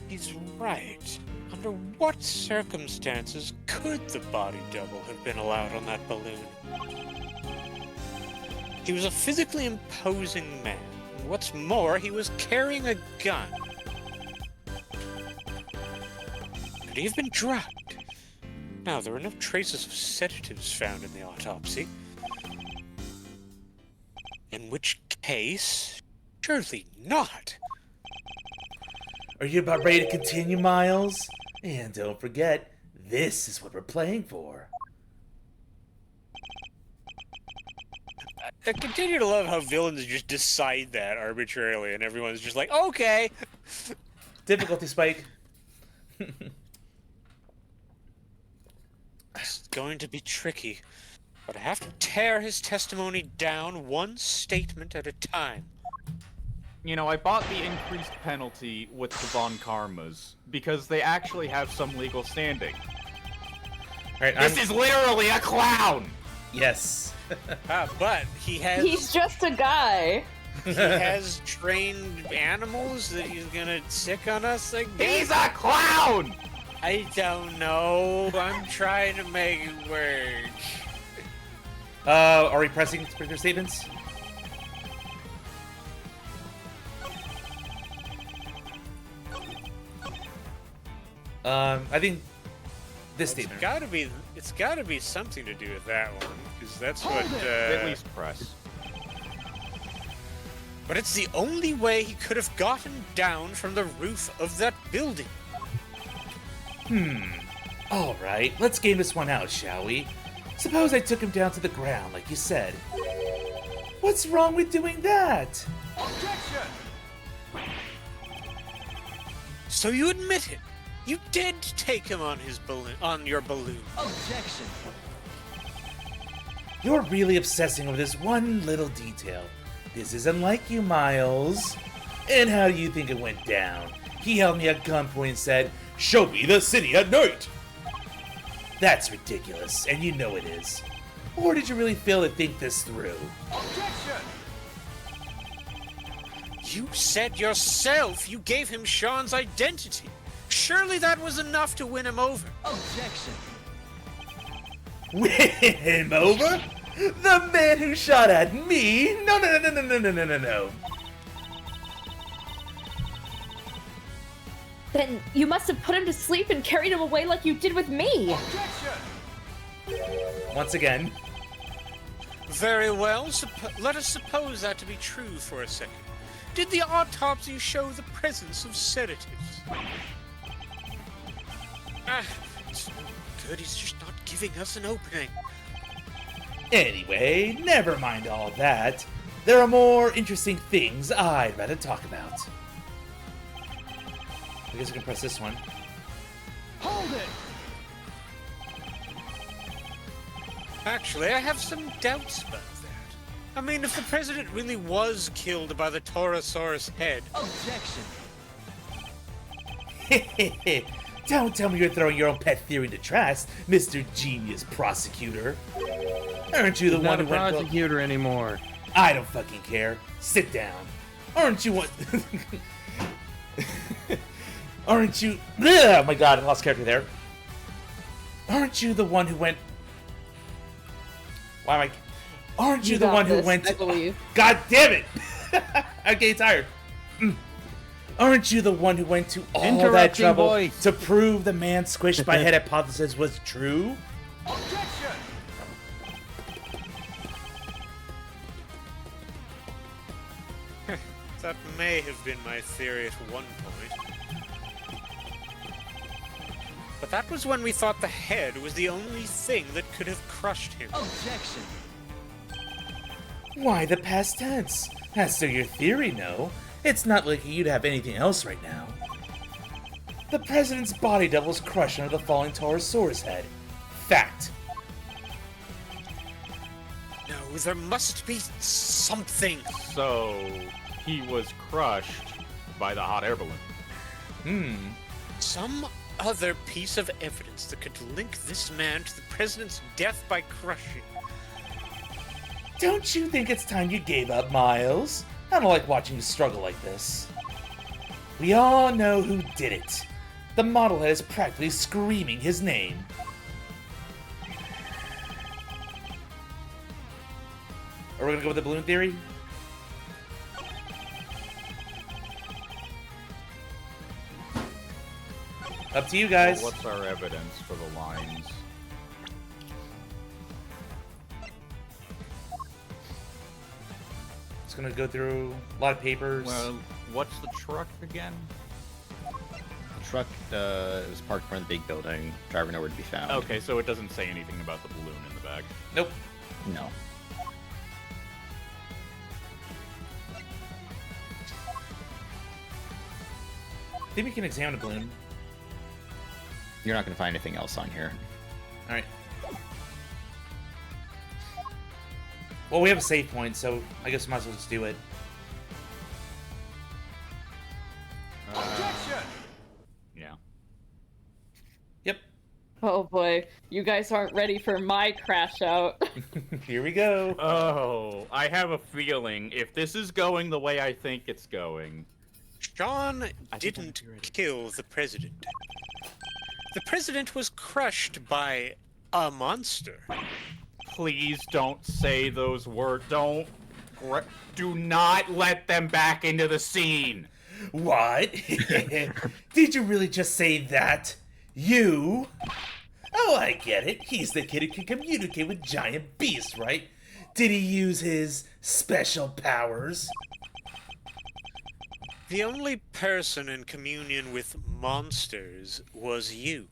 C: He's right. Under what circumstances could the body double have been allowed on that balloon? He was a physically imposing man. What's more, he was carrying a gun. Could he have been drugged? Now, there were no traces of sedatives found in the autopsy. In which case, surely not.
B: Are you about ready to continue, Miles? And don't forget, this is what we're playing for.
C: I continue to love how villains just decide that arbitrarily, and everyone's just like, okay.
B: Difficulty spike.
C: It's going to be tricky, but I have to tear his testimony down one statement at a time.
A: You know, I bought the increased penalty with the Von Karmas because they actually have some legal standing.
B: Right,
A: this is literally a clown!
B: Yes.
C: But he has...
J: He's just a guy.
C: He has trained animals that he's gonna sick on us again?
A: He's a clown!
C: I don't know. I'm trying to make it work.
B: Are we pressing particular statements? I think this statement.
C: It's gotta be something to do with that one, because that's what.
A: At least press.
C: But it's the only way he could have gotten down from the roof of that building.
B: All right, let's game this one out, shall we? Suppose I took him down to the ground, like you said. What's wrong with doing that?
I: Objection!
C: So you admit it. You did take him on his balloon, on your balloon.
I: Objection!
B: You're really obsessing over this one little detail. This isn't like you, Miles. And how do you think it went down? He held me at gunpoint and said, "Show me the city at night!" That's ridiculous, and you know it is. Or did you really fail to think this through?
I: Objection!
C: You said yourself you gave him Sean's identity. Surely that was enough to win him over.
I: Objection!
B: Win him over? The man who shot at me? No.
J: Then you must have put him to sleep and carried him away like you did with me.
I: Objection!
B: Once again.
C: Very well. Let us suppose that to be true for a second. Did the autopsy show the presence of sedatives? It's no good. He's just not giving us an opening.
B: Anyway, never mind all that. There are more interesting things I'd rather talk about. I guess we can press this one.
I: Hold it!
C: Actually, I have some doubts about that. I mean, if the president really was killed by the Taurosaurus head...
I: Objection!
B: Don't tell me you're throwing your own pet theory into trash, Mr. Genius Prosecutor. Aren't you the one who went...
D: Not a prosecutor anymore.
B: I don't fucking care. Sit down. Aren't you one... Aren't you... Oh my god, I lost character there. Aren't you the one who went... Why am I... Aren't you the one who went to...
J: I believe.
B: God damn it! I'm getting tired. Aren't you the one who went to all that trouble to prove the man squished by head hypothesis was true?
I: Objection!
C: That may have been my theory at one point. But that was when we thought the head was the only thing that could have crushed him.
I: Objection!
B: Why the past tense? That's still your theory, no? It's not like you'd have anything else right now. The president's body double was crushed under the falling Taurosaurus head. Fact.
C: No, there must be something.
A: So, he was crushed by the hot air balloon.
C: Some other piece of evidence that could link this man to the president's death by crushing.
B: Don't you think it's time you gave up, Miles? I don't like watching you struggle like this. We all know who did it. The model head is practically screaming his name. Are we gonna go with the balloon theory? Up to you guys.
A: Well, what's our evidence for the lines?
B: It's gonna go through a lot of papers.
A: Well, what's the truck again?
M: The truck was parked in front of the big building. Driver nowhere to be found.
A: Okay, so it doesn't say anything about the balloon in the back.
B: Nope.
M: No.
B: I think we can examine the balloon.
M: You're not going to find anything else on here.
B: Alright. Well, we have a save point, so I guess we might as well just do it.
A: Yeah.
B: Yep.
J: Oh boy, you guys aren't ready for my crash out.
B: Here we go.
A: Oh, I have a feeling if this is going the way I think it's going...
C: Sean didn't kill the president. The president was crushed by a monster.
A: Please don't say those words. Do not let them back into the scene.
B: What? Did you really just say that? You? Oh, I get it. He's the kid who can communicate with giant beasts, right? Did he use his special powers?
C: The only person in communion with monsters was you.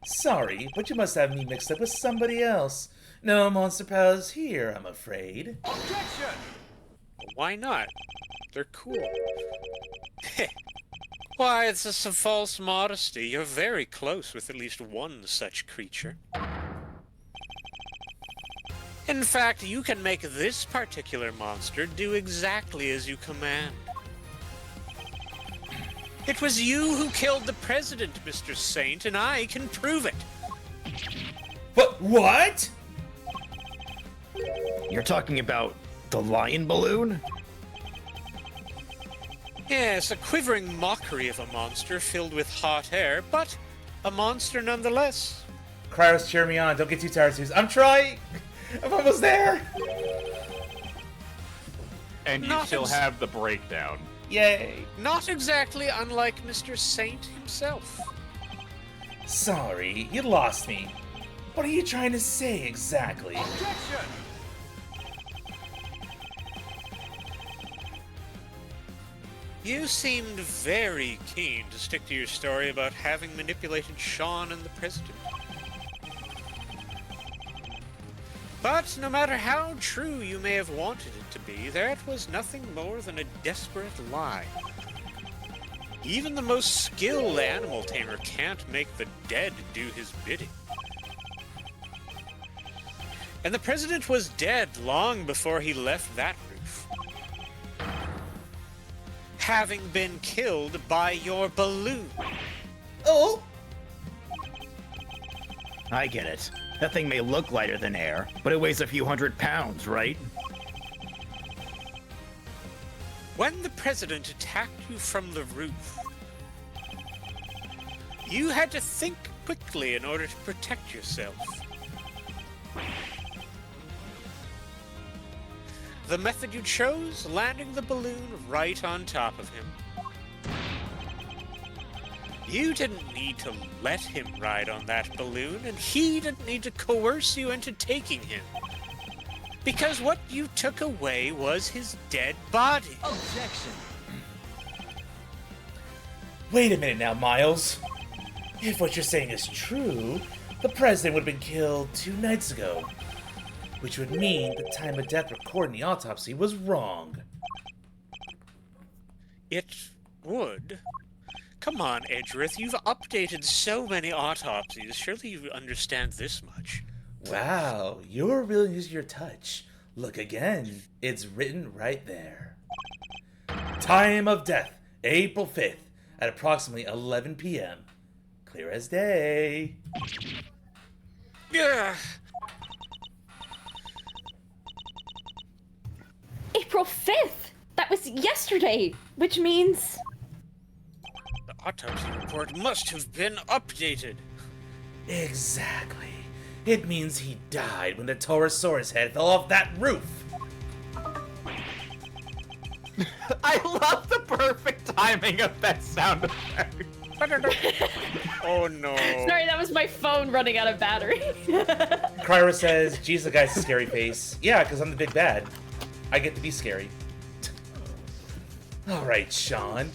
B: Sorry, but you must have me mixed up with somebody else. No monster powers here, I'm afraid.
C: Objection! Why not? They're cool. Why, it's just a false modesty. You're very close with at least one such creature. In fact, you can make this particular monster do exactly as you command. It was you who killed the president, Mr. Saint, and I can prove it.
B: But what?
E: You're talking about the lion balloon?
C: Yes, a quivering mockery of a monster filled with hot air, but a monster nonetheless.
B: Kryos, cheer me on. Don't get too tired, Zeus. I'm trying. I'm almost there.
A: And you still have the breakdown.
B: Yay.
C: Not exactly unlike Mr. Saint himself.
B: Sorry, you lost me. What are you trying to say exactly?
C: Objection! You seemed very keen to stick to your story about having manipulated Sean and the president. But no matter how true you may have wanted it to be, that was nothing more than a desperate lie. Even the most skilled animal tamer can't make the dead do his bidding. And the president was dead long before he left that roof. Having been killed by your balloon.
B: Oh!
E: I get it. That thing may look lighter than air, but it weighs a few 100 pounds, right?
C: When the president attacked you from the roof, you had to think quickly in order to protect yourself. The method you chose, landing the balloon right on top of him. You didn't need to let him ride on that balloon, and he didn't need to coerce you into taking him. Because what you took away was his dead body.
I: Objection!
B: Wait a minute now, Miles. If what you're saying is true, the president would have been killed 2 nights ago. Which would mean the time of death recorded in the autopsy was wrong.
C: It would. Come on, Edgeworth, you've updated so many autopsies. Surely you understand this much.
B: Wow, you're really using your touch. Look again. It's written right there. Time of death, April 5th, at approximately 11 p.m. Clear as day.
C: Yeah.
J: April 5th! That was yesterday, which means...
C: The autopsy report must have been updated.
B: Exactly. It means he died when the Taurosaurus head fell off that roof.
F: I love the perfect timing of that sound effect.
C: Oh no.
J: Sorry, that was my phone running out of battery.
B: Kryra says, geez, the guy's a scary face. Yeah, because I'm the big bad. I get to be scary. Alright, Sean.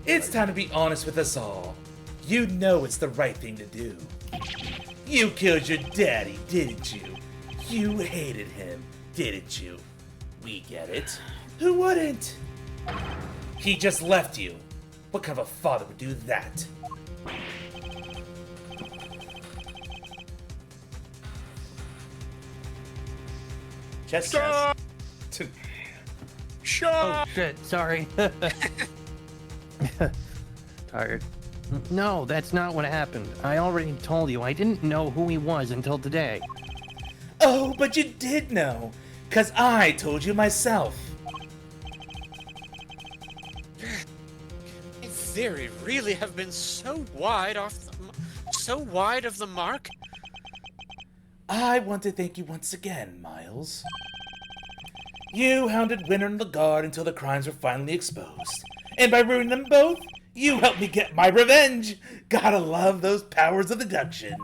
B: It's time to be honest with us all. You know it's the right thing to do. You killed your daddy, didn't you? You hated him, didn't you? We get it. Who wouldn't? He just left you. What kind of a father would do that? Chest.
D: Oh shit, sorry. Tired. No, that's not what happened. I already told you I didn't know who he was until today.
B: Oh, but you did know, 'cause I told you myself.
C: My theory really have been so wide of the mark.
B: I want to thank you once again, Miles. You hounded Winter and the guard until the crimes were finally exposed. And by ruining them both, you helped me get my revenge! Gotta love those powers of deduction.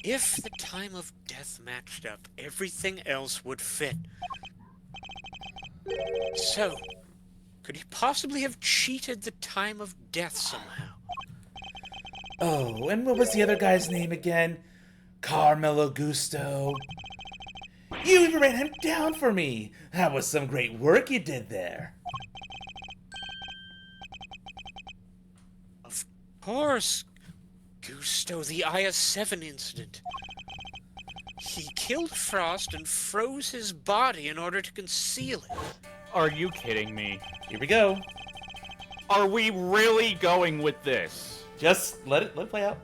C: If the time of death matched up, everything else would fit. So, could he possibly have cheated the time of death somehow?
B: Oh, and what was the other guy's name again? Carmelo Gusto. You even ran him down for me. That was some great work you did there.
C: Of course, Gusto, the IS-7 incident. He killed Frost and froze his body in order to conceal it.
A: Are you kidding me?
B: Here we go.
A: Are we really going with this?
B: Just let it play out.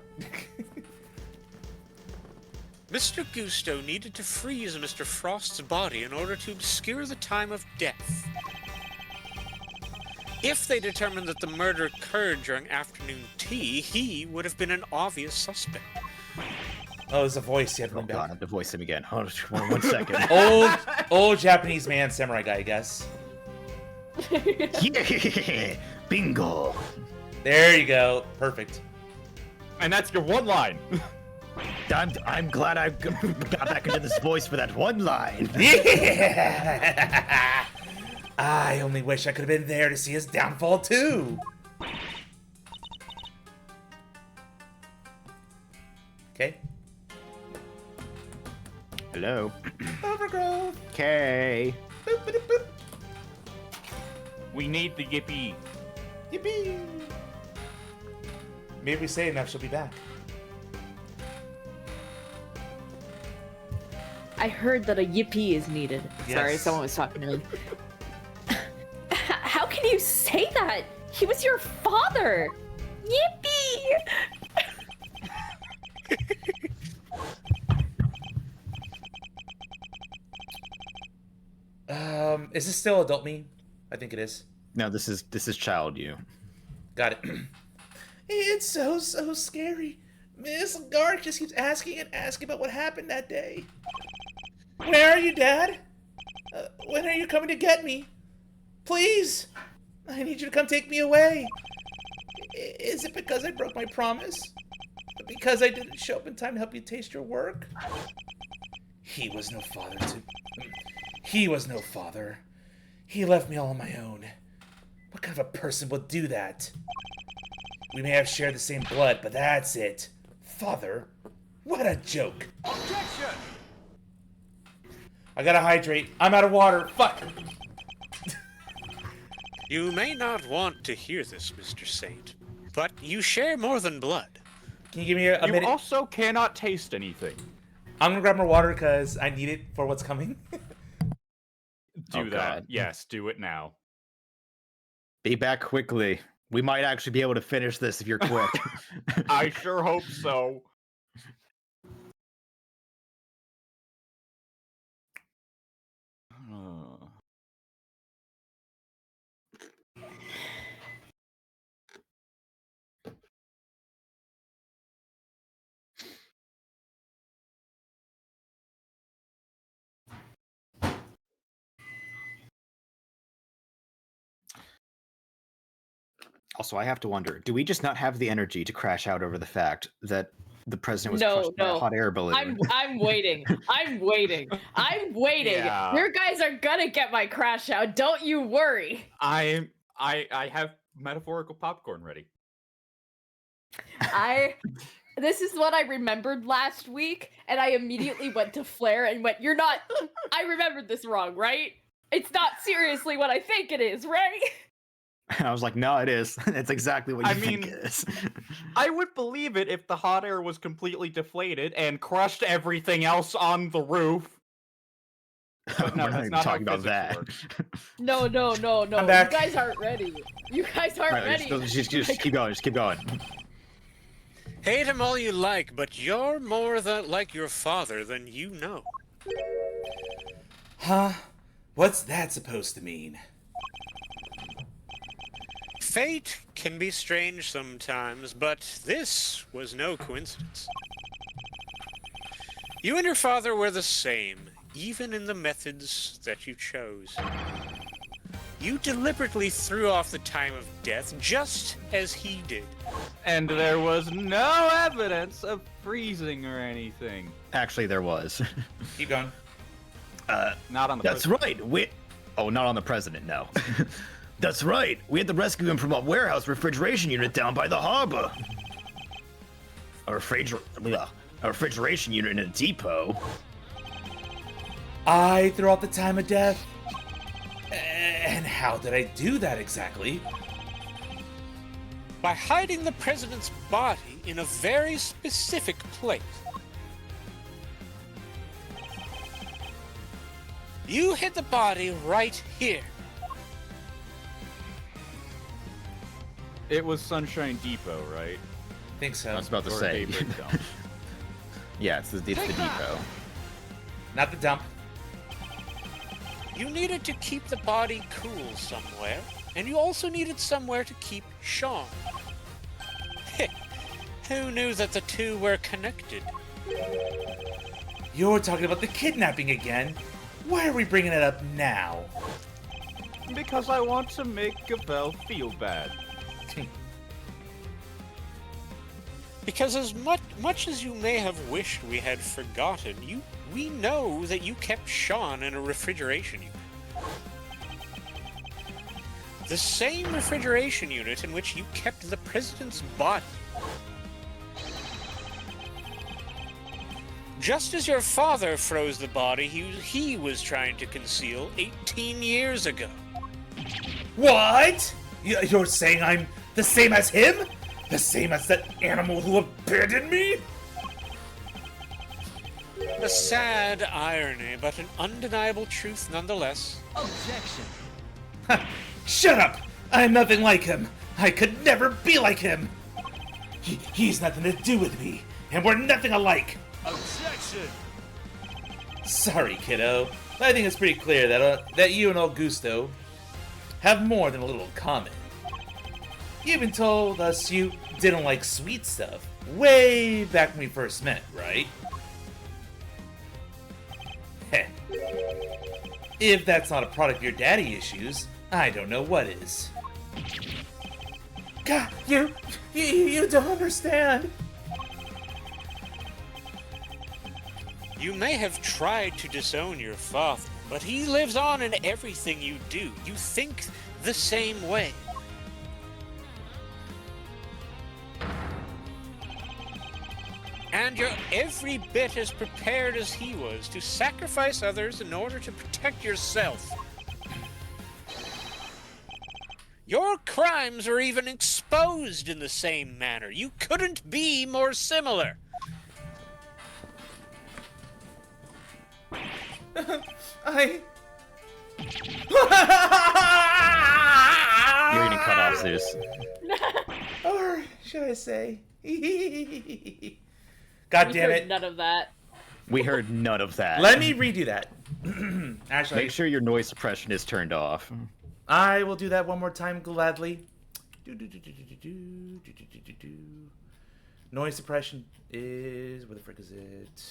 C: Mr. Gusto needed to freeze Mr. Frost's body in order to obscure the time of death. If they determined that the murder occurred during afternoon tea, he would have been an obvious suspect.
B: Oh, it's a voice. You had to run
E: God, I
B: back.
E: have to voice him again. Hold on 1 second.
B: Old Japanese man, samurai guy, I guess.
E: Yeah, bingo.
B: There you go. Perfect.
A: And that's your one line.
E: I'm glad I got back into this voice for that one line.
B: Yeah! I only wish I could have been there to see his downfall too. Okay.
E: Hello.
B: Overgrowth.
E: Okay.
B: Boop, boop, boop.
A: We need the yippee.
B: Yippee! Maybe we say enough, she'll be back.
J: I heard that a yippee is needed.
B: Yes.
J: Sorry, someone was talking to me. How can you say that? He was your father! Yippee!
B: Is this still adult me? I think it is.
E: No, this is child you.
B: Got it. It's so scary. Miss Garth just keeps asking and asking about what happened that day. Where are you, Dad? When are you coming to get me? Please! I need you to come take me away. Is it because I broke my promise? Because I didn't show up in time to help you taste your work? He was no father to... He was no father. He left me all on my own. What kind of a person would do that? We may have shared the same blood, but that's it. Father? What a joke.
F: Objection!
B: I gotta hydrate. I'm out of water. Fuck.
C: You may not want to hear this, Mr. Saint, but you share more than blood.
B: Can you give me a minute?
A: You also cannot taste anything.
B: I'm gonna grab more water because I need it for what's coming.
A: Do that.
E: God.
A: Yes, do it now.
E: Be back quickly. We might actually be able to finish this if you're quick.
A: I sure hope so.
E: Also, I have to wonder, do we just not have the energy to crash out over the fact that the president was crushed by a hot air balloon?
J: I'm waiting. I'm waiting. I'm waiting.
A: Yeah.
J: Your guys are gonna get my crash out. Don't you worry.
A: I have metaphorical popcorn ready.
J: This is what I remembered last week, and I immediately went to Flair and went, "You're not. I remembered this wrong, right? It's not seriously what I think it is, right?"
E: I was like, no, it is. It's exactly what you think it is.
A: I would believe it if the hot air was completely deflated and crushed everything else on the roof. But no,
E: We're not
A: that's
E: even
A: not
E: talking
A: how
E: about that.
J: No.
B: I'm back.
J: You guys aren't ready. You guys aren't
E: Right,
J: ready.
E: just keep going. Just keep going.
C: Hate him all you like, but you're more like your father than you know.
B: Huh? What's that supposed to mean?
C: Fate can be strange sometimes, but this was no coincidence. You and your father were the same, even in the methods that you chose. You deliberately threw off the time of death, just as he did.
A: And there was no evidence of freezing or anything.
E: Actually, there was.
B: Keep going.
A: Not on the
E: That's right. Not on the president, no. That's right. We had to rescue him from a warehouse refrigeration unit down by the harbor. A refrigeration unit in a depot.
B: I threw out the time of death. And how did I do that exactly?
C: By hiding the president's body in a very specific place. You hid the body right here.
A: It was Sunshine Depot, right?
B: Think so.
E: I was about to
A: Or
E: say.
A: Daybreak Dump.
E: Yeah, it's the depot.
B: Not the dump.
C: You needed to keep the body cool somewhere, and you also needed somewhere to keep Sean. Who knew that the two were connected?
B: You're talking about the kidnapping again? Why are we bringing it up now?
A: Because I want to make Gabelle feel bad.
C: Because as much as you may have wished we had forgotten, we know that you kept Sean in a refrigeration unit. The same refrigeration unit in which you kept the president's body. Just as your father froze the body he was trying to conceal 18 years ago.
B: What? You're saying I'm the same as him? The same as that animal who abandoned me?
C: A sad irony, but an undeniable truth nonetheless.
B: Objection. Shut up! I'm nothing like him. I could never be like him. He's nothing to do with me, and we're nothing alike. Objection. Sorry, kiddo. I think it's pretty clear that you and Augusto have more than a little in common. You even told us you didn't like sweet stuff way back when we first met, right? Heh. If that's not a product of your daddy issues, I don't know what is. God, you don't understand.
C: You may have tried to disown your father, but he lives on in everything you do. You think the same way. And you're every bit as prepared as he was to sacrifice others in order to protect yourself. Your crimes are even exposed in the same manner. You couldn't be more similar.
B: I...
M: You're getting cut off, Zeus.
B: Or should I say... God damn it.
J: None of that.
M: We heard none of that.
B: Let me redo that. Actually,
M: make sure your noise suppression is turned off.
B: I will do that one more time gladly. Noise suppression is... Where the frick is it?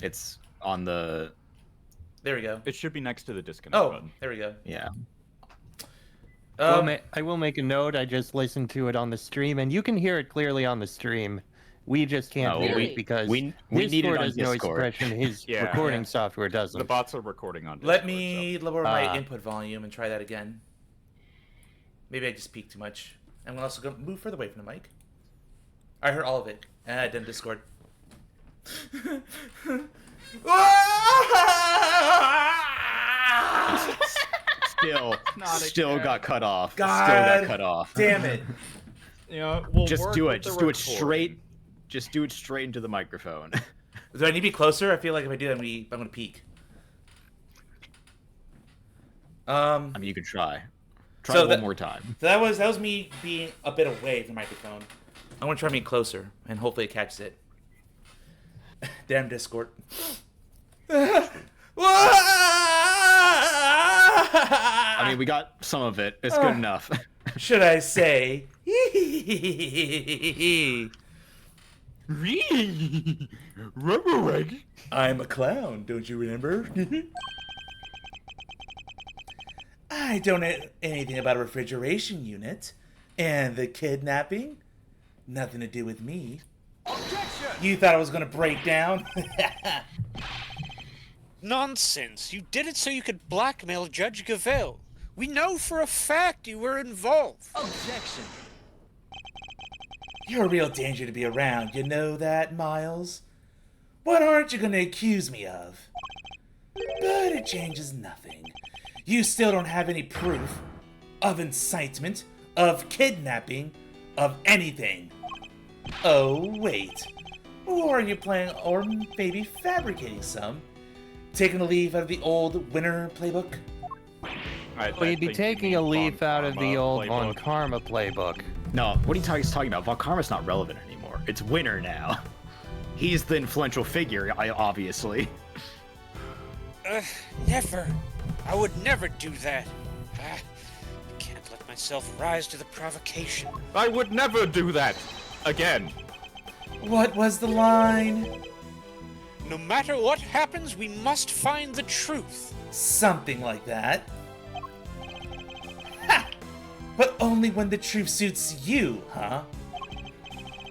M: It's on the...
B: There we go.
A: It should be next to the disconnect button.
B: There we go.
M: Yeah.
D: I will make a note. I just listened to it on the stream, and you can hear it clearly on the stream. We just can't hear it because
M: we need it on
D: has noise
M: Discord.
D: suppression. His recording software doesn't.
A: The bots are recording on Discord.
B: Let me lower my input volume and try that again. Maybe I just peaked too much. I'm also going to move further away from the mic. I heard all of it. Then Discord.
M: Still got cut off.
B: God
M: still got cut off.
B: Damn it.
A: You know, we'll
M: just
A: work
M: do
A: with
M: it.
A: the
M: Just do it
A: recording.
M: straight. Just do it straight into the microphone.
B: Do I need to be closer? I feel like if I do that, I'm going to peak.
M: I mean, you could try. Try
B: So
M: one more time.
B: So that was me being a bit away from the microphone. I want to try being closer, and hopefully it catches it. Damn Discord.
M: I mean, we got some of it. It's good enough.
B: Should I say? I'm a clown, don't you remember? I don't know anything about a refrigeration unit. And the kidnapping? Nothing to do with me. Objection! You thought I was gonna break down?
C: Nonsense. You did it so you could blackmail Judge Gavelle. We know for a fact you were involved.
L: Objection.
B: You're a real danger to be around, you know that, Miles? What aren't you gonna accuse me of? But it changes nothing. You still don't have any proof of incitement, of kidnapping, of anything. Oh, wait. Or are you planning, or maybe fabricating some? Taking a leaf out of the old winner playbook?
D: Well, you'd be taking a leaf out of the old Von Karma playbook.
M: No, what are you talking about? Von Karma's not relevant anymore. It's Winner now. He's the influential figure, obviously.
C: Never. I would never do that. I can't let myself rise to the provocation.
A: I would never do that again.
B: What was the line?
C: No matter what happens, we must find the truth.
B: Something like that. Ha! But only when the truth suits you, huh?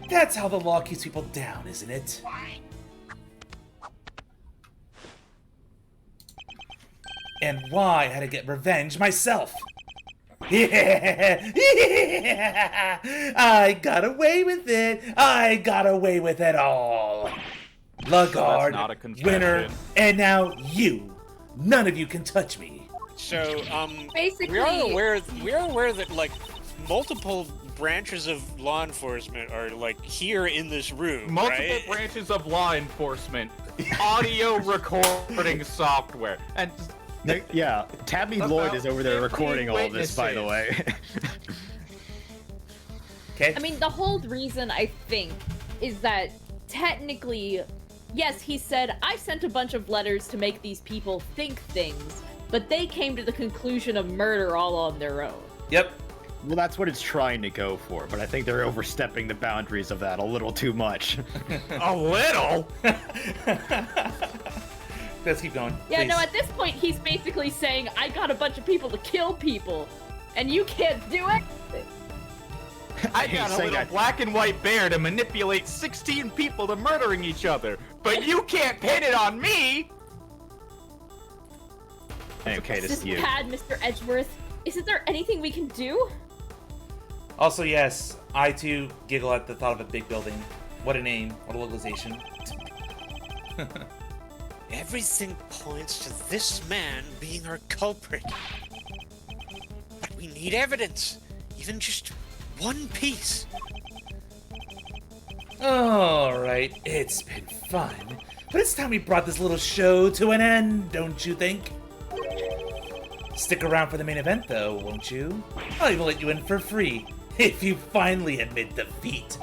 B: That's how the law keeps people down, isn't it? And why I had to get revenge myself. Yeah! I got away with it. I got away with it all. Lagarde,
A: not a confession.
B: Winner, and now you. None of you can touch me.
C: So,
J: Basically,
C: we are aware that like multiple branches of law enforcement are like here in this room.
A: Multiple
C: right?
A: branches of law enforcement, audio recording software, and
M: Yeah, Tabby Lloyd is over there recording all of this, by the way.
B: Okay.
J: I mean, the whole reason I think is that technically, yes, he said, I sent a bunch of letters to make these people think things, but they came to the conclusion of murder all on their own.
B: Yep.
M: Well, that's what it's trying to go for, but I think they're overstepping the boundaries of that a little too much.
A: a little.
B: Let's keep going.
J: Yeah,
B: please.
J: no, at this point, he's basically saying, I got a bunch of people to kill people, and you can't do it?
A: I got a little black and white bear to manipulate 16 people to murdering each other, but you can't pin it on me!
M: Okay,
J: This
M: this
J: is
M: is you.
J: bad, Mr. Edgeworth. Isn't there anything we can do?
B: Also, yes, I too giggle at the thought of a big building. What a name. What a localization.
C: Everything points to this man being our culprit. But We need evidence. Even just one piece.
B: Alright, it's been fun. But it's time we brought this little show to an end, don't you think? Stick around for the main event, though, won't you? I'll even let you in for free, if you finally admit defeat.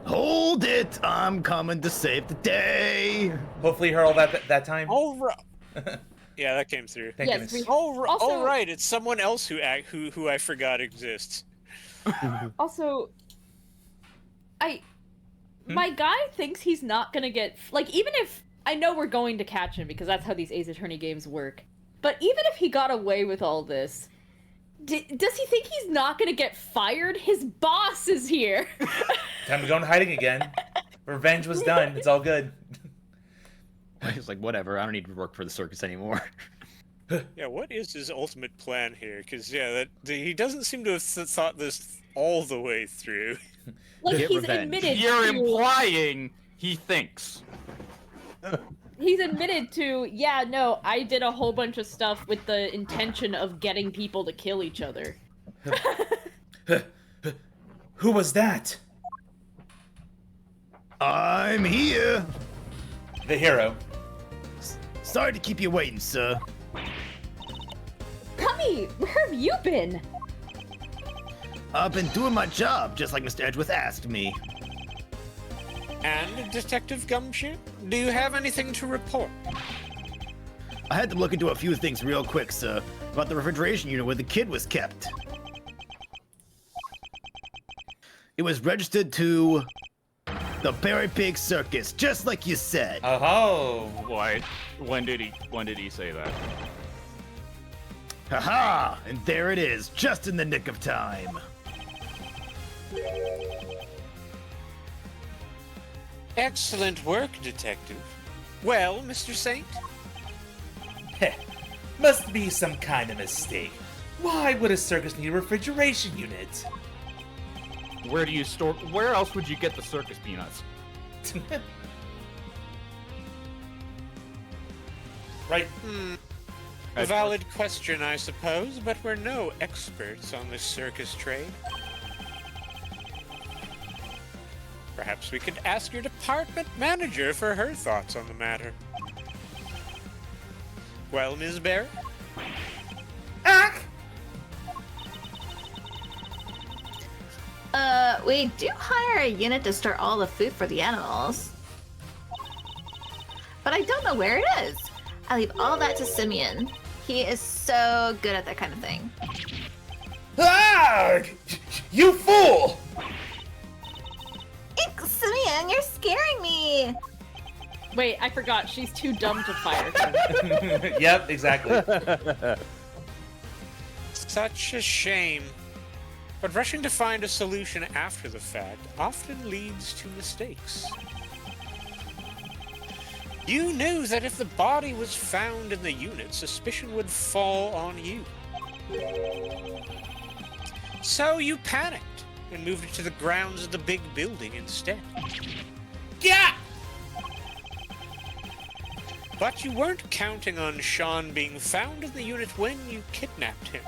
E: Hold it! I'm coming to save the day!
B: Hopefully you heard all that time.
C: All right. Yeah, that came through.
B: Thank
J: Yes,
B: goodness.
C: All right. It's someone else who I forgot exists.
J: Also, my guy thinks he's not gonna get, like, even if, I know we're going to catch him because that's how these Ace Attorney games work, but even if he got away with all this, does he think he's not gonna get fired? His boss is here!
B: Time to go in hiding again. Revenge was done. It's all good.
M: He's like, whatever, I don't need to work for the circus anymore.
C: Yeah, what is his ultimate plan here? Because, yeah, he doesn't seem to have thought this all the way through.
J: Like,
M: Get
J: he's
M: revenge.
J: admitted
A: You're
J: to...
A: implying he thinks.
J: He's admitted to, yeah, no, I did a whole bunch of stuff with the intention of getting people to kill each other.
B: Who was that?
E: I'm here!
B: The hero.
E: Sorry to keep you waiting, sir.
J: Cummy, where have you been?
E: I've been doing my job, just like Mr. Edgeworth asked me.
C: And, Detective Gumshoe, do you have anything to report?
E: I had to look into a few things real quick, sir, about the refrigeration unit where the kid was kept. It was registered to the Berry Pig Circus, just like you said.
B: Oh.
A: Why? When did he say that?
E: Haha! And there it is, just in the nick of time.
C: Excellent work, Detective. Well, Mr. Saint?
B: Heh. Must be some kind of mistake. Why would a circus need a refrigeration unit?
A: Where do you store? Where else would you get the circus peanuts?
B: Right.
C: A valid question, I suppose, but we're no experts on the circus trade. Perhaps we could ask your department manager for her thoughts on the matter. Well, Ms. Barrett?
H: We do hire a unit to store all the food for the animals. But I don't know where it is. I leave all that to Simeon. He is so good at that kind of thing.
B: Ah! You fool!
H: Simeon, you're scaring me!
J: Wait, I forgot, she's too dumb to fire him.
B: Yep, exactly.
C: Such a shame. But rushing to find a solution after the fact often leads to mistakes. You knew that if the body was found in the unit, suspicion would fall on you. So you panicked and moved it to the grounds of the big building instead.
B: Yeah!
C: But you weren't counting on Sean being found in the unit when you kidnapped him.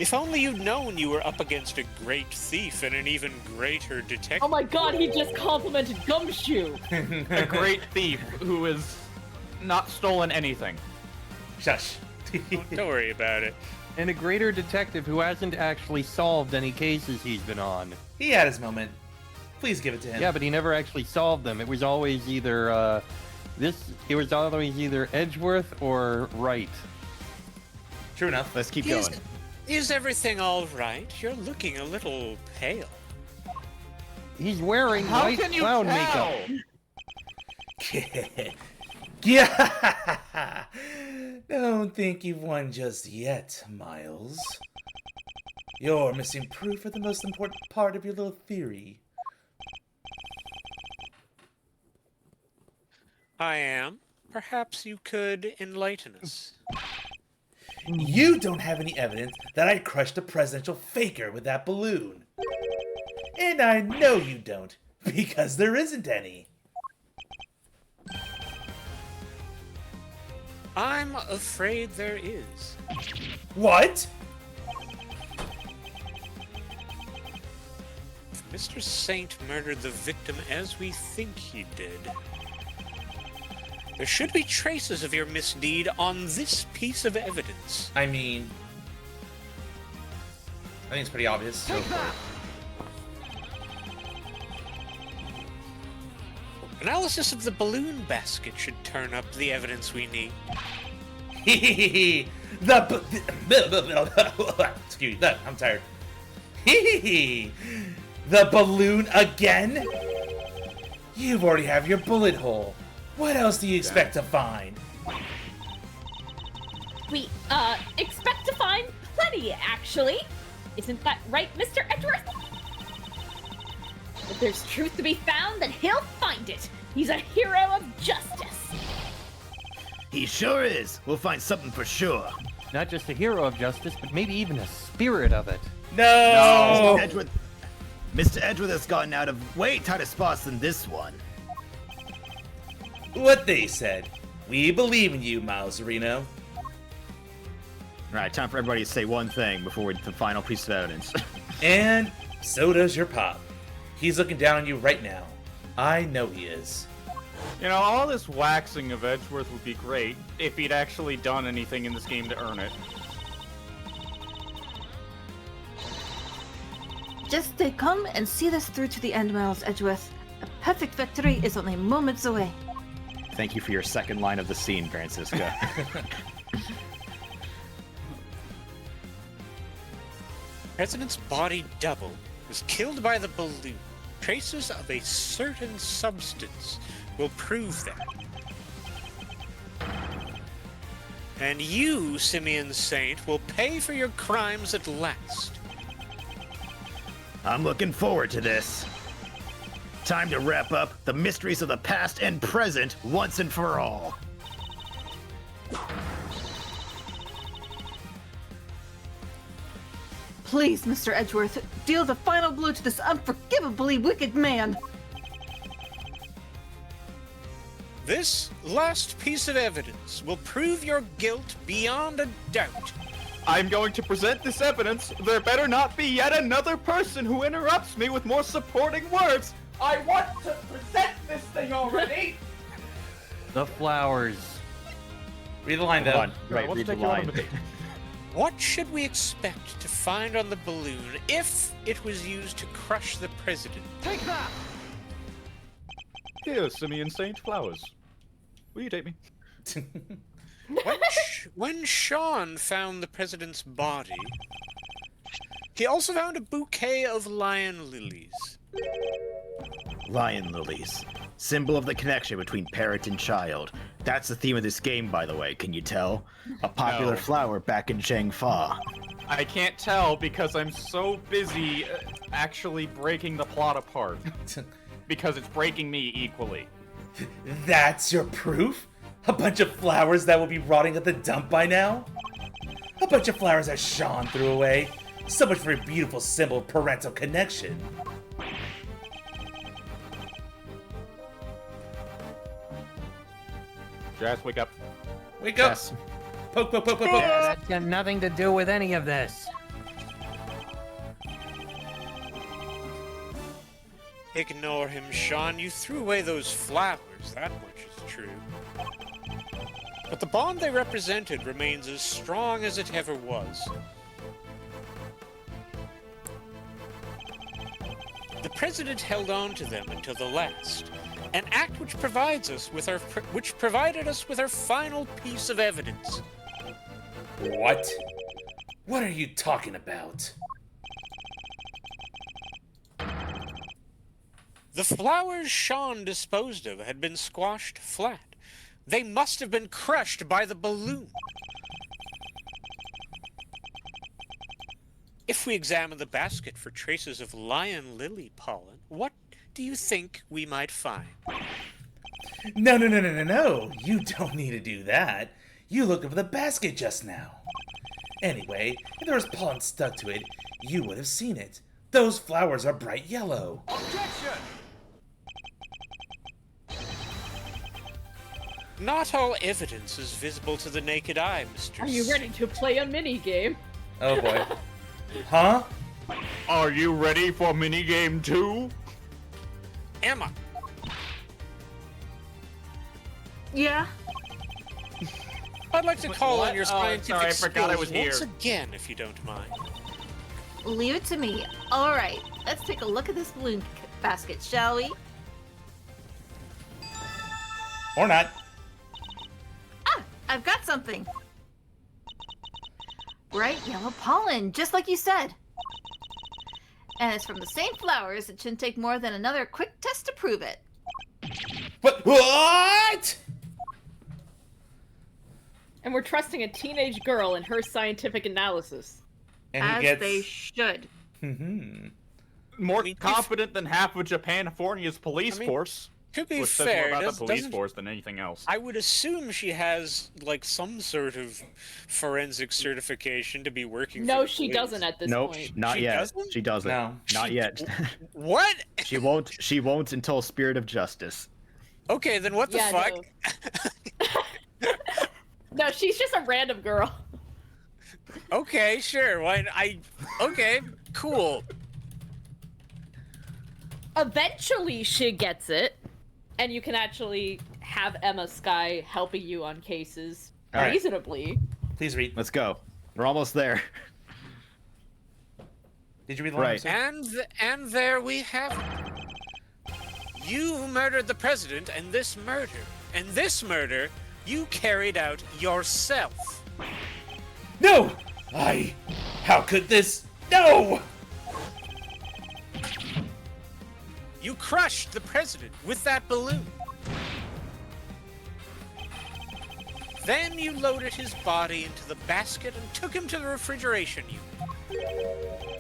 C: If only you'd known you were up against a great thief and an even greater detective.
J: Oh my god, he just complimented Gumshoe!
A: A great thief who has not stolen anything.
B: Shush.
C: Don't worry about it.
D: And a greater detective who hasn't actually solved any cases he's been on.
B: He had his moment. Please give it to him.
D: Yeah, but he never actually solved them. It was always either it was always either Edgeworth or Wright.
B: True enough.
M: Let's keep going.
C: Is everything all right? You're looking a little pale.
D: He's wearing
A: How
D: white
A: can you
D: clown
A: tell?
D: makeup.
B: Yeah. Don't think you've won just yet, Miles. You're missing proof of the most important part of your little theory.
C: I am. Perhaps you could enlighten us.
B: You don't have any evidence that I crushed a presidential faker with that balloon. And I know you don't, because there isn't any.
C: I'm afraid there is.
B: What?
C: If Mr. Saint murdered the victim as we think he did, there should be traces of your misdeed on this piece of evidence.
B: I mean, I think it's pretty obvious. So
C: Analysis of the balloon basket should turn up the evidence we need.
B: Excuse me, I'm tired. The balloon again? You already have your bullet hole. What else do you expect to find?
J: We, expect to find plenty, actually. Isn't that right, Mr. Edgeworth? If there's truth to be found, then he'll find it. He's a hero of justice.
E: He sure is. We'll find something for sure.
D: Not just a hero of justice, but maybe even a spirit of it.
B: No!
E: Mr. Edgeworth has gotten out of way tighter spots than this one.
B: What they said. We believe in you, Miles Reno.
M: Alright, time for everybody to say one thing before we do the final piece of evidence.
B: And so does your pop. He's looking down on you right now. I know he is.
A: You know, all this waxing of Edgeworth would be great if he'd actually done anything in this game to earn it.
G: Just stay calm and see this through to the end, Miles Edgeworth. A perfect victory is only moments away.
M: Thank you for your second line of the scene, Francisco.
C: President's body double was killed by the balloon. Traces of a certain substance will prove that. And you, Simeon Saint, will pay for your crimes at last.
E: I'm looking forward to this. Time to wrap up the mysteries of the past and present once and for all.
G: Please, Mr. Edgeworth, deal the final blow to this unforgivably wicked man.
C: This last piece of evidence will prove your guilt beyond a doubt.
A: I'm going to present this evidence. There better not be yet another person who interrupts me with more supporting words. I want to present this thing already!
D: The flowers.
B: Read the line, though.
M: Right, read the line.
C: What should we expect to find on the balloon if it was used to crush the president?
A: Take that! Here, Simeon Saint, flowers. Will you take me?
C: When Sean found the president's body, he also found a bouquet of lion lilies.
E: Lion lilies. Symbol of the connection between parent and child. That's the theme of this game, by the way, can you tell? A popular
A: No.
E: flower back in Changfa.
A: I can't tell because I'm so busy actually breaking the plot apart. Because it's breaking me equally.
B: That's your proof? A bunch of flowers that will be rotting at the dump by now? A bunch of flowers that Sean threw away. So much for a beautiful symbol of parental connection.
A: Jazz, wake up.
B: Wake up!
M: Yes.
B: Poke, poke, poke, poke, poke.
D: That's got nothing to do with any of this.
C: Ignore him, Sean. You threw away those flowers. That much is true. But the bond they represented remains as strong as it ever was. The president held on to them until the last, an act which provided us with our final piece of evidence.
B: What? What are you talking about?
C: The flowers Sean disposed of had been squashed flat. They must have been crushed by the balloon. If we examine the basket for traces of lion lily pollen, what do you think we might find?
B: No. You don't need to do that. You looked over the basket just now. Anyway, if there was pollen stuck to it, you would have seen it. Those flowers are bright yellow.
C: Not all evidence is visible to the naked eye, Mr.
J: Are you ready to play a mini game?
B: Oh boy. Huh?
A: Are you ready for minigame 2?
C: Emma.
G: Yeah.
C: I'd like to call on your
A: Oh,
C: scientific
A: sorry, I forgot I was
C: skills once
A: here.
C: again, if you don't mind.
H: Leave it to me. All right, let's take a look at this balloon basket, shall we?
B: Or not.
H: Ah, I've got something. Bright yellow pollen, just like you said. And it's from the same flowers. It shouldn't take more than another quick test to prove it.
B: What?
J: And we're trusting a teenage girl in her scientific analysis.
B: And
G: As
B: he gets...
G: they should.
A: More confident than half of California's police force.
C: To be
A: Which says
C: fair,
A: more about the police
C: doesn't-
A: force than anything else.
C: I would assume she has, like, some sort of forensic certification to be working for
J: No,
C: the
J: she
C: police.
J: doesn't at this
E: Nope,
J: point.
E: not
C: She
E: yet.
C: doesn't?
E: She doesn't.
B: No.
E: Not yet.
C: What?
E: She won't. She won't until Spirit of Justice.
C: Okay, then what the
J: Yeah,
C: fuck?
J: No, she's just a random girl.
C: Okay, sure. Why? Okay, cool.
J: Eventually, she gets it, and you can actually have Emma Sky helping you on cases
E: All right.
J: reasonably.
B: Please read.
E: Let's go. We're almost there.
B: Did you read the
E: Right.
B: line?
C: And there we have it. You murdered the president, and this murder you carried out yourself.
B: No! How could this? No!
C: You crushed the president with that balloon. Then you loaded his body into the basket and took him to the refrigeration unit.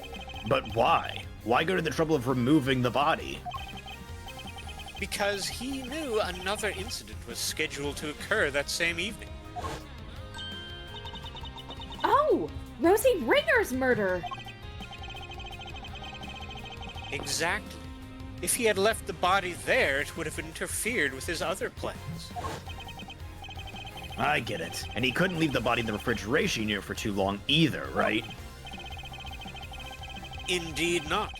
E: But why? Why go to the trouble of removing the body?
C: Because he knew another incident was scheduled to occur that same evening.
J: Oh, Rosie Ringer's murder.
C: Exactly. If he had left the body there, it would have interfered with his other plans.
E: I get it. And he couldn't leave the body in the refrigeration unit for too long either, right?
C: Indeed not.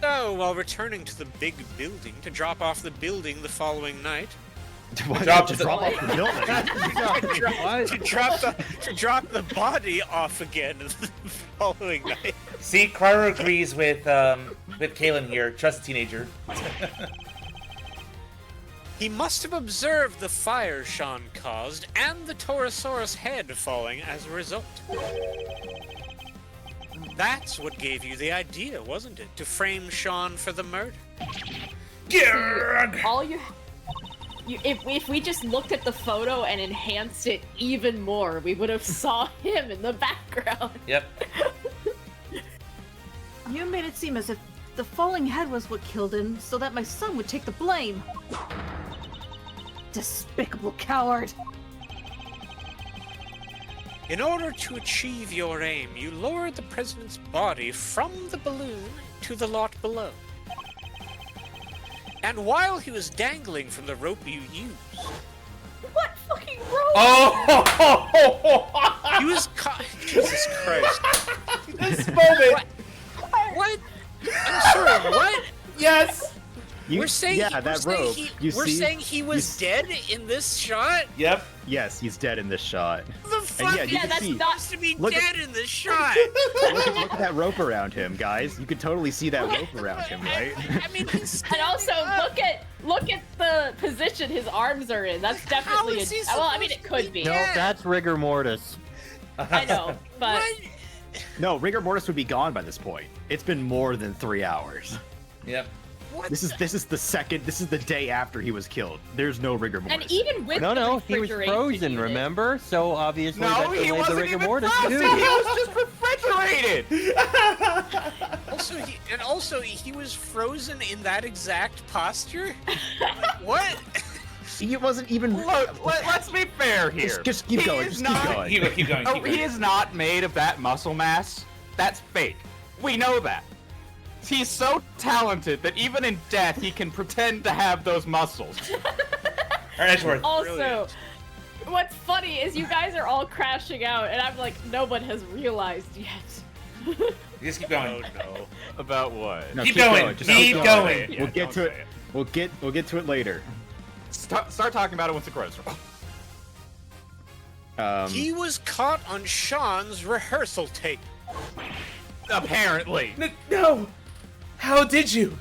C: So, while returning to the big building to drop off the building the following night...
E: Drop off the building?
C: to drop the body off again the following night.
B: See, Cryer agrees with Kaylin here. Trust the teenager.
C: He must have observed the fire Sean caused and the Taurosaurus head falling as a result. That's what gave you the idea, wasn't it? To frame Sean for the murder.
J: All if we just looked at the photo and enhanced it even more, we would have saw him in the background.
B: Yep.
G: You made it seem as if the falling head was what killed him, so that my son would take the blame. Despicable coward.
C: In order to achieve your aim, you lowered the president's body from the balloon to the lot below. And while he was dangling from the rope you used...
J: What fucking rope?
B: Oh!
C: He was caught... Jesus Christ.
B: This moment!
C: What? I'm sorry, what?
B: Yes!
C: We're saying
E: rope.
C: We're saying he was dead in this shot?
B: Yep.
E: Yes, he's dead in this shot.
C: The fuck?
E: And yeah,
J: that's
E: see,
J: not
C: To be
E: Look
C: dead in this shot.
E: look at that rope around him, guys. You could totally see that rope around him, right?
C: I mean, he's
J: And also look at the position his arms are in. That's definitely
C: is he
J: well, I mean it
C: supposed to
J: could be.
D: No, that's rigor mortis.
J: I know, but
E: No, rigor mortis would be gone by this point. It's been more than 3 hours.
B: Yep.
E: This is the day after he was killed. There's no rigor mortis.
J: and even with
D: No,
J: the
D: no, he was
J: refrigeration
D: frozen,
J: unit-
D: remember? So obviously
F: No,
D: that
F: he
D: delayed the
F: wasn't
D: rigor
F: even
D: mortis
F: frozen.
D: too.
F: He was just refrigerated.
C: Also, he was frozen in that exact posture? Like, what?
E: He wasn't even.
F: Look, let's be fair here.
E: Just keep
F: He
E: going.
F: is
E: Just
F: not-
E: keep going.
B: Keep going.
F: Oh, he is not made of that muscle mass. That's fake. We know that. He's so talented that even in death he can pretend to have those muscles.
B: Edgeworth.
J: Also, what's funny is you guys are all crashing out, and I'm like, no one has realized yet.
B: You just keep going.
C: Oh no.
A: About what?
E: No,
B: keep going.
E: Just
B: Keep going.
A: Yeah,
E: We'll get to it.
A: say
E: We'll get to it later.
A: Start talking about it once the credits roll.
C: He was caught on Sean's rehearsal tape.
A: Apparently.
B: No! How did you?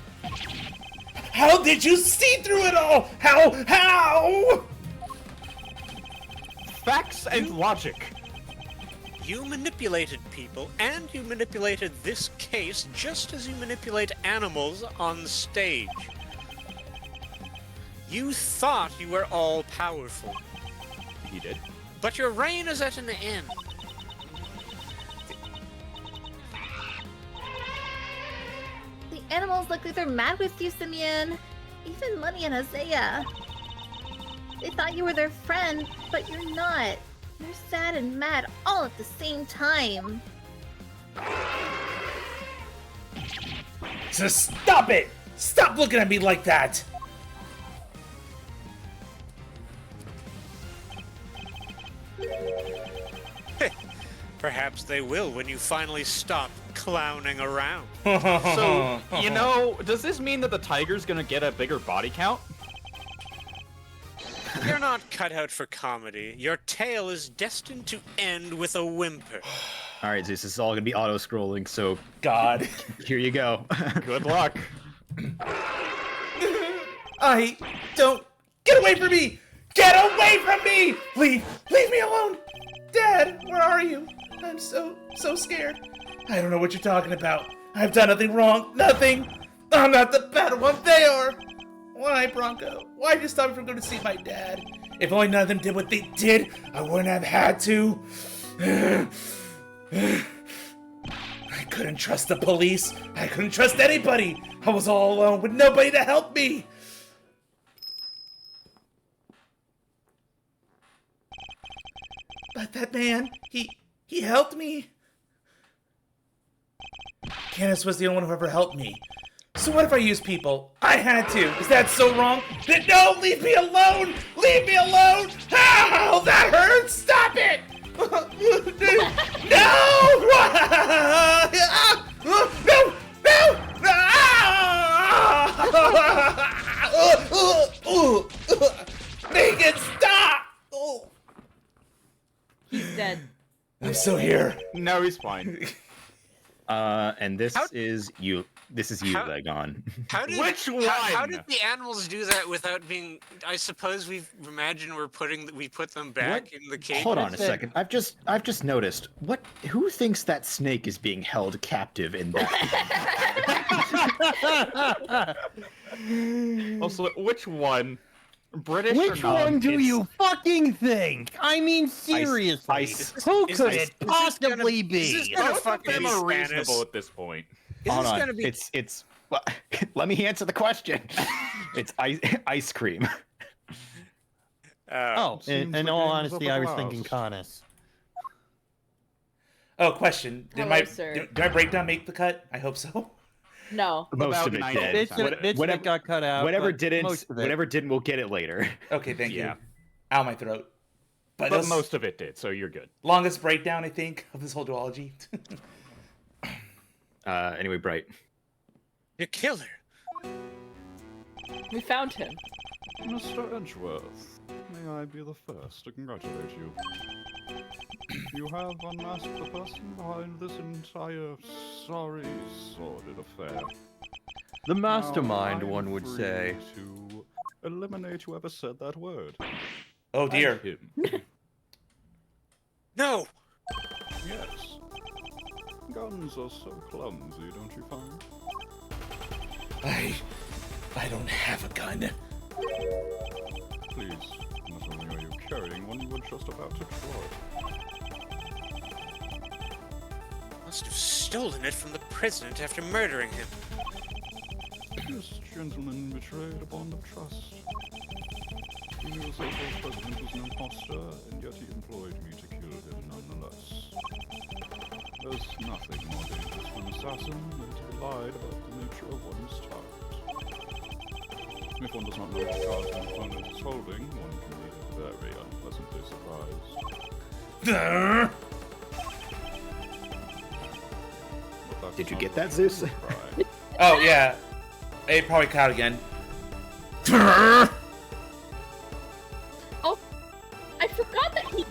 B: How did you see through it all? How?
A: Facts and logic.
C: You manipulated people, and you manipulated this case just as you manipulate animals on stage. You thought you were all-powerful.
A: He did.
C: But your reign is at an end.
H: The animals look like they're mad with you, Simeon. Even Lenny and Isaiah. They thought you were their friend, but you're not. You're sad and mad all at the same time.
B: So stop it! Stop looking at me like that!
C: Perhaps they will when you finally stop clowning around.
A: So, you know, does this mean that the tiger's gonna get a bigger body count?
C: You're not cut out for comedy. Your tale is destined to end with a whimper.
E: All right, Zeus, this is all gonna be auto-scrolling, so
B: God.
E: here you go.
A: Good luck.
B: I don't... Get away from me! Get away from me! Leave me alone! Dad, where are you? I'm so scared. I don't know what you're talking about. I've done nothing wrong. Nothing. I'm not the bad one. They are. Why, Bronco? Why'd you stop me from going to see my dad? If only none of them did what they did, I wouldn't have had to. I couldn't trust the police. I couldn't trust anybody. I was all alone with nobody to help me. But that man, he helped me. Candace was the only one who ever helped me. So what if I used people? I had to. Is that so wrong? No, leave me alone! Leave me alone! Ow, that hurts! Stop it! No! Make it stop!
J: He's dead.
B: I'm still here.
A: No, he's fine.
E: And this is you. This is you,
C: How-
E: Legon.
A: Which one?
C: How did the animals do that without being? I suppose we put them back in the cage.
E: Hold on a second. I've just noticed. Who thinks that snake is being held captive in that?
A: Also, which one? British
D: Which
A: or not?
D: one do you fucking think? I mean, seriously. Who could it possibly be?
A: Both of them are reasonable at this point.
E: Hold on. It's. Well, let me answer the question. It's ice cream.
D: In all honesty, I was thinking Canis.
B: Oh, question. Did
J: Hello, sir.
B: did my breakdown make the cut? I hope so.
J: No.
E: Most of it did.
D: Bits that got cut out.
E: Whatever
D: but
E: didn't,
D: most of it.
E: whatever didn't, we'll get it later.
B: Okay, thank
A: Yeah.
B: you. Ow, my throat.
A: But
B: that's
A: most of it did, so you're good.
B: longest breakdown, I think, of this whole duology.
E: Anyway, Bright.
C: You killed her.
J: We found him.
A: Mr. Edgeworth, may I be the first to congratulate you. You have unmasked the person behind this entire sorry, sordid affair.
D: The mastermind,
A: Now,
D: one
A: I'm
D: would
A: free
D: say.
A: To eliminate whoever said that word.
B: Oh dear.
A: And him.
C: No.
A: Yes. Guns are so clumsy, don't you find?
B: I don't have a gun.
A: Please, not only are you carrying one, you were just about to draw it.
C: Must have stolen it from the president after murdering him.
A: This gentleman betrayed a bond of trust. He knew the so-called president was an imposter, and yet he employed me to kill him nonetheless. There's nothing more dangerous for an assassin than to lie about the nature of one's target. If one does not know the cards one opponent is holding, one can be very unpleasantly surprised.
E: Did you get that, Zeus?
B: Oh, yeah. It probably caught again.
J: Oh, I forgot that he...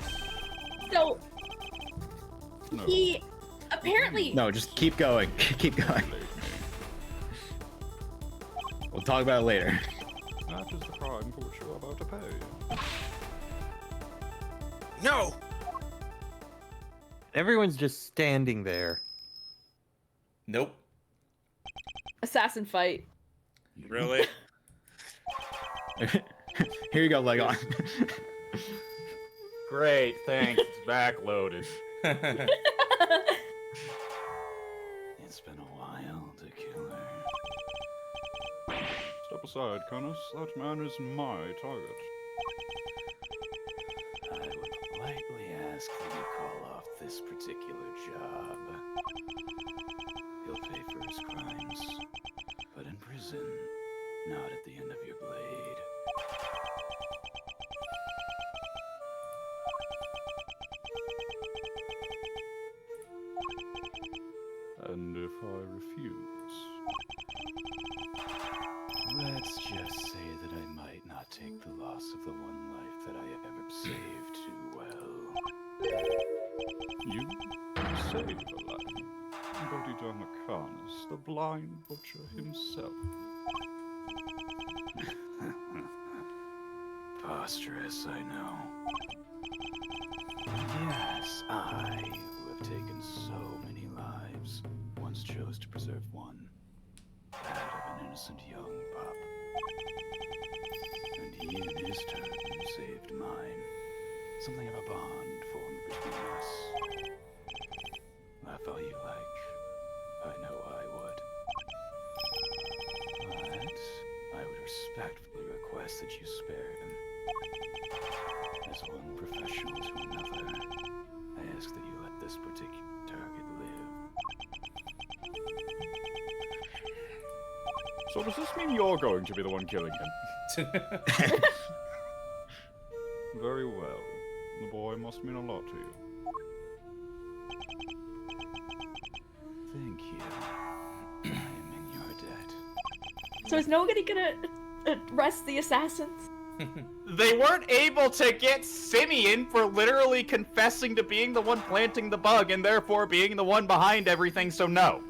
J: So...
A: No.
J: He... Apparently...
E: No, just keep going. Keep going. We'll talk about it later.
A: That is the crime for which you are about to pay.
C: No!
D: Everyone's just standing there.
B: Nope.
J: Assassin fight.
C: Really?
E: Here you go, Legon.
A: Great, thanks. It's backloaded.
M: It's been a while to kill her.
A: Step aside, Connus. That man is my target.
M: I would politely ask that you call off this particular job. He'll pay for his crimes, but in prison, not at the end of your blade.
A: And if I refuse?
M: Let's just say that I might not take the loss of the one life that I have ever saved too well.
A: You saved a life. Bodhidharma Karnas, the blind butcher himself.
M: Preposterous, I know. Yes, I, who have taken so many lives, once chose to preserve one. That of an innocent young pup. And he in his turn saved mine. Something of a bond formed between us. Laugh all you like. I know I would. But I would respectfully request that you spare him. As one professional to another, I ask that you let this particular target live.
A: So does this mean you're going to be the one killing him? Very well. The boy must mean a lot to you.
M: Thank you. I am in your debt.
J: So is nobody gonna arrest the assassins?
F: They weren't able to get Simeon for literally confessing to being the one planting the bug and therefore being the one behind everything, so no.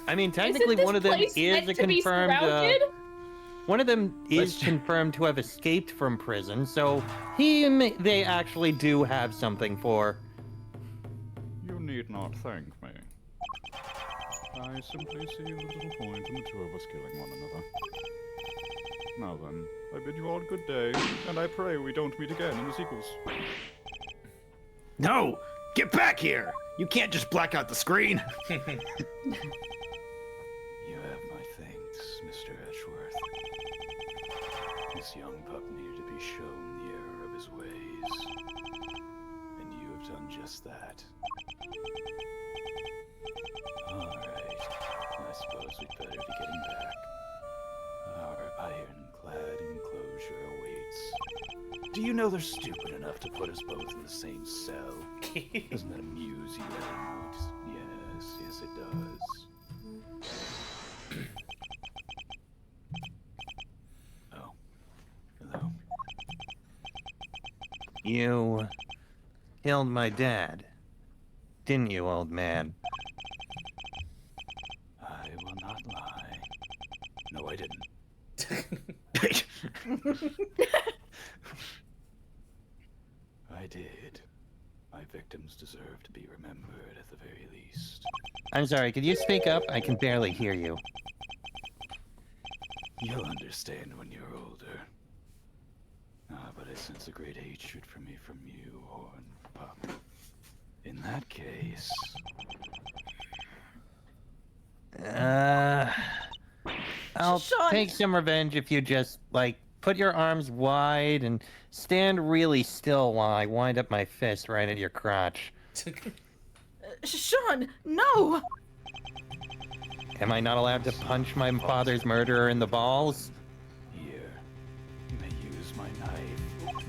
D: I mean, technically, one of them is a confirmed. One of them is confirmed to have escaped from prison, so they actually do have something for.
A: You need not thank me. I simply see little point in the two of us killing one another. Now then, I bid you all good day, and I pray we don't meet again in the sequels.
E: No! Get back here! You can't just black out the screen!
M: You have my thanks, Mr. Edgeworth. This young pup needed to be shown the error of his ways. And you have done just that. Alright, I suppose we'd better be getting back. Our ironclad enclosure awaits. Do you know they're stupid enough to put us both in the same cell? Doesn't that amuse you, Edmund? Yes, it does. Oh. Hello.
D: You killed my dad, didn't you, old man?
M: I will not lie. No, I didn't. I did. My victims deserve to be remembered at the very least.
D: I'm sorry, could you speak up? I can barely hear you.
M: You'll understand when you're older. But I sense a great hatred for me from you, Horn Pup. In that case...
D: I'll
G: Sean!
D: take some revenge if you just, put your arms wide and stand really still while I wind up my fist right at your crotch.
G: Sean, no!
D: Am I not allowed to punch my father's murderer in the balls?
M: Here.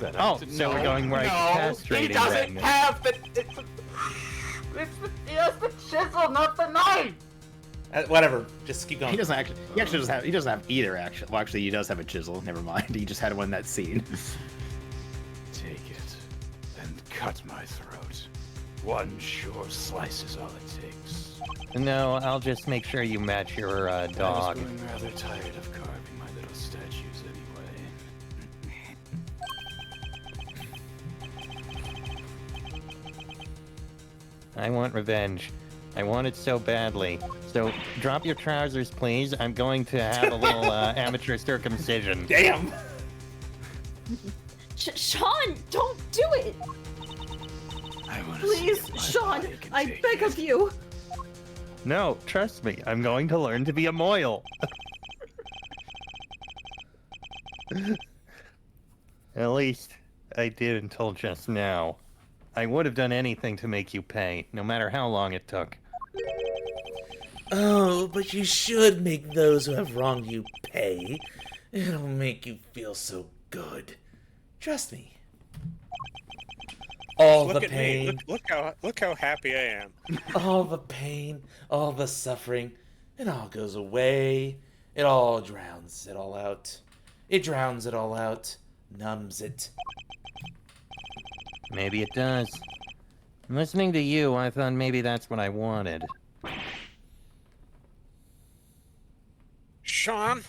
A: that
D: so we're going right to castrating
F: he doesn't
D: then.
F: have the... He has the chisel, not the knife!
B: Whatever. Just keep going.
E: He doesn't actually. He actually doesn't have. He doesn't have either. Actually, well, actually, he does have a chisel. Never mind. He just had one in that scene.
M: Take it and cut my throat. One sure slice is all it takes.
D: No, I'll just make sure you match your dog.
M: I was growing rather tired of carving my little statues anyway.
D: I want revenge. I want it so badly. So drop your trousers, please. I'm going to have a little amateur circumcision.
B: Damn!
J: Sean, don't do it!
G: Please, Sean, I beg of you.
D: No, trust me. I'm going to learn to be a moil. At least I did until just now. I would have done anything to make you pay, no matter how long it took.
B: Oh, but you should make those who have wronged you pay. It'll make you feel so good. Trust me. All
C: Look
B: the
C: at
B: pain.
C: me. Look how happy I am.
B: All the pain, all the suffering, it all goes away. It all drowns it all out. It drowns it all out, numbs it.
D: Maybe it does. Listening to you, I thought maybe that's what I wanted.
C: Sean?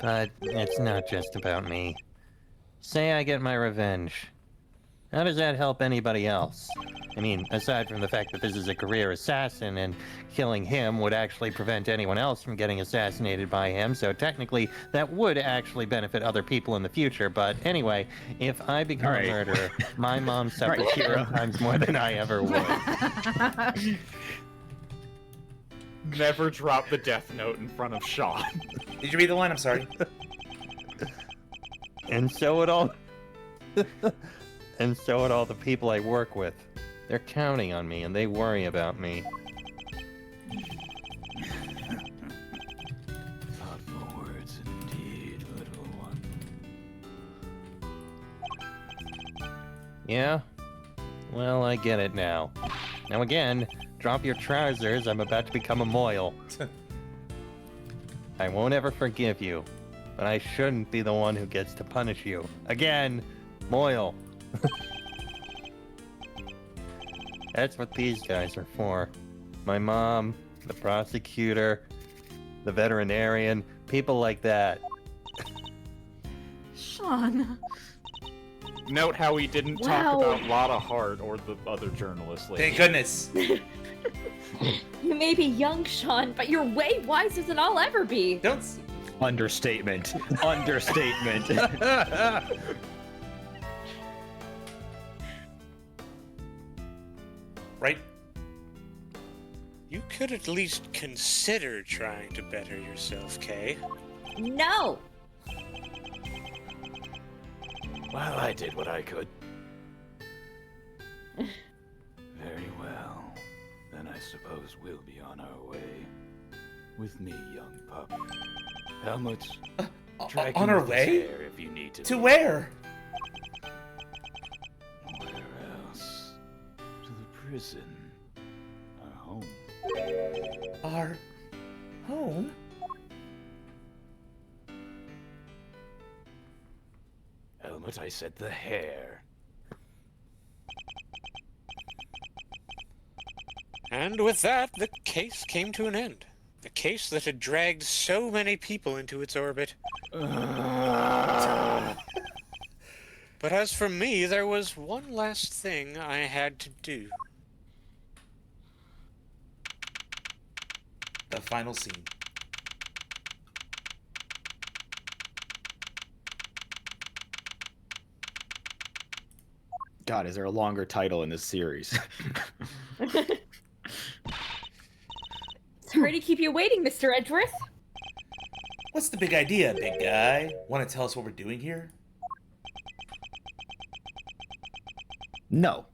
D: But it's not just about me. Say I get my revenge. How does that help anybody else? I mean, aside from the fact that this is a career assassin and killing him would actually prevent anyone else from getting assassinated by him, so technically that would actually benefit other people in the future. But anyway, if I become a murderer, my mom suffers 10 times more than I ever would.
A: Never drop the death note in front of Sean.
B: Did you read the line? I'm sorry.
D: And so would all... and so would all the people I work with. They're counting on me, and they worry about me.
M: Thoughtful words indeed, little one.
D: Yeah? Well, I get it now. Now again, drop your trousers, I'm about to become a moil. I won't ever forgive you, but I shouldn't be the one who gets to punish you. Again, moil. That's what these guys are for. My mom, the prosecutor, the veterinarian, people like that.
G: Sean.
A: Note how he didn't talk about Lotta Hart or the other journalist lady.
B: Thank goodness.
J: You may be young, Sean, but you're way wiser than I'll ever be.
B: Don't.
E: Understatement. Understatement.
B: Right?
C: You could at least consider trying to better yourself, Kay.
J: No!
M: Well, I did what I could. Very well. Then I suppose we'll be on our way. With me, young pup. Helmets.
B: On our way?
M: If you need to.
B: To where?
M: Where else? To the prison. Our home.
B: Our home?
M: Helmet, I said the hair.
C: And with that, the case came to an end. A case that had dragged so many people into its orbit. But as for me, there was one last thing I had to do.
B: The final scene.
E: God, is there a longer title in this series?
J: Sorry to keep you waiting, Mr. Edgeworth.
B: What's the big idea, big guy? Want to tell us what we're doing here?
E: No.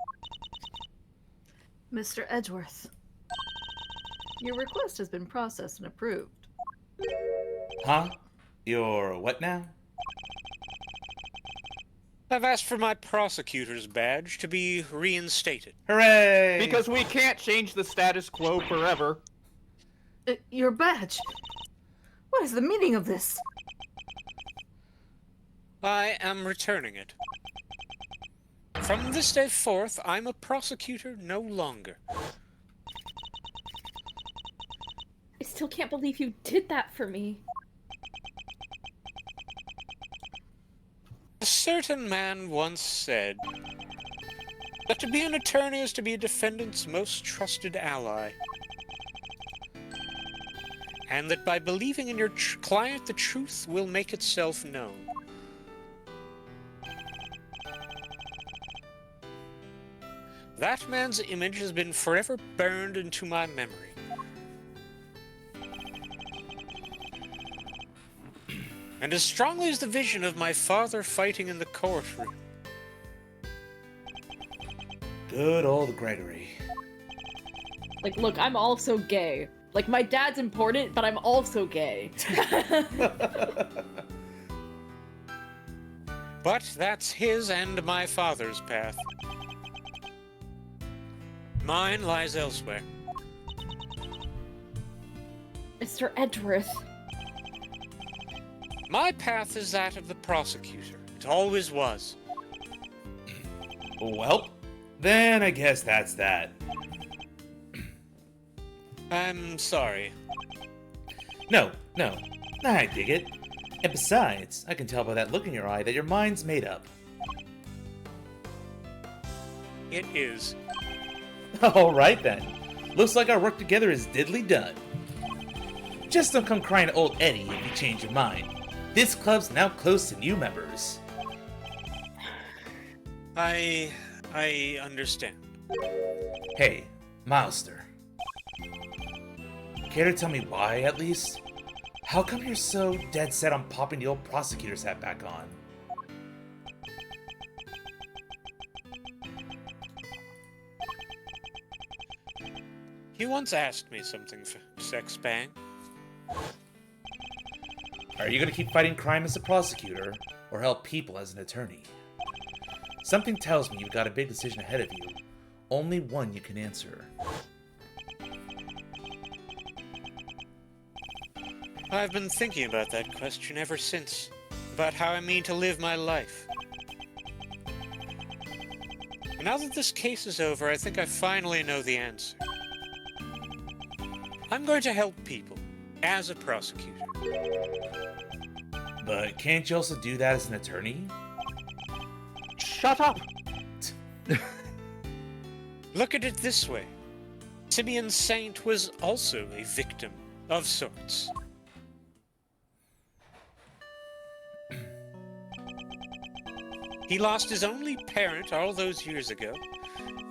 G: Mr. Edgeworth, your request has been processed and approved.
B: Huh? Your what now?
C: I've asked for my prosecutor's badge to be reinstated.
B: Hooray!
A: Because we can't change the status quo forever.
G: Your badge. What is the meaning of this?
C: I am returning it. From this day forth, I'm a prosecutor no longer.
J: I still can't believe you did that for me.
C: A certain man once said that to be an attorney is to be a defendant's most trusted ally. And that by believing in your client, the truth will make itself known. That man's image has been forever burned into my memory. And as strongly as the vision of my father fighting in the courtroom.
B: Good old Gregory.
J: Like, look, I'm also gay. Like, my dad's important, but I'm also gay.
C: But that's his and my father's path. Mine lies elsewhere.
J: Mr. Edgeworth.
C: My path is that of the prosecutor. It always was.
B: Well, then I guess that's that.
C: I'm sorry.
B: No. I dig it. And besides, I can tell by that look in your eye that your mind's made up.
C: It is.
B: Alright then. Looks like our work together is diddly done. Just don't come crying to old Eddie if you change your mind. This club's now closed to new members.
C: I understand.
B: Hey, Milester. Care to tell me why, at least? How come you're so dead set on popping the old prosecutor's hat back on?
C: You once asked me something, Sex Bang.
B: Are you gonna keep fighting crime as a prosecutor, or help people as an attorney? Something tells me you've got a big decision ahead of you. Only one you can answer.
C: I've been thinking about that question ever since. About how I mean to live my life. Now that this case is over, I think I finally know the answer. I'm going to help people, as a prosecutor.
B: But can't you also do that as an attorney?
A: Shut up!
C: Look at it this way. Simeon Saint was also a victim of sorts. He lost his only parent all those years ago,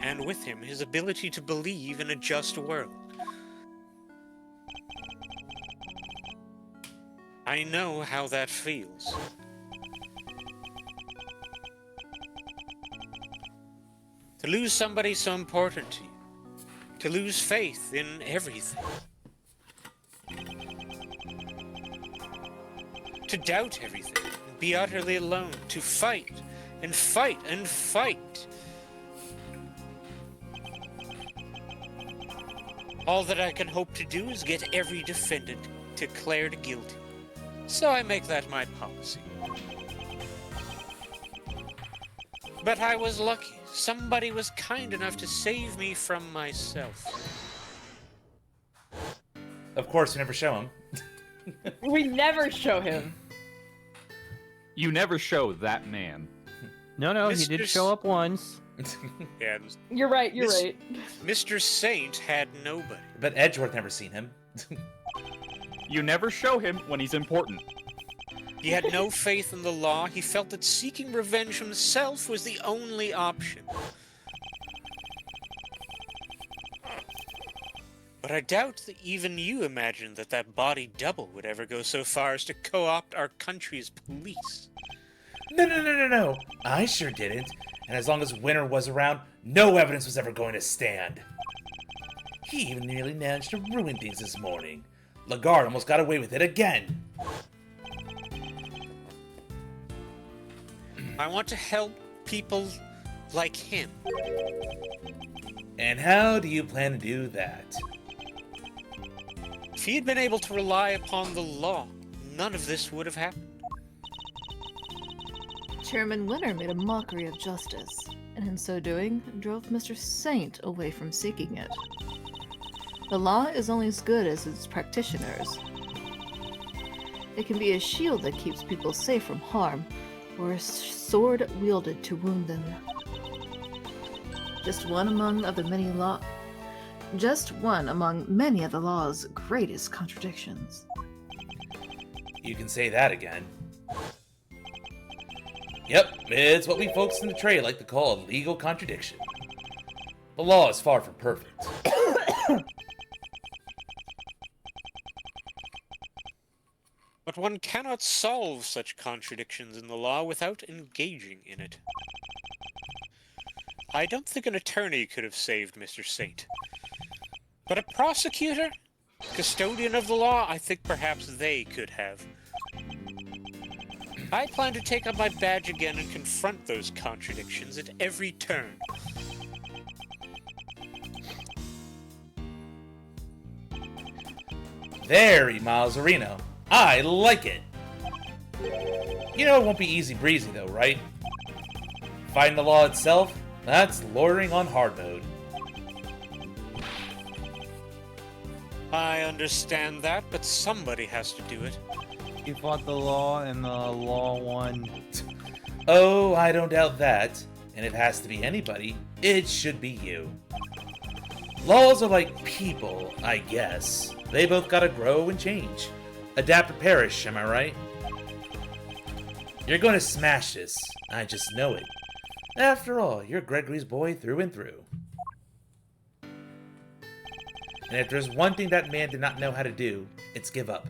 C: and with him his ability to believe in a just world. I know how that feels. To lose somebody so important to you. To lose faith in everything. To doubt everything and be utterly alone. To fight and fight and fight. All that I can hope to do is get every defendant declared guilty. So I make that my policy. But I was lucky. Somebody was kind enough to save me from myself.
B: Of course, we never show him.
J: We never show him.
A: You never show that man.
D: No, he did show up once.
C: Yeah,
J: You're right, you're right.
C: Mr. Saint had nobody.
B: But Edgeworth never seen him.
A: You never show him when he's important.
C: He had no faith in the law. He felt that seeking revenge himself was the only option. But I doubt that even you imagined that that body double would ever go so far as to co-opt our country's police.
B: No. I sure didn't. And as long as Winter was around, no evidence was ever going to stand. He even nearly managed to ruin things this morning. Lagarde almost got away with it again.
C: I want to help people like him.
B: And how do you plan to do that?
C: If he had been able to rely upon the law, none of this would have happened.
G: Chairman Winter made a mockery of justice, and in so doing, drove Mr. Saint away from seeking it. The law is only as good as its practitioners. It can be a shield that keeps people safe from harm, or a sword wielded to wound them. Just one among many of the law's greatest contradictions.
B: You can say that again. Yep, it's what we folks in the trade like to call a legal contradiction. The law is far from perfect.
C: But one cannot solve such contradictions in the law without engaging in it. I don't think an attorney could have saved Mr. Saint. But a prosecutor? Custodian of the law? I think perhaps they could have. I plan to take up my badge again and confront those contradictions at every turn.
B: Very Miles Areno. I like it. You know it won't be easy breezy though, right? Fighting the law itself? That's lawyering on hard mode.
C: I understand that, but somebody has to do it.
D: You fought the law and the law won.
B: Oh, I don't doubt that. And if it has to be anybody, it should be you. Laws are like people, I guess. They both gotta grow and change. Adapt or perish, am I right? You're gonna smash this. I just know it. After all, you're Gregory's boy through and through. And if there's one thing that man did not know how to do, it's give up.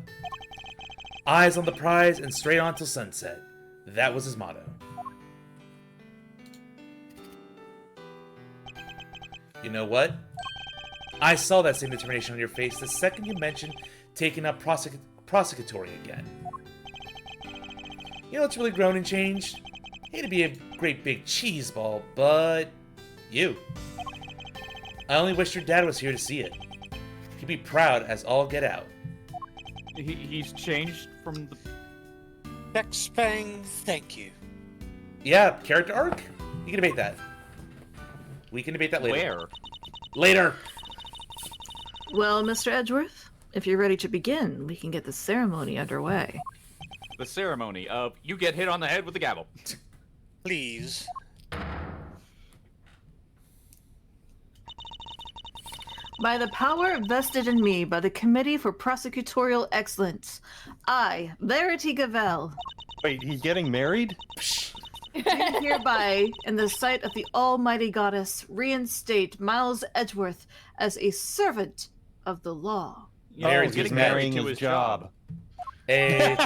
B: Eyes on the prize and straight on till sunset. That was his motto. You know what? I saw that same determination on your face the second you mentioned taking up prosecutory again. You know what's really grown and changed? Hate to be a great big cheese ball, but you. I only wish your dad was here to see it. He'd be proud as all get out.
A: He's changed from the...
C: Bexbang, thank you.
B: Yeah, character arc? We can debate that. We can debate that later.
A: Where?
B: Later!
G: Well, Mr. Edgeworth, if you're ready to begin, we can get the ceremony underway.
A: The ceremony of you get hit on the head with the gavel.
C: Please.
G: By the power vested in me by the Committee for Prosecutorial Excellence, I, Verity Gavel,
D: Wait, he's getting married?
G: do hereby, in the sight of the Almighty Goddess, reinstate Miles Edgeworth as a servant of the law.
D: Oh, he's marrying his job.
B: Hey.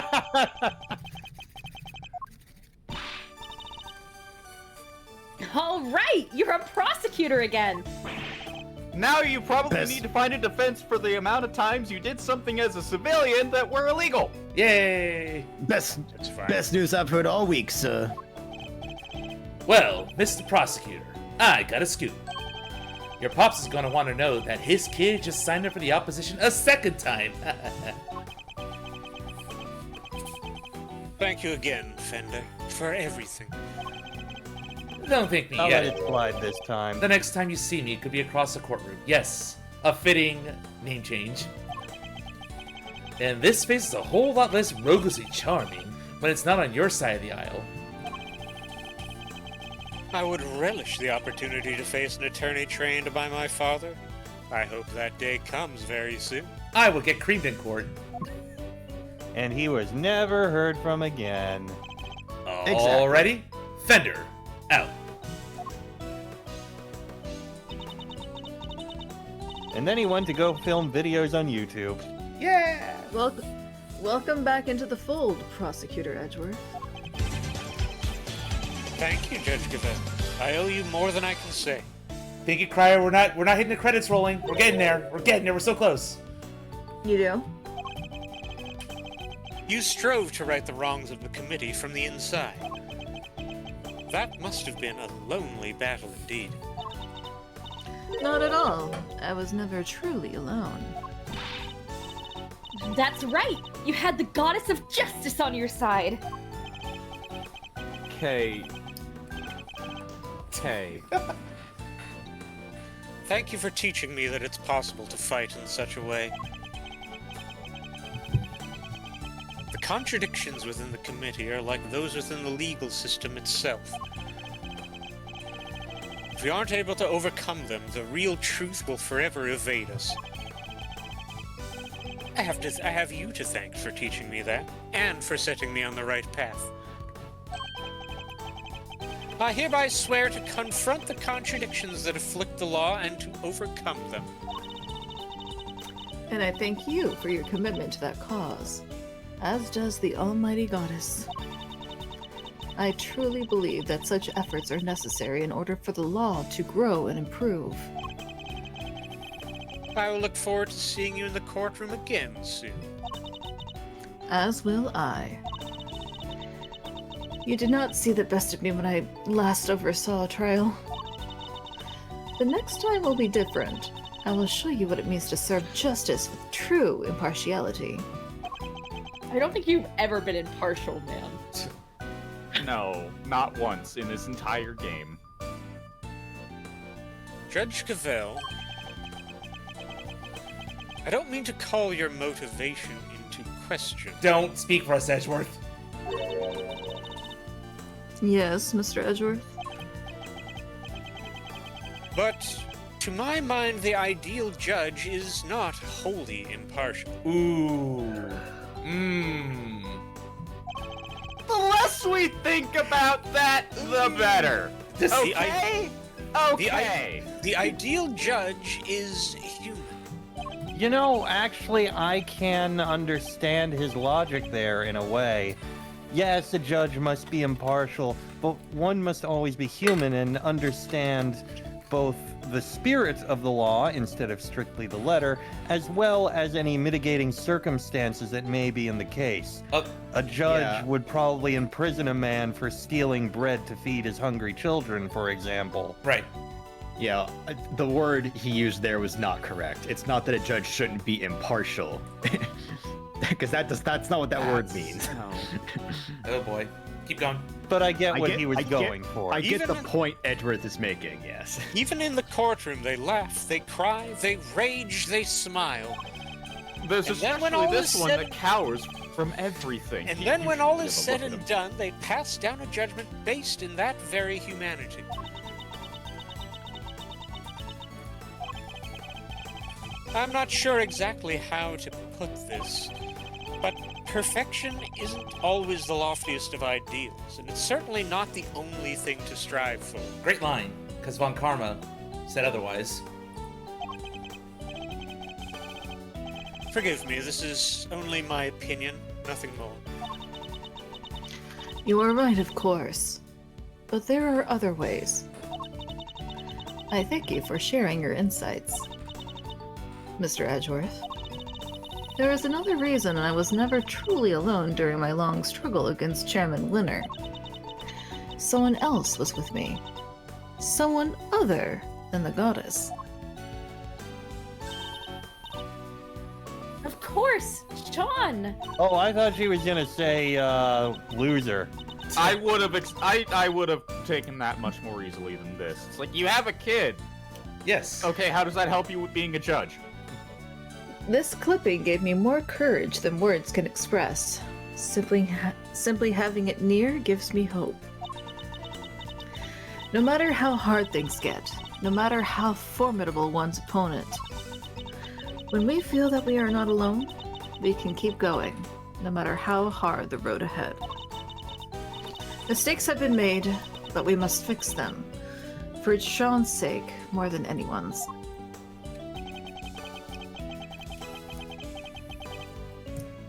J: All right, you're a prosecutor again.
A: Now you probably need to find a defense for the amount of times you did something as a civilian that were illegal.
B: Yay!
E: Best news I've heard all week, sir.
B: Well, Mr. Prosecutor, I got a scoop. Your pops is gonna want to know that his kid just signed up for the opposition a second time.
C: Thank you again, Fender, for everything.
B: Don't thank me
D: I'll
B: yet.
D: let it slide this time.
B: The next time you see me, it could be across the courtroom. Yes, a fitting name change. And this face is a whole lot less roguishly charming when it's not on your side of the aisle.
C: I would relish the opportunity to face an attorney trained by my father. I hope that day comes very soon.
B: I will get creamed in court.
D: And he was never heard from again.
B: Alrighty, Fender, out.
D: And then he went to go film videos on YouTube.
B: Yeah!
G: Welcome back into the fold, Prosecutor Edgeworth.
C: Thank you, Judge Gambit. I owe you more than I can say.
B: Thank you, Crier. We're not hitting the credits rolling. We're getting there. We're so close.
G: You do?
C: You strove to right the wrongs of the committee from the inside. That must have been a lonely battle indeed.
G: Not at all. I was never truly alone.
J: That's right! You had the goddess of justice on your side!
A: Kay.
C: Thank you for teaching me that it's possible to fight in such a way. The contradictions within the committee are like those within the legal system itself. If we aren't able to overcome them, the real truth will forever evade us. I have you to thank for teaching me that, and for setting me on the right path. I hereby swear to confront the contradictions that afflict the law and to overcome them.
G: And I thank you for your commitment to that cause, as does the Almighty Goddess. I truly believe that such efforts are necessary in order for the law to grow and improve.
C: I will look forward to seeing you in the courtroom again soon.
G: As will I. You did not see the best of me when I last oversaw a trial. The next time will be different. I will show you what it means to serve justice with true impartiality.
J: I don't think you've ever been impartial, man.
A: No, not once in this entire game.
C: Judge Cavell, I don't mean to call your motivation into question.
B: Don't speak for us, Edgeworth.
G: Yes, Mr. Edgeworth?
C: But, to my mind, the ideal judge is not wholly impartial.
B: Ooh.
A: The less we think about that, the better. Okay? Okay.
C: The ideal judge is human.
D: You know, actually, I can understand his logic there in a way. Yes, a judge must be impartial, but one must always be human and understand both the spirit of the law instead of strictly the letter, as well as any mitigating circumstances that may be in the case. A judge would probably imprison a man for stealing bread to feed his hungry children, for example.
B: Right.
E: Yeah, the word he used there was not correct. It's not that a judge shouldn't be impartial. Because that's not what that word means.
B: Oh boy. Keep going.
D: But I get what he was going for.
E: I get the point Edgeworth is making, yes.
C: Even in the courtroom, they laugh, they cry, they rage, they smile.
A: There's especially this one that cowers from everything.
C: And then when all is said and done, they pass down a judgment based in that very humanity. I'm not sure exactly how to put this, but perfection isn't always the loftiest of ideals, and it's certainly not the only thing to strive for.
B: Great line, because Von Karma said otherwise.
C: Forgive me, this is only my opinion, nothing more.
G: You are right, of course. But there are other ways. I thank you for sharing your insights, Mr. Edgeworth. There is another reason I was never truly alone during my long struggle against Chairman Winner. Someone else was with me. Someone other than the goddess.
J: Of course, Sean!
D: Oh, I thought she was gonna say, loser.
A: I would have taken that much more easily than this. It's like, you have a kid.
B: Yes.
A: Okay, how does that help you with being a judge?
G: This clipping gave me more courage than words can express. Simply having it near gives me hope. No matter how hard things get, no matter how formidable one's opponent, when we feel that we are not alone, we can keep going, no matter how hard the road ahead. Mistakes have been made, but we must fix them, for Sean's sake more than anyone's.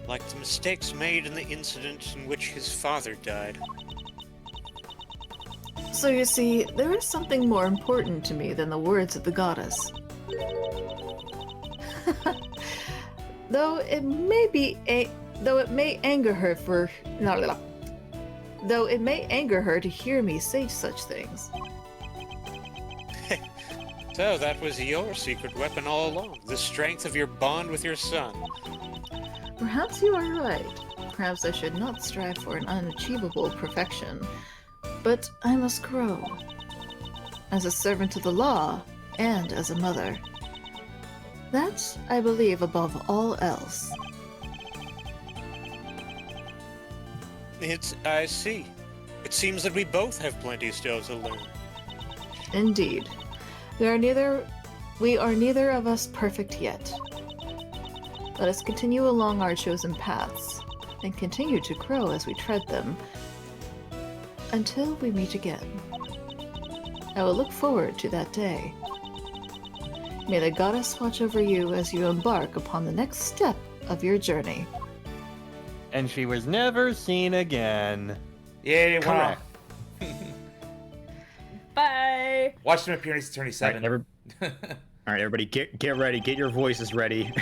C: Like the mistakes made in the incident in which his father died.
G: So you see, there is something more important to me than the words of the goddess. Though it may anger her for though it may anger her to hear me say such things.
C: So that was your secret weapon all along, the strength of your bond with your son.
G: Perhaps you are right. Perhaps I should not strive for an unachievable perfection. But I must grow. As a servant of the law, and as a mother. That, I believe, above all else.
C: I see. It seems that we both have plenty still to learn.
G: Indeed. We are neither of us perfect yet. Let us continue along our chosen paths, and continue to grow as we tread them, until we meet again. I will look forward to that day. May the goddess watch over you as you embark upon the next step of your journey.
D: And she was never seen again.
B: Yeah,
E: Correct.
J: Bye.
B: Watch him appear in Attorney 7.
E: All right, everybody, get ready. Get your voices ready.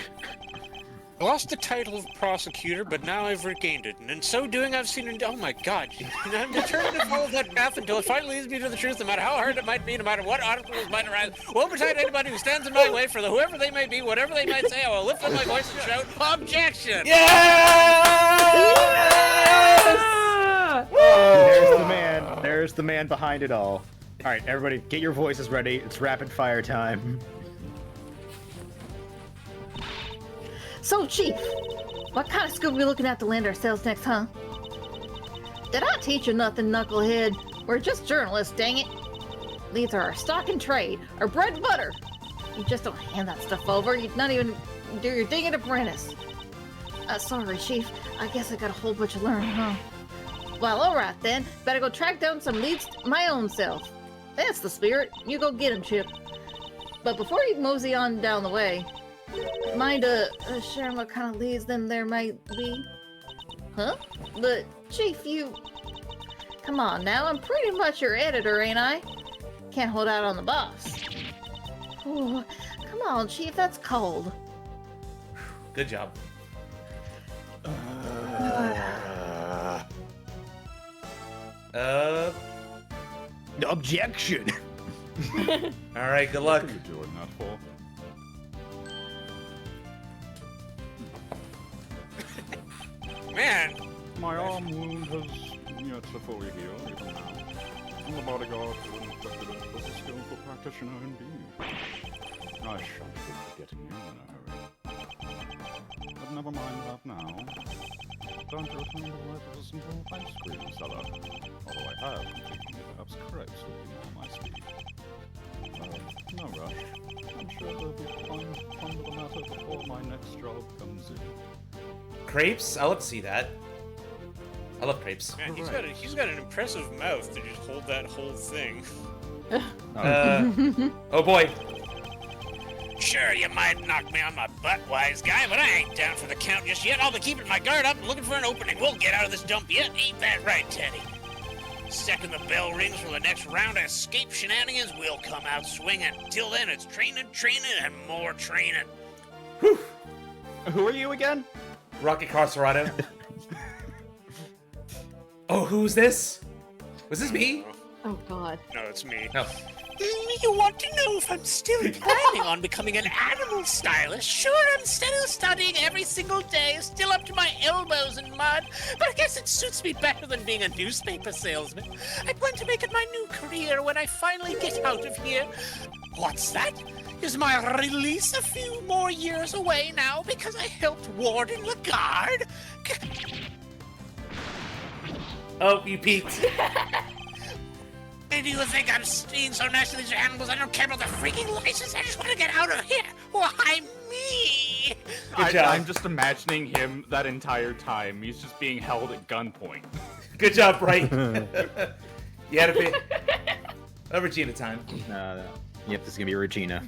C: I lost the title of Prosecutor, but now I've regained it, and in so doing I've seen it. Oh my god. I'm determined to follow that path until it finally leads me to the truth, no matter how hard it might be, no matter what obstacles might arise. Won't betide anybody who stands in my way, for whoever they may be, whatever they might say, I will lift up my voice and shout, objection!
E: Yes! There's the man. There's the man behind it all. All right, everybody, get your voices ready. It's rapid fire time.
G: So, Chief, what kind of scoop we looking at to land ourselves next, huh? Did I teach you nothing, knucklehead? We're just journalists, dang it. These are our stock and trade, our bread and butter. You just don't hand that stuff over. You'd not even do your dang apprentice. Sorry, Chief. I guess I got a whole bunch to learn, huh? Well, alright then. Better go track down some leads my own self. That's the spirit. You go get him, Chip. But before you mosey on down the way, mind sharing what kind of leads them there might be? Huh? But, Chief, you... Come on now, I'm pretty much your editor, ain't I? Can't hold out on the boss. Ooh, come on, Chief, that's cold.
B: Good job.
E: Objection!
B: Alright, good luck.
A: What are you doing that for?
C: Man!
A: My arm wound has yet to fully heal, even now. I'm the bodyguard who instructed it was a skillful practitioner indeed. I shan't be forgetting you in a hurry. But never mind that now. Don't you return to life as a simple ice cream seller, although I have been thinking perhaps crepes would be more my speed. No rush. I'm sure there'll be fun to the matter before my next job comes in.
B: Crepes? I'll have to see that. I love crepes.
C: Man, he's got an impressive mouth to just hold that whole thing.
B: Oh boy.
C: Sure, you might knock me on my butt, wise guy, but I ain't down for the count just yet. I'll be keeping my guard up and looking for an opening. We'll get out of this dump yet. Ain't that right, Teddy? Second the bell rings for the next round of escape shenanigans, we'll come out swinging. Till then, it's training, and more training.
B: Whew.
A: Who are you again?
B: Rocket Carcerado. Oh, who's this? Was this me?
G: Oh, God.
C: No, it's me.
B: No.
C: You want to know if I'm still planning on becoming an animal stylist? Sure, I'm still studying every single day, still up to my elbows in mud, but I guess it suits me better than being a newspaper salesman. I plan to make it my new career when I finally get out of here. What's that? Is my release a few more years away now because I helped Warden Lagarde?
B: Oh, you peeked.
C: Maybe you think I'm being so nice to these animals I don't care about the freaking license. I just want to get out of here. Why me?
B: Good job.
A: I'm just imagining him that entire time. He's just being held at gunpoint.
B: Good job, Bright. You had to be... Regina time.
E: Yep, this is gonna be Regina.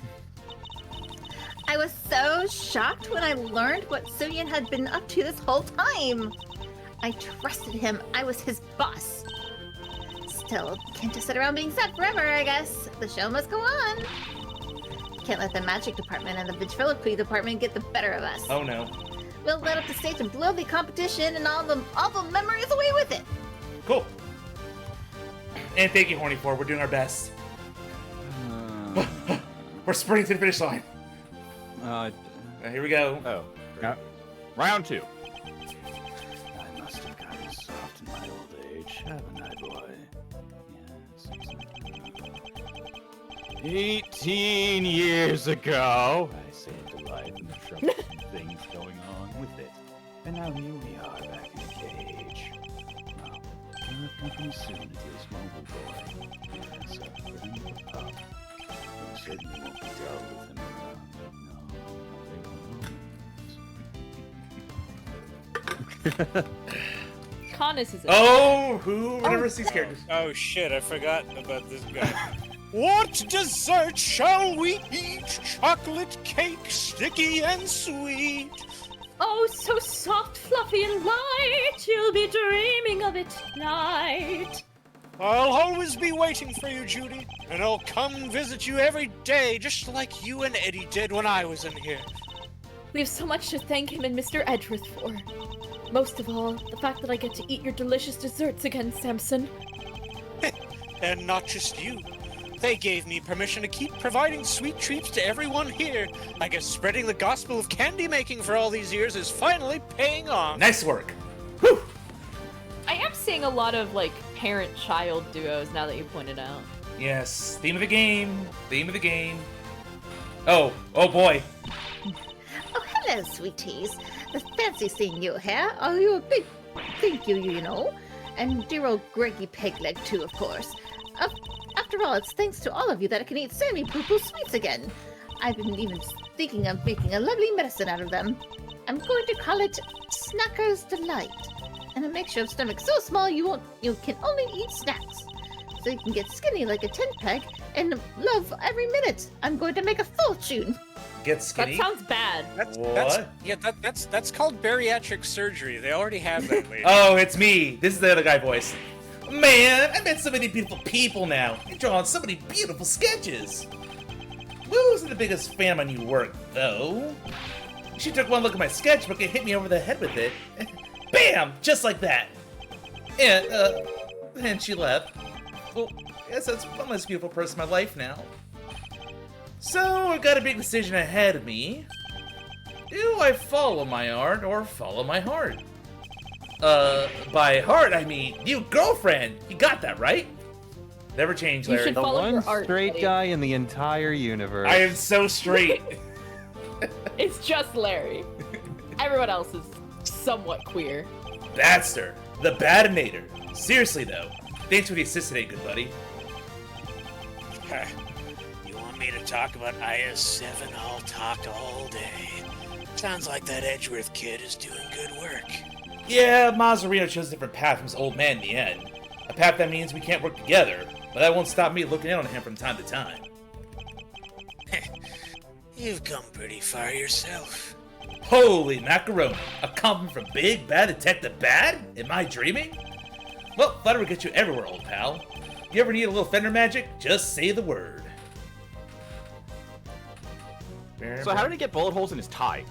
H: I was so shocked when I learned what Suyin had been up to this whole time. I trusted him. I was his boss. Still, can't just sit around being sad forever, I guess. The show must go on. Can't let the magic department and the ventriloquy department get the better of us.
B: Oh no.
H: We'll let up the stage and blow the competition and all the memories away with it.
B: Cool. And thank you, Horny, for we're doing our best. We're sprinting to the finish line. Here we go.
A: Oh. Yeah. Round 2.
M: I must have gotten soft in my old age, haven't I, boy? Yes.
A: 18 years ago.
M: I saved a life and the troubles and things going on with it. And now here we are back in the cage. Well, we'll have company soon at this mobile boy. Yes, a friend of the pup. We certainly won't be dull with him around.
J: Connus is.
B: Remembers these characters.
C: Oh shit! I forgot about this guy. What dessert shall we eat? Chocolate cake, sticky and sweet.
J: Oh, so soft, fluffy, and light. You'll be dreaming of it tonight.
C: I'll always be waiting for you, Judy, and I'll come visit you every day, just like you and Eddie did when I was in here.
J: We have so much to thank him and Mr. Edgeworth for. Most of all, the fact that I get to eat your delicious desserts again, Samson.
C: And not just you. They gave me permission to keep providing sweet treats to everyone here. I guess spreading the gospel of candy making for all these years is finally paying off.
B: Nice work. Whew.
J: I am seeing a lot of, like, parent-child duos now that you pointed out.
B: Yes. Theme of the game. Theme of the game. Oh boy.
H: Oh, hello, sweeties. It's fancy seeing you here. Oh, you a big thank you, you know. And dear old Greggy Pegleg, too, of course. After all, it's thanks to all of you that I can eat Sammy Poo-Poo sweets again. I've been even thinking of making a lovely medicine out of them. I'm going to call it Snacker's Delight. And a mixture of stomach so small you can only eat snacks. So you can get skinny like a tent peg and love every minute. I'm going to make a fortune.
B: Get skinny?
J: That sounds bad.
C: That's called bariatric surgery. They already have that later.
B: Oh, it's me. This is the other guy voice. Man, I met so many beautiful people now. You're drawing so many beautiful sketches. Lou isn't the biggest fan of my new work, though. She took one look at my sketchbook and hit me over the head with it. Bam! Just like that. And she left. Well, I guess that's one less beautiful person in my life now. So, I've got a big decision ahead of me. Do I follow my art or follow my heart? By heart, I mean you girlfriend. You got that, right? Never change, Larry.
J: You should
D: The
J: follow
D: one
J: your art,
D: straight
J: buddy.
D: guy in the entire universe.
B: I am so straight.
J: It's just Larry. Everyone else is somewhat queer.
B: Badster, the Badinator. Seriously, though. Thanks for the assist today, good buddy.
C: You want me to talk about IS-7? I'll talk all day. Sounds like that Edgeworth kid is doing good work.
B: Yeah, Mazzarino chose a different path from his old man in the end. A path that means we can't work together, but that won't stop me looking in on him from time to time.
C: You've come pretty far yourself.
B: Holy macaroni! A compliment from Big Bad Detective Bad? Am I dreaming? Well, flattery will get you everywhere, old pal. You ever need a little fender magic? Just say the word.
A: So how did he get bullet holes in his tie?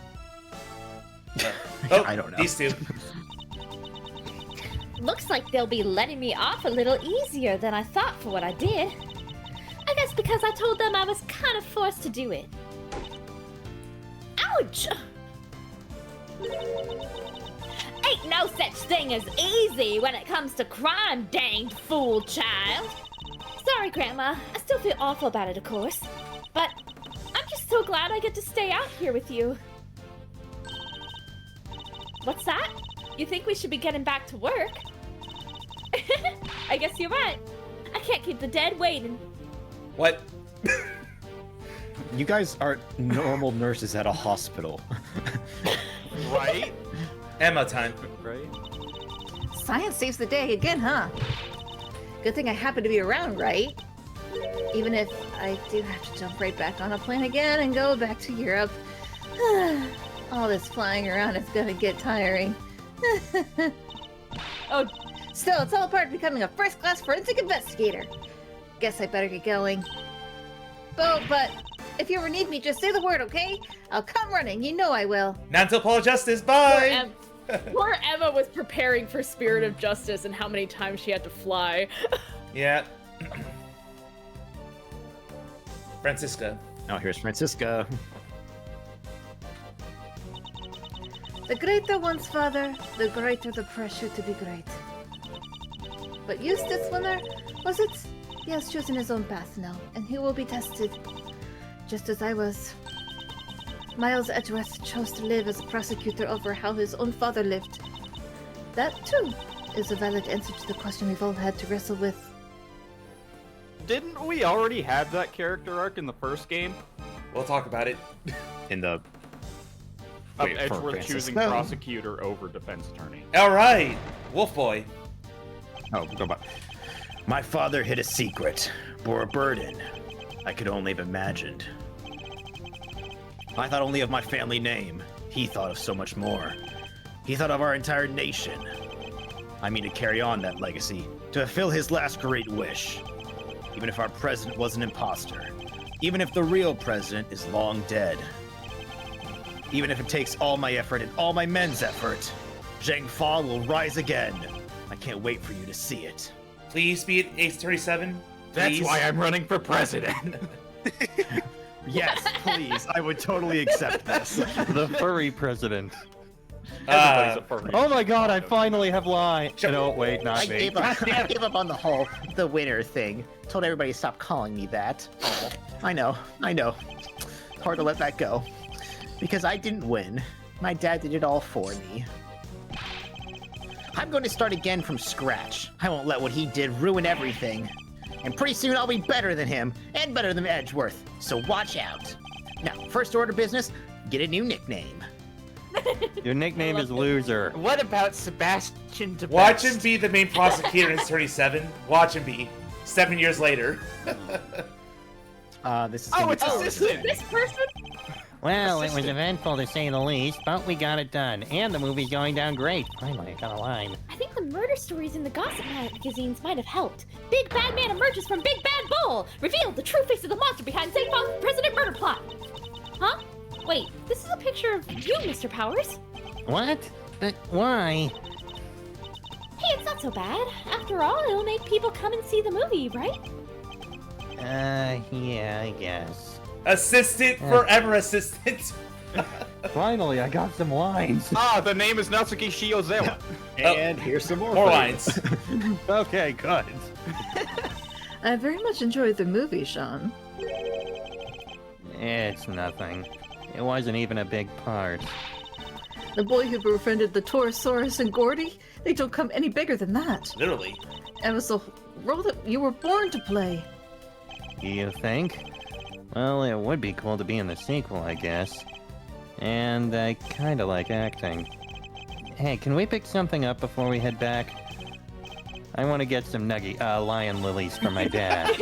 B: Oh,
E: I don't know.
B: These two.
H: Looks like they'll be letting me off a little easier than I thought for what I did. I guess because I told them I was kind of forced to do it. Ouch! Ain't no such thing as easy when it comes to crime, danged fool child. Sorry, Grandma. I still feel awful about it, of course. But I'm just so glad I get to stay out here with you. What's that? You think we should be getting back to work? I guess you're right. I can't keep the dead waiting.
B: What?
E: You guys aren't normal nurses at a hospital.
A: Right?
B: Emma time.
A: Right?
G: Science saves the day again, huh? Good thing I happen to be around, right? Even if I do have to jump right back on a plane again and go back to Europe. All this flying around is gonna get tiring. Oh, still, it's all part of becoming a first-class forensic investigator. Guess I better get going. But if you ever need me, just say the word, okay? I'll come running, you know I will.
B: Not until Paul Justice, bye!
J: Poor Emma was preparing for Spirit of Justice and how many times she had to fly.
B: Yeah, Francisca.
E: Oh, here's Francisca.
G: The greater one's father, the greater the pressure to be great. But Eustace Winner, was it? He has chosen his own path now, and he will be tested. Just as I was. Miles Edgeworth chose to live as a prosecutor over how his own father lived. That, too, is a valid answer to the question we've all had to wrestle with.
A: Didn't we already have that character arc in the first game?
B: We'll talk about it.
E: In the...
A: Of
E: Wait, for
A: Edgeworth
E: Francisco?
A: choosing prosecutor over defense attorney.
B: All right, Wolf Boy.
E: Oh, go back. My father hid a secret, bore a burden I could only have imagined. I thought only of my family name. He thought of so much more. He thought of our entire nation. I mean to carry on that legacy, to fulfill his last great wish. Even if our president was an imposter. Even if the real president is long dead. Even if it takes all my effort and all my men's effort, Zhang Fa will rise again. I can't wait for you to see it.
B: Please be at Ace 37.
A: That's why I'm running for president.
E: Yes, please. I would totally accept this.
D: The furry president.
A: Everybody's a furry.
D: Oh my god, I finally have lie. No, wait, not
N: I
D: me.
N: gave up on the whole the winner thing. Told everybody to stop calling me that. Oh, I know. Hard to let that go. Because I didn't win. My dad did it all for me. I'm going to start again from scratch. I won't let what he did ruin everything. And pretty soon I'll be better than him, and better than Edgeworth. So watch out. Now, first order business, get a new nickname.
D: Your nickname is Loser.
F: What about Sebastian DeBest?
B: Watch him be the main prosecutor in 37. Watch him be. 7 years later.
N: This is
F: Oh, it's assistant!
J: This person?
D: Well, it was eventful to say the least, but we got it done. And the movie's going down great. Finally, I got a line.
H: I think the murder stories in the gossip magazines might have helped. Big Bad Man emerges from Big Bad Bull! Revealed the true face of the monster behind St. Paul's president murder plot! Huh? Wait, this is a picture of you, Mr. Powers.
D: What? But why?
H: Hey, it's not so bad. After all, it'll make people come and see the movie, right?
D: Yeah, I guess.
B: Assistant, forever assistant.
D: Finally, I got some lines.
A: The name is Natsuki Shiozawa.
E: And here's some more
B: lines.
D: Okay, good.
G: I very much enjoyed the movie, Sean.
D: It's nothing. It wasn't even a big part.
G: The boy who befriended the Torosaurus and Gordy, they don't come any bigger than that.
B: Literally.
G: It was the role that you were born to play.
D: You think? Well, it would be cool to be in the sequel, I guess. And I kinda like acting. Hey, can we pick something up before we head back? I want to get some lion lilies for my dad.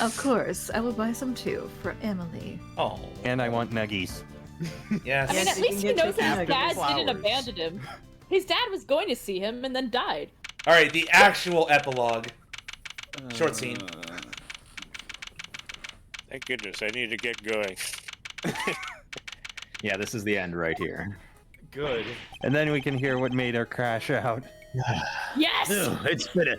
G: Of course, I will buy some too, for Emily.
B: Oh.
D: And I want nuggies.
B: Yes.
J: I mean, at least he knows his
A: after
J: dad
A: flowers.
J: didn't abandon him. His dad was going to see him and then died.
B: All right, the actual epilogue. Short scene.
C: Thank goodness, I need to get going.
E: Yeah, this is the end right here.
A: Good.
D: And then we can hear what made her crash out.
J: Yes!
E: Ugh, it's been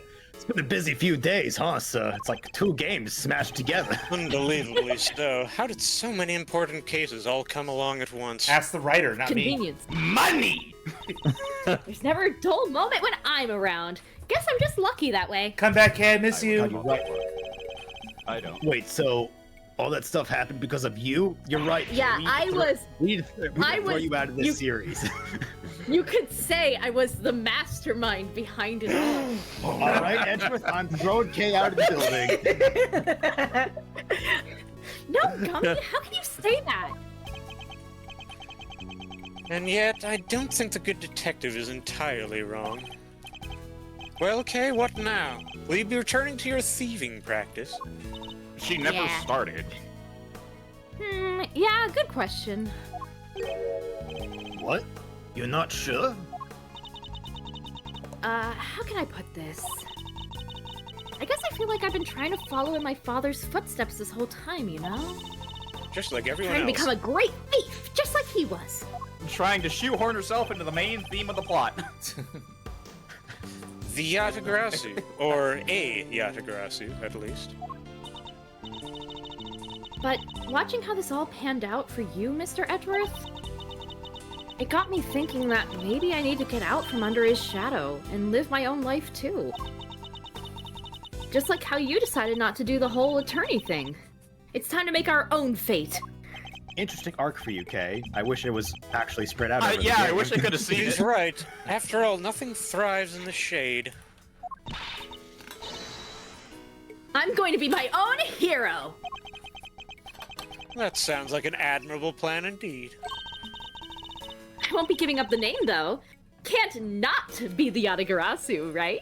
E: a busy few days, huh? So it's like 2 games smashed together.
C: Unbelievably so. How did so many important cases all come along at once?
B: Ask the writer, not me.
J: Convenience.
A: Money!
H: There's never a dull moment when I'm around. Guess I'm just lucky that way.
B: Come back, kid. Miss you.
A: I don't.
E: Wait, so all that stuff happened because of you? You're right.
H: Yeah,
E: We throw you out of this series.
J: You could say I was the mastermind behind it all.
E: All right, Edgeworth, I'm throwing Kay out of the building.
H: No, Gummy, how can you say that?
C: And yet, I don't think the good detective is entirely wrong. Well, Kay, what now? Will you be returning to your thieving practice?
A: She never
H: Yeah.
A: started.
H: Yeah, good question.
E: What? You're not sure?
H: How can I put this? I guess I feel like I've been trying to follow in my father's footsteps this whole time, you know?
C: Just like everyone
H: Trying to
C: else.
H: become a great thief, just like he was.
A: Trying to shoehorn herself into the main theme of the plot.
C: The Yatagrasu, or a Yatagrasu, at least.
J: But watching how this all panned out for you, Mr. Edgeworth, it got me thinking that maybe I need to get out from under his shadow and live my own life too. Just like how you decided not to do the whole attorney thing. It's time to make our own fate.
E: Interesting arc for you, Kay. I wish it was actually spread out. Over
A: yeah,
E: the
A: I
E: game.
A: wish I could have seen
C: He's
A: it.
C: right. After all, nothing thrives in the shade.
J: I'm going to be my own hero!
C: That sounds like an admirable plan indeed.
J: I won't be giving up the name, though. Can't not be the Yatagarasu, right?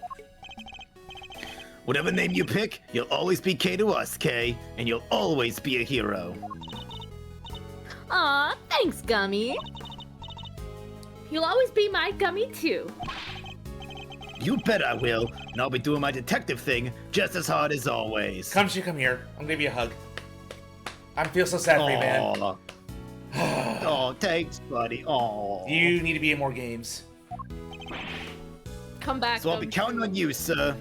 E: Whatever name you pick, you'll always be Kay to us, Kay, and you'll always be a hero.
J: Aw, thanks, Gummy. You'll always be my Gummy, too.
E: You bet I will, and I'll be doing my detective thing just as hard as always.
B: Come here. I'm gonna give you a hug. I feel so sad for you, man.
E: Oh, thanks, buddy. Oh.
B: You need to be in more games.
J: Come back.
E: So I'll be counting on you, sir.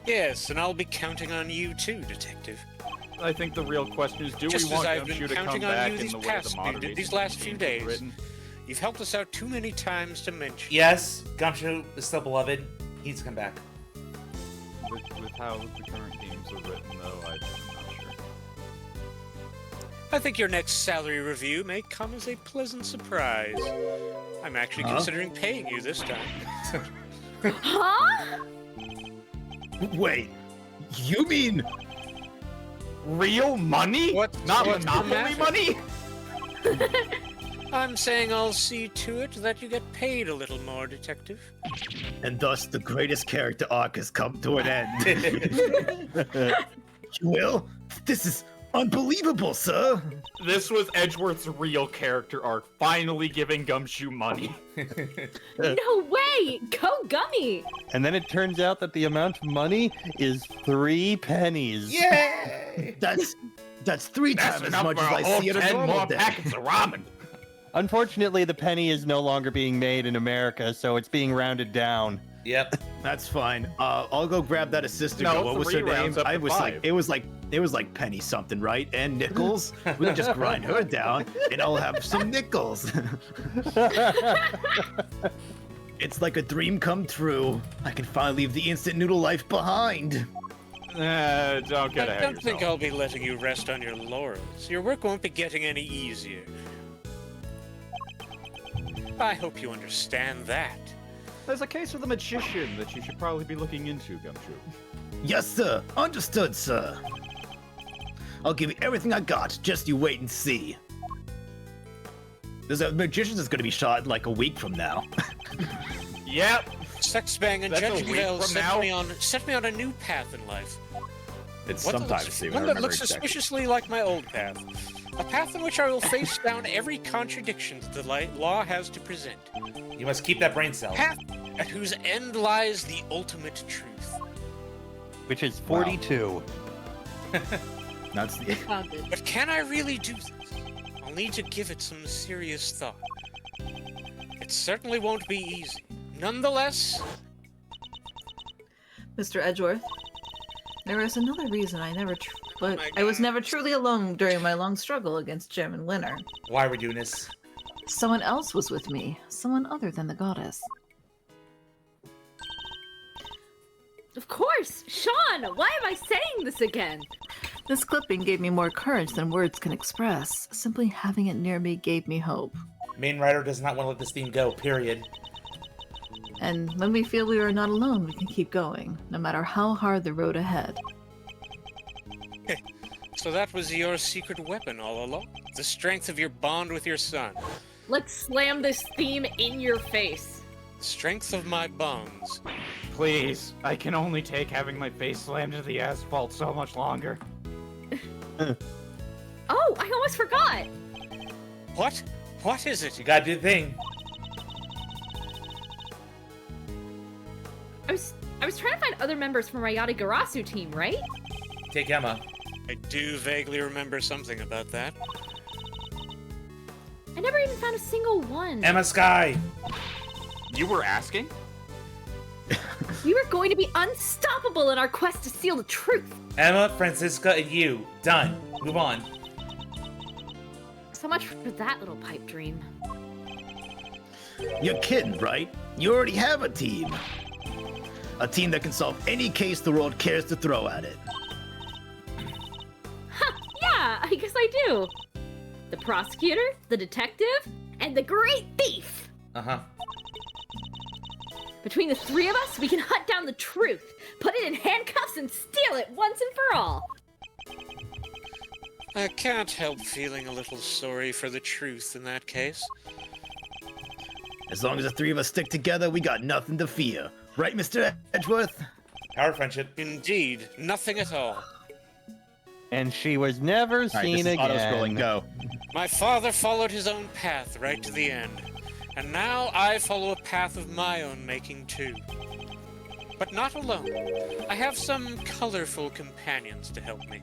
C: Yes, and I'll be counting on you too, Detective.
A: I think the real question is, do
C: Just
A: we want
C: as I've been
A: Gumshoe to come
C: counting on
A: back
C: you
A: in
C: these
A: the way
C: past
A: the moderated
C: these last few
A: games
C: days.
A: are written?
C: You've helped us out too many times to mention.
B: Yes, Gumshoe is still beloved. He needs to come back.
A: With how the current games are written, though, I'm not sure.
C: I think your next salary review may come as a pleasant surprise. I'm actually considering paying you this time.
J: Huh?
E: Wait, you mean
A: real money? Not Monopoly money?
C: I'm saying I'll see to it that you get paid a little more, Detective.
E: And thus the greatest character arc has come to an end. Will, this is unbelievable, sir.
A: This was Edgeworth's real character arc, finally giving Gumshoe money.
J: No way! Go Gummy!
D: And then it turns out that the amount of money is 3 pennies.
B: Yay!
E: That's 3 times as much as I see in a
A: 10
E: normal
A: more
E: day.
A: packets of ramen.
D: Unfortunately, the penny is no longer being made in America, so it's being rounded down.
B: Yep.
E: That's fine. I'll go grab that assistant.
A: No,
E: What was her name?
A: rounds up to
E: I was
A: 5.
E: like, it was like penny something, right? And nickels. We can just grind her down, and I'll have some nickels. It's like a dream come true. I can finally leave the instant noodle life behind.
A: Don't get
C: I
A: ahead
C: don't
A: of
C: think
A: yourself.
C: I'll be letting you rest on your laurels. Your work won't be getting any easier. I hope you understand that.
A: There's a case of the magician that you should probably be looking into, Gumshoe.
E: Yes, sir. Understood, sir. I'll give you everything I got. Just you wait and see. There's a magician that's going to be shot in like a week from now.
A: Yep.
C: Sexbang and
A: That's a
C: Judge
A: week
C: Vale
A: from now?
C: set me on a new path in life.
K: It's
C: One that
K: sometimes
C: looks-
K: soon. I
C: One that
K: remember
C: looks
K: exactly.
C: suspiciously like my old path. A path in which I will face down every contradiction that the law has to present.
B: You must keep that brain cell.
C: Path at whose end lies the ultimate truth.
D: Which is 42.
E: That's the...
C: But can I really do this? I'll need to give it some serious thought. It certainly won't be easy. Nonetheless...
O: Mr. Edgeworth, there is another reason I
C: my
O: was
C: God.
O: never truly alone during my long struggle against Chairman Winter.
B: Why are we doing this?
O: Someone else was with me, someone other than the goddess.
J: Of course! Sean! Why am I saying this again?
O: This clipping gave me more courage than words can express. Simply having it near me gave me hope.
B: Main writer does not want to let this theme go, period.
O: And when we feel we are not alone, we can keep going, no matter how hard the road ahead.
C: So that was your secret weapon all along? The strength of your bond with your son?
J: Let's slam this theme in your face.
C: The strength of my bonds?
A: Please, I can only take having my face slammed into the asphalt so much longer.
J: Oh, I almost forgot!
C: What? What is it?
B: You gotta do the thing.
J: I was trying to find other members from our Yatagarasu team, right?
B: Take Emma.
C: I do vaguely remember something about that.
J: I never even found a single one.
B: Emma Sky!
A: You were asking?
J: We were going to be unstoppable in our quest to seal the truth.
B: Emma, Francisca, and you. Done. Move on.
J: So much for that little pipe dream.
E: You're kidding, right? You already have a team. A team that can solve any case the world cares to throw at it.
J: Yeah, I guess I do. The prosecutor, the detective, and the great thief.
B: Uh-huh.
J: Between the three of us, we can hunt down the truth, put it in handcuffs, and steal it once and for all.
C: I can't help feeling a little sorry for the truth in that case.
E: As long as the three of us stick together, we got nothing to fear. Right, Mr. Edgeworth?
B: Power friendship.
C: Indeed, nothing at all.
D: And she was never seen again.
E: Auto-scrolling, go.
C: My father followed his own path right to the end. And now I follow a path of my own making too. But not alone. I have some colorful companions to help me.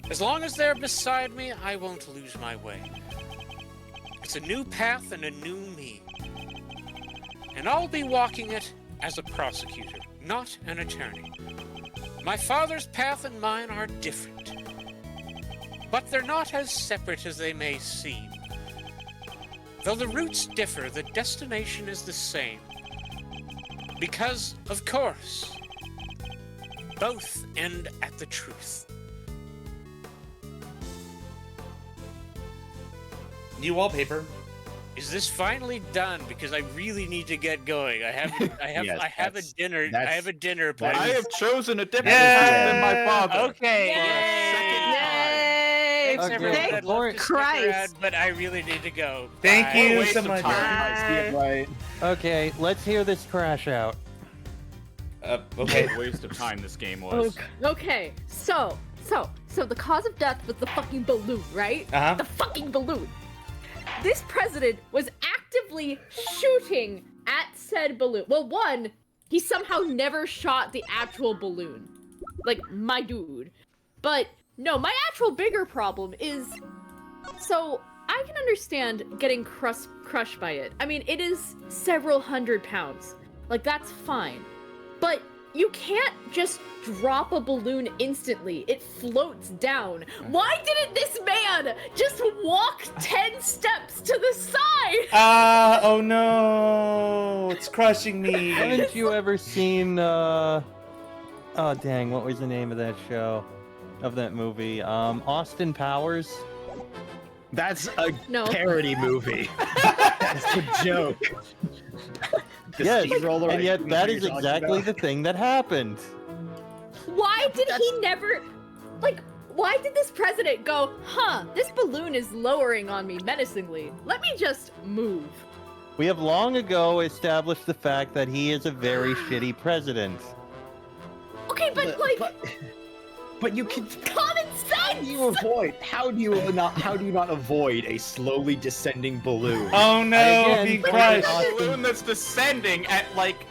C: As long as they're beside me, I won't lose my way. It's a new path and a new me. And I'll be walking it as a prosecutor, not an attorney. My father's path and mine are different. But they're not as separate as they may seem. Though the routes differ, the destination is the same. Because, of course, both end at the truth.
B: New wallpaper.
C: Is this finally done? Because I really need to get going. I have a dinner. I have a dinner plan.
A: I have chosen a different path than my father.
C: Okay.
G: Yay!
C: Thanks, everyone.
G: Thank
C: I'd love to stick
G: Christ.
C: around, but I really need to go.
B: Thank
C: Bye.
B: you
A: Waste
B: so
A: of
B: much.
A: time.
K: Right.
D: Okay, let's hear this crash out.
B: Okay.
A: What a waste of time this game was.
J: Okay, so the cause of death was the fucking balloon, right?
B: Uh-huh.
J: The fucking balloon. This president was actively shooting at said balloon. Well, one, he somehow never shot the actual balloon. Like, my dude. But, no, my actual bigger problem is... So, I can understand getting crushed by it. I mean, it is several hundred pounds. Like, that's fine. But you can't just drop a balloon instantly. It floats down. Why didn't this man just walk 10 steps to the side?
B: Oh no, it's crushing me.
D: Haven't you ever seen, oh dang, what was the name of that show? Of that movie? Austin Powers?
E: That's a
J: No.
E: parody movie. That's a joke. The
D: Yes,
E: steamroller
D: and yet
E: movie
D: that
E: you're
D: is
E: talking
D: exactly
E: about.
D: the thing that happened.
J: Why did he never... Like, why did this president go, huh, this balloon is lowering on me menacingly. Let me just move.
D: We have long ago established the fact that he is a very shitty president.
J: Okay, but like...
E: But you can.
J: Common sense!
E: How do you not avoid a slowly descending balloon?
B: Oh no,
D: again,
B: being
D: but
B: crushed.
A: A balloon that's descending at like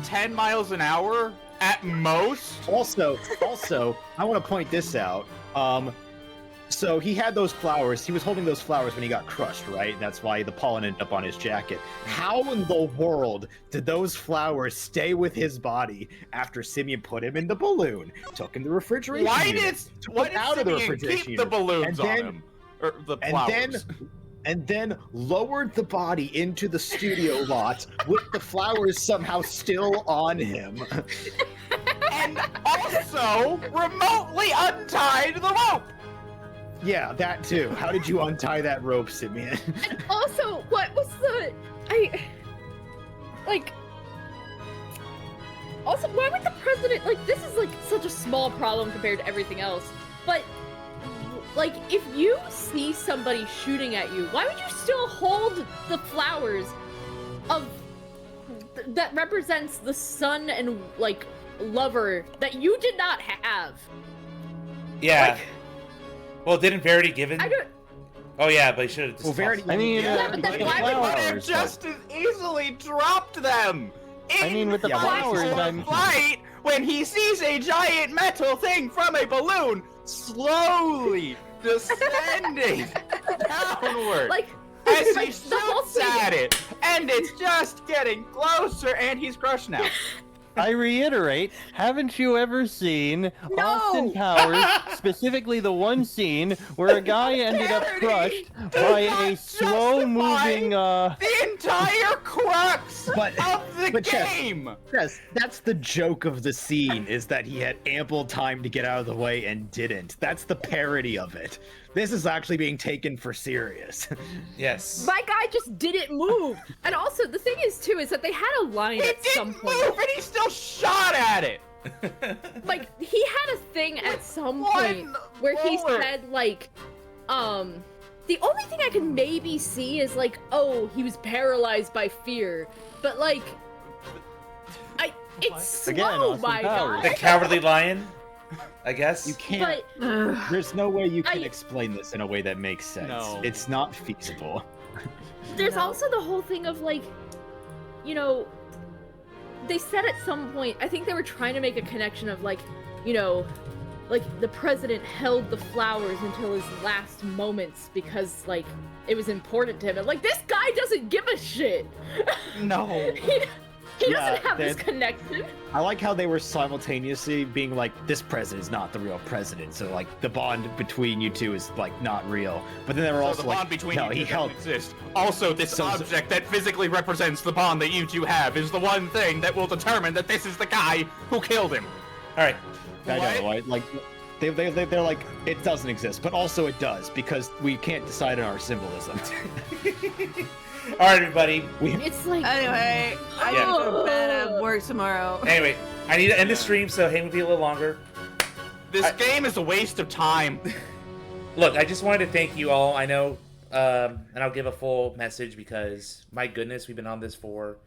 A: 10 miles an hour at most.
E: Also, I want to point this out. So he had those flowers. He was holding those flowers when he got crushed, right? That's why the pollen ended up on his jacket. How in the world did those flowers stay with his body after Simeon put him in the balloon, took him to the refrigeration unit, took him out of the refrigeration
A: keep the
E: unit,
A: balloons
E: and
A: on
E: then-
A: him? Or the flowers.
E: and then lowered the body into the studio lot with the flowers somehow still on him.
A: And also remotely untied the rope.
E: Yeah, that too. How did you untie that rope, Simeon?
J: And also, what was the... Also, why would the president... Like, this is, like, such a small problem compared to everything else. But, like, if you see somebody shooting at you, why would you still hold the flowers of... that represents the son and, like, lover that you did not have?
B: Yeah.
J: Like,
B: Well, didn't Verity give it?
J: I don't...
B: Oh yeah, but he should have just.
E: Well, Verity.
D: I mean,
J: Yeah, but then
A: He
J: why
A: would
J: would
A: have just as easily dropped them.
D: I mean, with the flowers, I'm...
A: flight when he sees a giant metal thing from a balloon slowly descending downward.
J: Like,
A: as he
J: like, the whole
A: shoots
J: thing-
A: at it, and it's just getting closer, and he's crushed now.
D: I reiterate, haven't you ever seen Austin Powers, specifically the one scene where a guy ended up crushed by a slow-moving,
F: The entire crux of the
E: Chess,
F: game!
E: Yes, that's the joke of the scene, is that he had ample time to get out of the way and didn't. That's the parody of it. This is actually being taken for serious.
B: Yes.
J: My guy just didn't move. And also, the thing is, too, is that they had a line at some point.
F: Move and he still shot at it!
J: Like, he had a thing at some point where he said, like, the only thing I can maybe see is, like, oh, he was paralyzed by fear. But, like, it's slow, my guy.
B: The Cowardly Lion, I guess.
E: You can't. There's no way you can explain this in a way that makes sense.
A: No.
E: It's not feasible.
J: There's also the whole thing of, like, you know, they said at some point, I think they were trying to make a connection of, like, you know, like, the president held the flowers until his last moments because, like, it was important to him. And, like, this guy doesn't give a shit.
A: No.
J: He doesn't have this connection.
E: I like how they were simultaneously being like, this president is not the real president, so like the bond between you two is like not real. But then they were also
F: the
E: like,
F: bond between
E: no,
F: you
E: he
F: two
E: held.
F: doesn't exist. Also, this object that physically represents the bond that you two have is the one thing that will determine that this is the guy who killed him.
B: All right.
E: I know, right? Like, they're like, it doesn't exist, but also it does because we can't decide on our symbolism.
B: All right, everybody.
J: It's like
O: anyway, I need to go to bed. I have work tomorrow.
B: Anyway, I need to end the stream, so hang with you a little longer.
F: This game is a waste of time.
B: Look, I just wanted to thank you all. I know, and I'll give a full message because, my goodness, we've been on this for.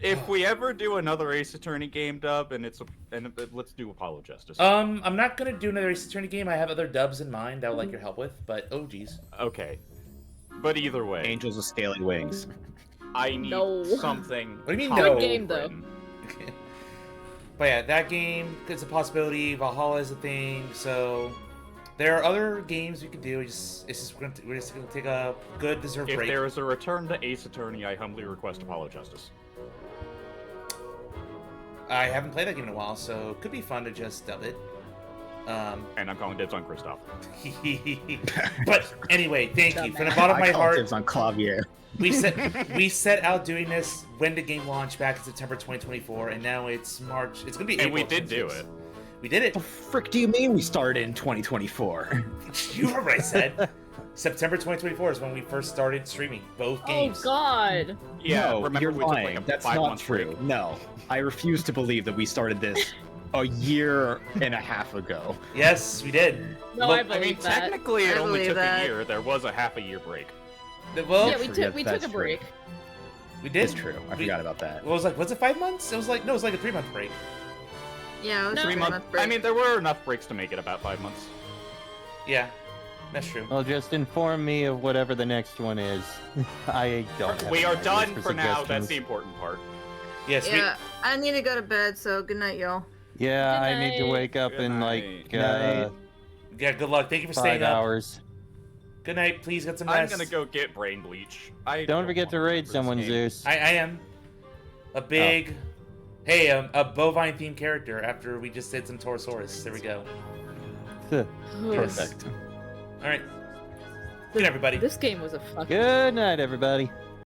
A: If we ever do another Ace Attorney game dub, let's do Apollo Justice.
B: I'm not gonna do another Ace Attorney game. I have other dubs in mind I would like your help with, but oh geez.
A: Okay. But either way,
E: Angels with scaly wings.
A: I need something.
B: What do you mean
A: Good
B: no?
J: game though.
B: But yeah, that game is a possibility. Valhalla is a thing. So there are other games we could do. We're just gonna take a good deserved break.
A: If there is a return to Ace Attorney, I humbly request Apollo Justice.
B: I haven't played that game in a while, so it could be fun to just dub it.
A: And I'm calling dibs on Kristoff.
B: But anyway, thank you from the bottom of my heart.
E: Dibs on Clavier.
B: We set out doing this when the game launched back in September 2024, and now it's March. It's gonna be April.
A: And we did do it.
B: We did it.
E: The frick do you mean we started in 2024?
B: You heard what I said. September 2024 is when we first started streaming both games.
J: Oh God.
A: Yeah,
E: no,
A: remember
E: you're
A: we took
E: lying.
A: like a
E: That's
A: 5
E: not
A: month
E: true.
A: break?
E: No, I refuse to believe that we started this a year and a half ago.
B: Yes, we did.
J: No,
B: Look,
J: I believe that.
A: Technically, it
O: I
A: only
O: believe
A: took
O: that.
A: a year. There was a half a year break.
B: Well,
J: Yeah, we took a break.
B: We did.
E: It's true. I forgot about that.
B: Well, it was like, was it 5 months? It was like, no, it was like a 3 month break.
O: Yeah, it was
J: No.
A: 3 months.
O: break.
A: I mean, there were enough breaks to make it about 5 months.
B: Yeah, that's true.
D: Well, just inform me of whatever the next one is. I don't have
A: We
D: any
A: are
D: ideas
A: done for now.
D: suggestions.
A: That's the important part.
B: Yes,
O: Yeah, I need to go to bed. So good night, y'all.
D: Yeah,
J: Good
D: I need to
J: night.
D: wake up
A: Good
D: in
A: night.
D: like
B: yeah, good luck. Thank you for
D: 5
B: staying up.
D: hours.
B: Good night. Please get some
A: I'm
B: rest.
A: gonna go get brain bleach.
D: Don't forget to
A: wanna
D: raid
A: remember this
D: someone,
A: game.
D: Zeus.
B: I am a big, hey, a bovine themed character. After we just did some Torosaurus. There we go.
E: Perfect.
B: All right. Good night, everybody.
J: This game was a fucking.
D: Good night, everybody.